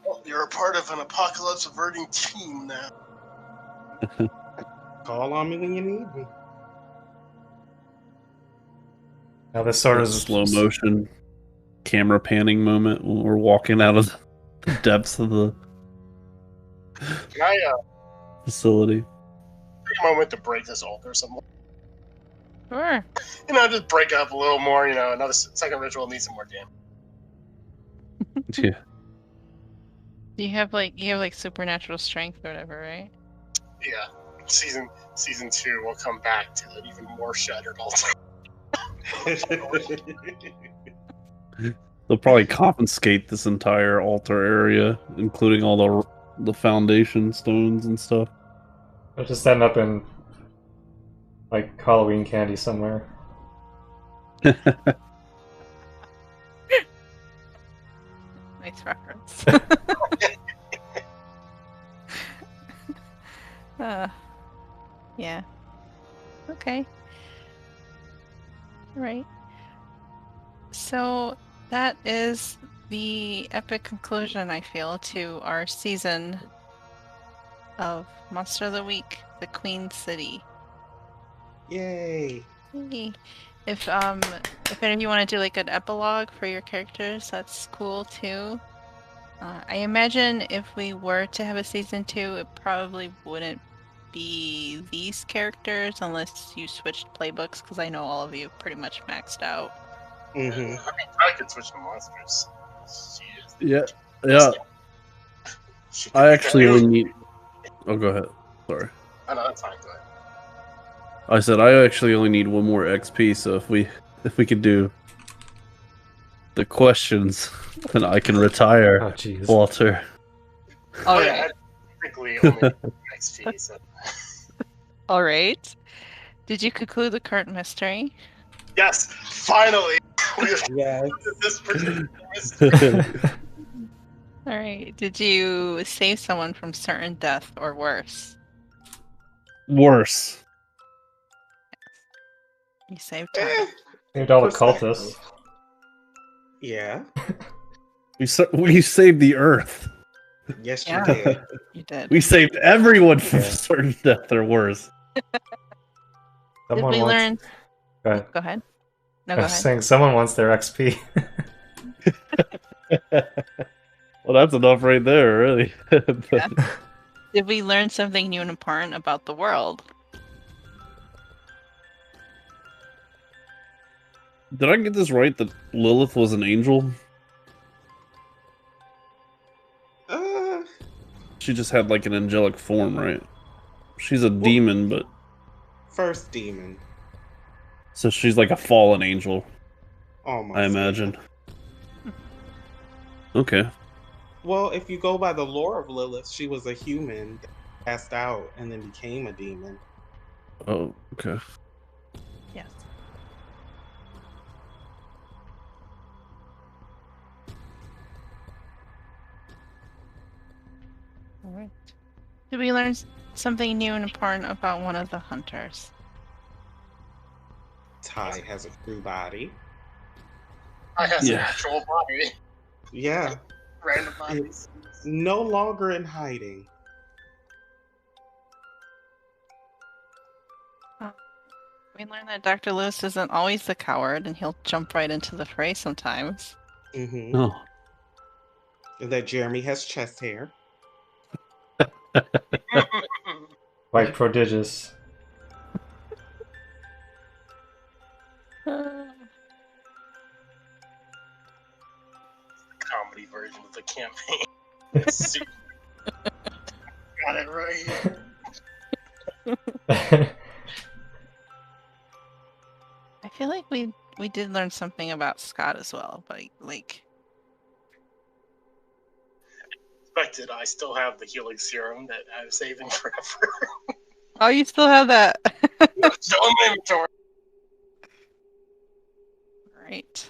Well, you're a part of an apocalypse averting team now.
Call on me when you need me.
Now this sort of
Slow motion camera panning moment when we're walking out of the depths of the
Can I
facility.
take a moment to break this altar somewhere?
Sure.
Just break up a little more. Another second ritual needs some more damage.
Yeah.
You have like supernatural strength or whatever, right?
Yeah, season 2 will come back to an even more shattered altar.
They'll probably confiscate this entire altar area, including all the foundation stones and stuff.
I'll just end up in like Halloween candy somewhere.
Nice reference. Yeah. Okay. All right. So that is the epic conclusion, I feel, to our season of Monster of the Week, the Queen City.
Yay.
Yay. If any of you want to do like an epilogue for your characters, that's cool too. I imagine if we were to have a season 2, it probably wouldn't be these characters unless you switched playbooks, because I know all of you pretty much maxed out.
hmm
I mean, I could switch to monsters.
Yeah. I actually only need. Oh, go ahead. Sorry.
I know, that's fine. Go ahead.
I said I actually only need one more XP, so if we could do the questions, then I can retire,
Oh jeez.
Walter.
All
Oh, yeah,
right.
I technically only XP, so.
All right. Did you conclude the current mystery?
Yes, finally! We have
Yes.
this particular mystery.
All right. Did you save someone from certain death or worse?
Worse.
You saved
Eh,
Ty.
Saved all the
Perspective.
cultists.
Yeah.
We saved the Earth.
Yes,
Yeah.
you did.
You did.
We saved everyone from
Yeah.
certain death or worse.
Did
Someone
we
wants.
learn?
Go ahead.
Go ahead. No,
I
go
was
ahead.
saying someone wants their XP.
Well, that's enough right there, really.
Yeah. Did we learn something new and important about the world?
Did I get this right that Lilith was an angel?
Uh,
She just had like an angelic form, right? She's a demon, but
first demon.
so she's like a fallen angel,
Almost.
I imagine. Okay.
Well, if you go by the lore of Lilith, she was a human that passed out and then became a demon.
Oh, okay.
Yes. All right. Did we learn something new and important about one of the hunters?
Ty has a true body.
I has an
Yeah.
actual body.
Yeah.
Random bodies.
No longer in hiding.
We learned that Dr. Lewis isn't always the coward and he'll jump right into the fray sometimes.
Mm-hmm.
Oh.
And that Jeremy has chest hair.
Quite prodigious.
Comedy version of the campaign. Got it right.
I feel like we did learn something about Scott as well, but like
Expected. I still have the healing serum that I'm saving forever.
oh, you still have that.
Still in my inventory.
Right.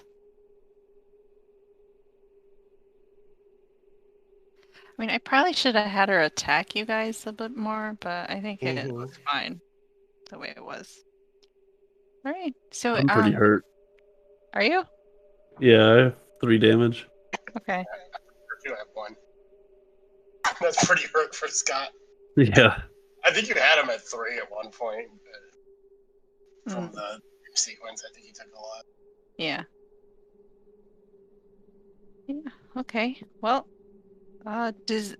I mean, I probably should have had her attack you guys a bit more, but I think it
Mhm.
was fine the way it was. All right. So,
I'm pretty hurt.
are you
Yeah, I have 3 damage.
okay?
I do have one. That's pretty hurt for Scott.
Yeah.
I think you had him at 3 at one point. But from
Mm,
the sequence, I think he took a lot.
yeah. Yeah. Okay. Well, do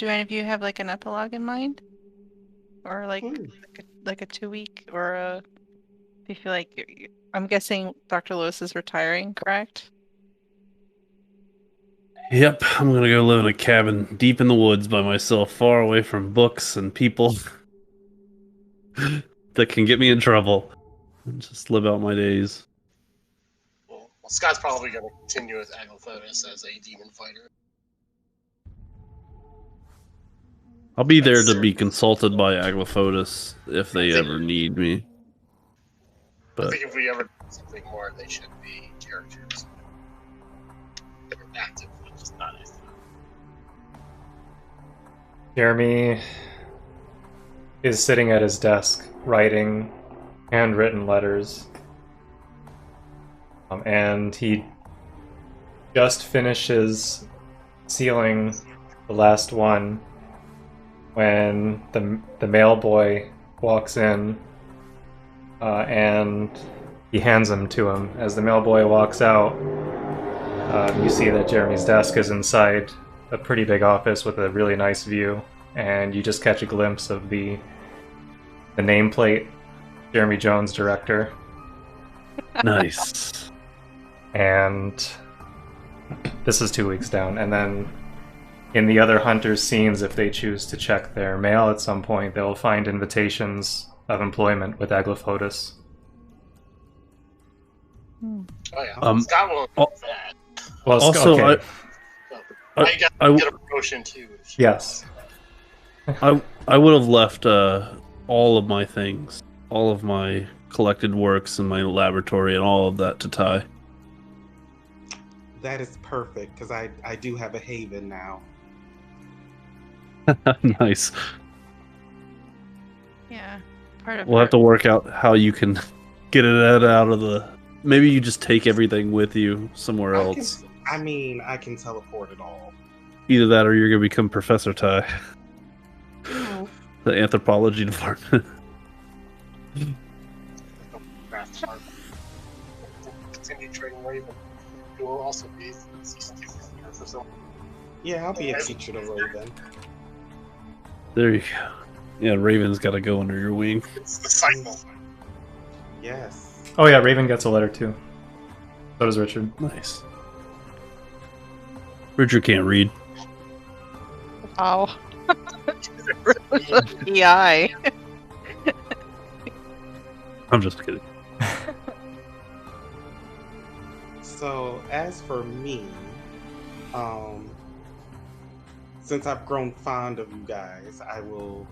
any of you have like an epilogue in mind, or like
Hmm.
like a 2-week, or a? Do you feel like I'm guessing Dr. Lewis is retiring, correct?
Yep, I'm gonna go live in a cabin deep in the woods by myself, far away from books and people that can get me in trouble. And just live out my days.
Well, Scott's probably going to continue with Aglathodis as a demon fighter.
I'll be there to be consulted by Aglathodis if they
I think-
ever need me.
I
But
think if we ever do something more, they should be characters. They're active, which is not nice.
Jeremy is sitting at his desk writing handwritten letters. And he just finishes sealing the last one when the mail boy walks in and he hands them to him. As the mail boy walks out, you see that Jeremy's desk is inside a pretty big office with a really nice view, and you just catch a glimpse of the nameplate, Jeremy Jones, director.
nice.
And this is 2 weeks down. And then in the other hunters' scenes, if they choose to check their mail at some point, they'll find invitations of employment with Aglathodis.
Hmm.
Oh yeah, Scott won't do that.
Well,
Also,
okay.
I got
I-
to get a promotion too.
Yes.
I would have left all of my things, all of my collected works in my laboratory and all of that to Ty.
that is perfect because I do have a haven now.
Nice.
Yeah. Part of
We'll have to work out how you can get it out of the. Maybe you just take everything with you somewhere else.
I can teleport it all.
Either that, or you're gonna become Professor Ty,
No.
the anthropology department.
Continue training Raven. It will also be season 2 or so.
Yeah, I'll be a teacher to Raven.
There you go. Yeah, Raven's got to go under your wing.
It's the cycle.
Yes.
Oh yeah, Raven gets a letter too. So does Richard.
Nice. Richard can't read.
Wow. EI.
I'm just kidding.
So as for me, since I've grown fond of you guys, I will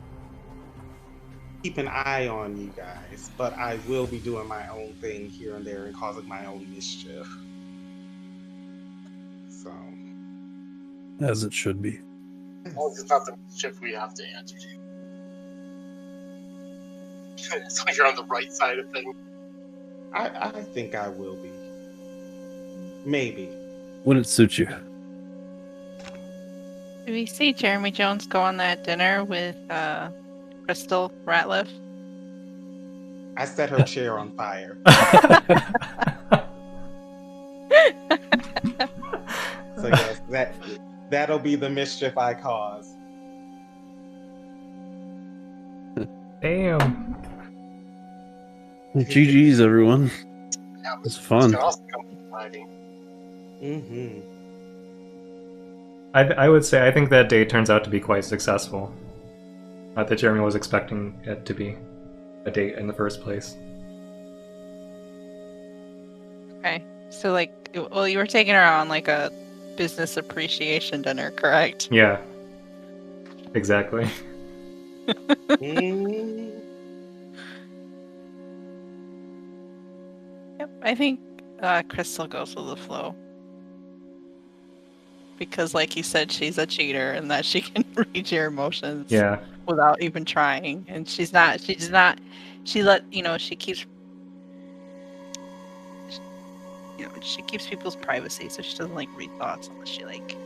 keep an eye on you guys, but I will be doing my own thing here and there and causing my own mischief. So,
As it should be.
As long as it's not the ship we have to answer to. So you're on the right side of things.
I think I will be. Maybe.
When it suits you.
Did we see Jeremy Jones go on that dinner with Crystal Ratliff?
I set her chair on fire. So yes, that'll be the mischief I cause.
Damn.
GG's, everyone.
Yeah,
It's fun.
can also come from fighting.
Mm-hmm.
I would say I think that date turns out to be quite successful. Not that Jeremy was expecting it to be a date in the first place.
Okay. So, like, well, you were taking her on, like, a business appreciation dinner, correct?
Yeah. Exactly.
Mm.
Yep. I think Crystal goes with the flow. Because, like you said, she's a cheater and that she can read your emotions
Yeah.
without even trying. And she keeps people's privacy, so she doesn't, like, read thoughts unless she, like,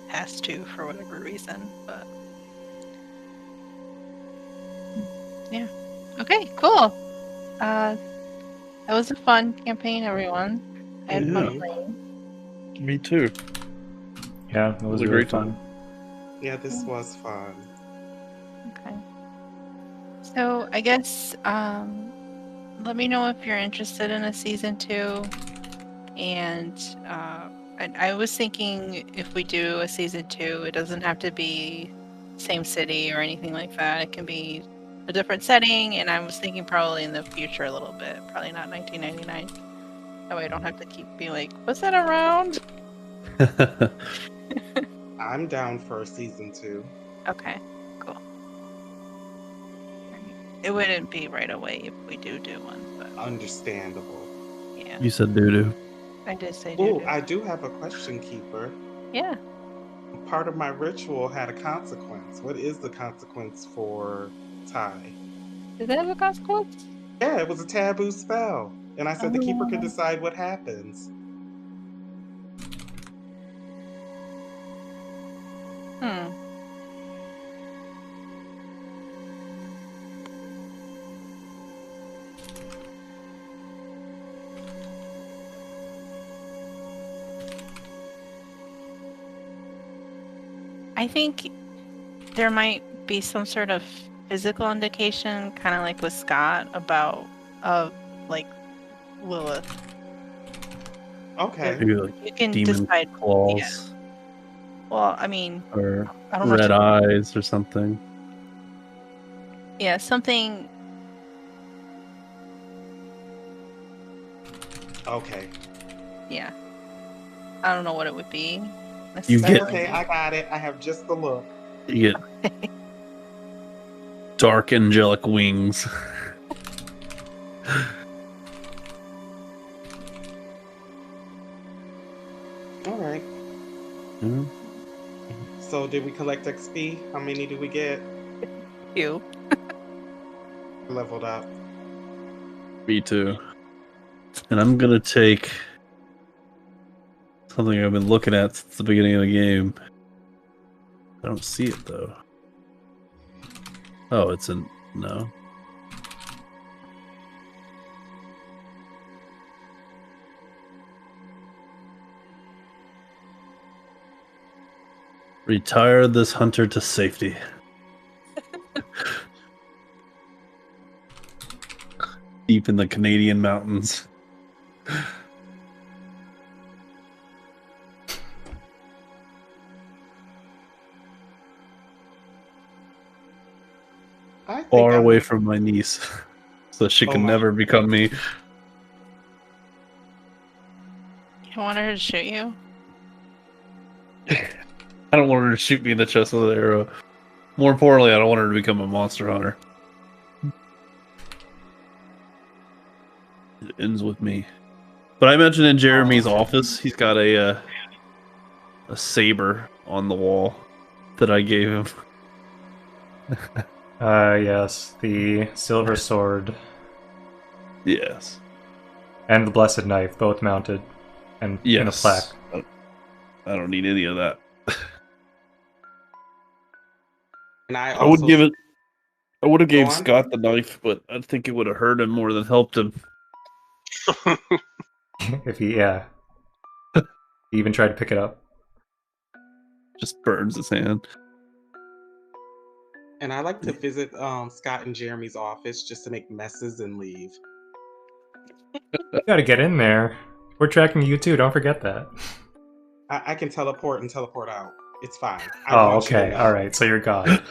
has to for whatever reason. But yeah. Okay, cool. That was a fun campaign, everyone. I had fun
Mhm.
playing.
Me too.
Yeah, it was
a
really
great
fun.
time.
Yeah, this was fun.
Okay. So I guess let me know if you're interested in a season 2. And I was thinking if we do a season 2, it doesn't have to be same city or anything like that. It can be a different setting, and I was thinking probably in the future a little bit, probably not 1999. That way I don't have to keep being like, was that around?
I'm down for season 2.
Okay, cool. It wouldn't be right away if we do one, but
Understandable.
yeah,
You said doo-doo.
I did say
Oh,
do.
I do have a question, Keeper.
Yeah.
Part of my ritual had a consequence. What is the consequence for Ty?
Did that have a consequence?
Yeah, it was a taboo spell. And I said the Keeper can
Oh.
decide what happens.
I think there might be some sort of physical indication, kind of like with Scott, about like Lilith.
Okay.
Maybe like
You can
demon
decide.
claws
Yeah. Well, I mean,
or
I don't know.
red eyes or something.
Yeah, something.
Okay.
Yeah. I don't know what it would be.
You get-
necessarily.
Okay, I got it. I have just the look.
You get dark angelic wings. Yeah.
So did we collect XP? How many did we get?
You.
Leveled up.
Me too. And I'm gonna take something I've been looking at since the beginning of the game. I don't see it though. Oh, it's in no. Retire this hunter to safety. Deep in the Canadian mountains.
I think
Far
I'm
away
gonna-
from my niece. So she
Oh
can
my.
never become me.
You want her to shoot you?
I don't want her to shoot me in the chest with an arrow. More importantly, I don't want her to become a monster hunter. It ends with me. But I imagine in Jeremy's office, he's got a saber on the wall that I gave him.
Yes, the silver sword
Yes.
and the blessed knife, both mounted and in a plaque.
I don't need any of that.
And I
I would
also
give it. I would have
Go
gave
on.
Scott the knife, but I think it would have hurt him more than helped him.
If he, yeah. He even tried to pick it up.
Just burns his hand.
And I like to visit Scott and Jeremy's office just to make messes and leave.
You gotta get in there. We're tracking you too, don't forget that.
I can teleport and teleport out. It's fine. I
Oh,
want you to
okay,
know.
alright, so you're God.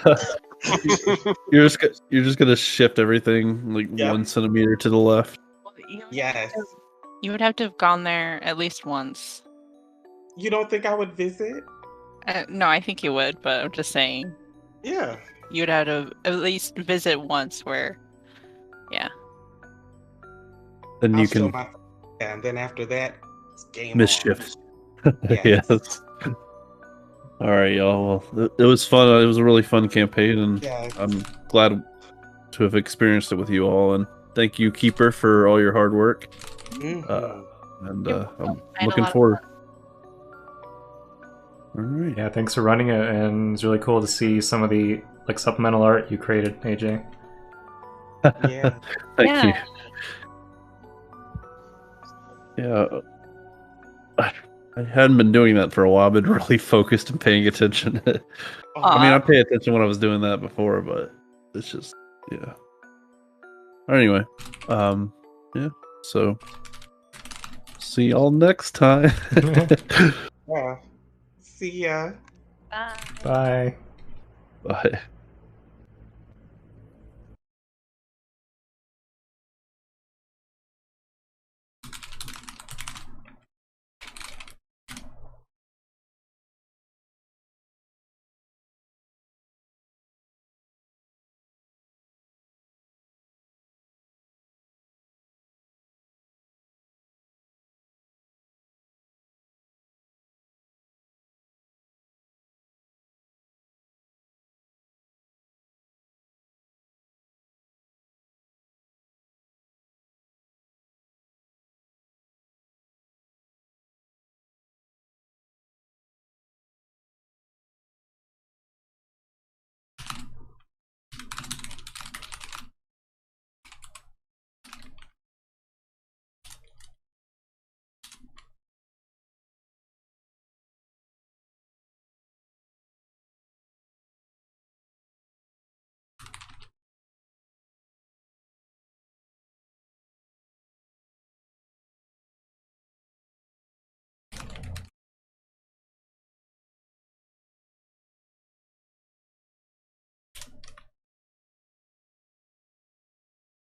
You're just gonna shift everything like
Yep.
1 centimeter to the left.
Yes.
You would have to have gone there at least once.
You don't think I would visit?
No, I think you would, but I'm just saying.
Yeah.
You'd have to at least visit once where, yeah.
Then
I'll
you
show
can
my and then after that, it's game
mischief.
on. Yes.
Yes. All right, y'all. Well, it was fun. It was a really fun campaign, and
Yes.
I'm glad to have experienced it with you all. And thank you, Keeper, for all your hard work.
Mhm.
And
You're
I'm
welcome. I had a
looking
lot of
forward. All right.
Yeah, thanks for running it, and it's really cool to see some of the like supplemental art you created, AJ.
Yeah.
Thank you.
Yeah.
Yeah. I hadn't been doing that for a while. I've been really focused and paying attention. I mean, I pay attention when I was doing that before, but it's just, yeah. Anyway, yeah. So, see y'all next time.
Yeah. See ya.
Bye.
Bye.
Bye.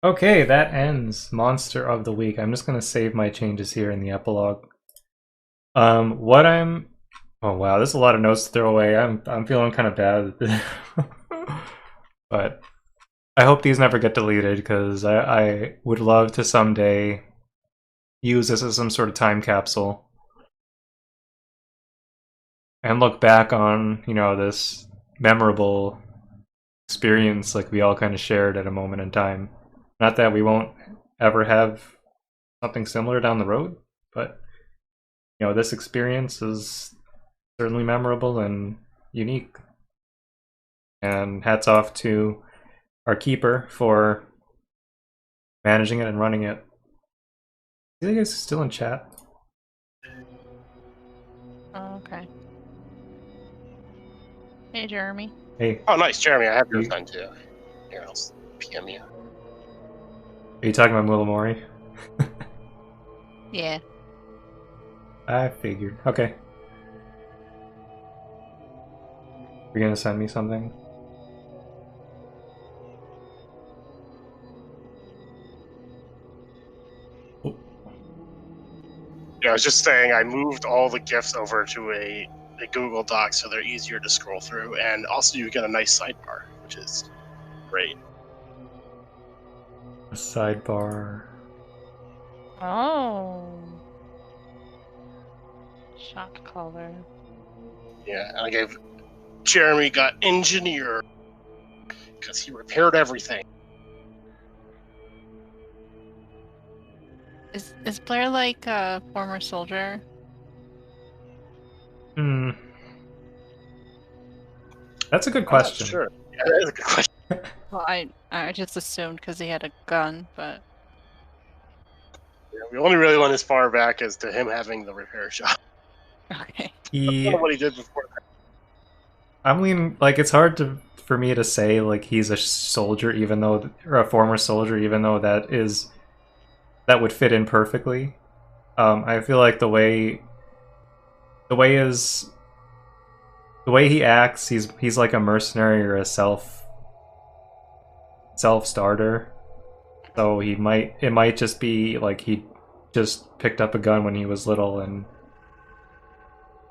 Okay, that ends Monster of the Week. I'm just gonna save my changes here in the epilogue. What I'm oh wow, there's a lot of notes to throw away. I'm feeling kind of bad. But I hope these never get deleted because I would love to someday use this as some sort of time capsule. and look back on, you know, this memorable experience like we all kind of shared at a moment in time. Not that we won't ever have something similar down the road, but you know, this experience is certainly memorable and unique. And hats off to our keeper for managing it and running it. Are you guys still in chat?
Oh, okay. Hey, Jeremy.
Hey,
Oh, nice, Jeremy. I have yours done too. Here, I'll PM you.
are you talking about Mulamori?
Yeah.
I figured. Okay. You're gonna send me something?
Yeah, I was just saying I moved all the GIFs over to a Google Doc so they're easier to scroll through, and also you get a nice sidebar, which is great.
A sidebar.
Oh. Shot color.
Yeah, and I gave Jeremy got engineer because he repaired everything.
Is Blair like a former soldier?
Hmm. That's a good
I'm not
question.
sure. Yeah, that is a good question.
Well, I just assumed because he had a gun, but
Yeah, we only really went as far back as to him having the repair shop.
okay.
I
He,
don't know what he did before that.
I mean, like it's hard for me to say like he's a soldier, even though, or a former soldier, even though that would fit in perfectly. I feel like the way he acts, he's like a mercenary or a self starter. So it might just be like he just picked up a gun when he was little and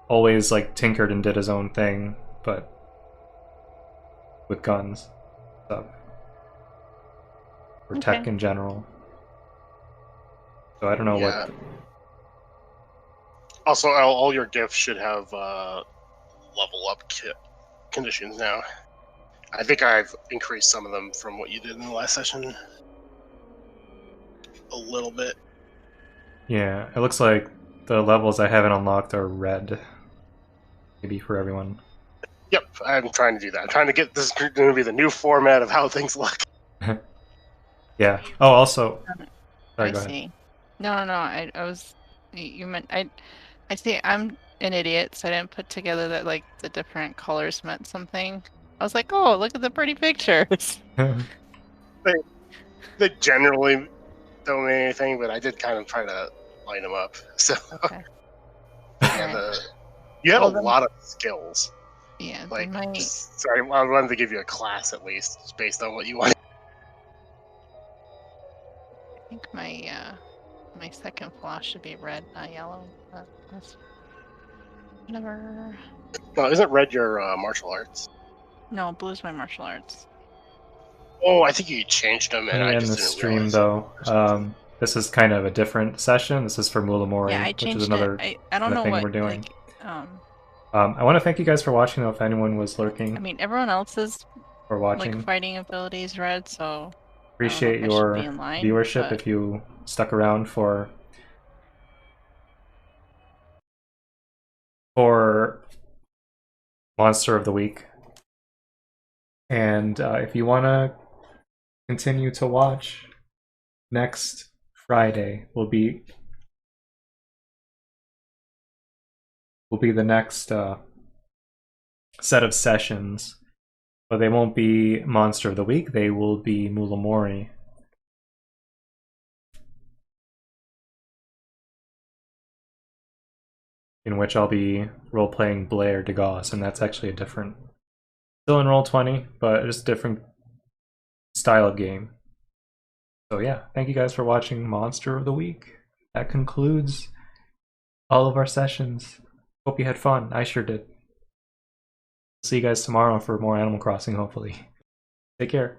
always like tinkered and did his own thing, but with guns stuff or tech
Okay.
in general. So I don't know
Yeah.
what.
Also, all your gifts should have level up conditions now. I think I've increased some of them from what you did in the last session a little bit.
Yeah, it looks like the levels I haven't unlocked are red. Maybe for everyone.
Yep, I'm trying to do that. I'm trying to get this going to be the new format of how things look.
Yeah. Oh, also. Sorry,
I
go ahead.
see. No. I was. You meant I see. I'm an idiot, so I didn't put together that like the different colors meant something. I was like, oh, look at the pretty pictures.
They generally don't mean anything, but I did kind of try to line them up. So,
Okay.
and
Alright.
you have
Well,
a
then-
lot of skills.
Yeah.
Like,
Then my
sorry, I wanted to give you a class at least, just based on what you want.
I think my second flash should be red, not yellow. But that's whatever.
No, isn't red your martial arts?
No, blue's my martial arts.
Oh, I think you changed them, and
Let me
I
end
just
this
didn't
stream
realize
though.
or something.
This is kind of a different session. This is for Mulamori,
Yeah, I
which
changed
is another
it. I don't
kinda
know
thing
what
we're doing.
like
I want to thank you guys for watching. Though, if anyone was lurking
I mean everyone else's
or watching,
like fighting abilities red, so
appreciate
I don't know if I should be
your
in line,
viewership.
but-
If you stuck around for Monster of the Week, and if you want to continue to watch, next Friday will be the next set of sessions, but they won't be Monster of the Week. They will be Mulamori. In which I'll be role-playing Blair DeGauss, and that's actually a different... Still in Roll20, but just a different style of game. So yeah, thank you guys for watching Monster of the Week. That concludes all of our sessions. Hope you had fun. I sure did. See you guys tomorrow for more Animal Crossing, hopefully. Take care.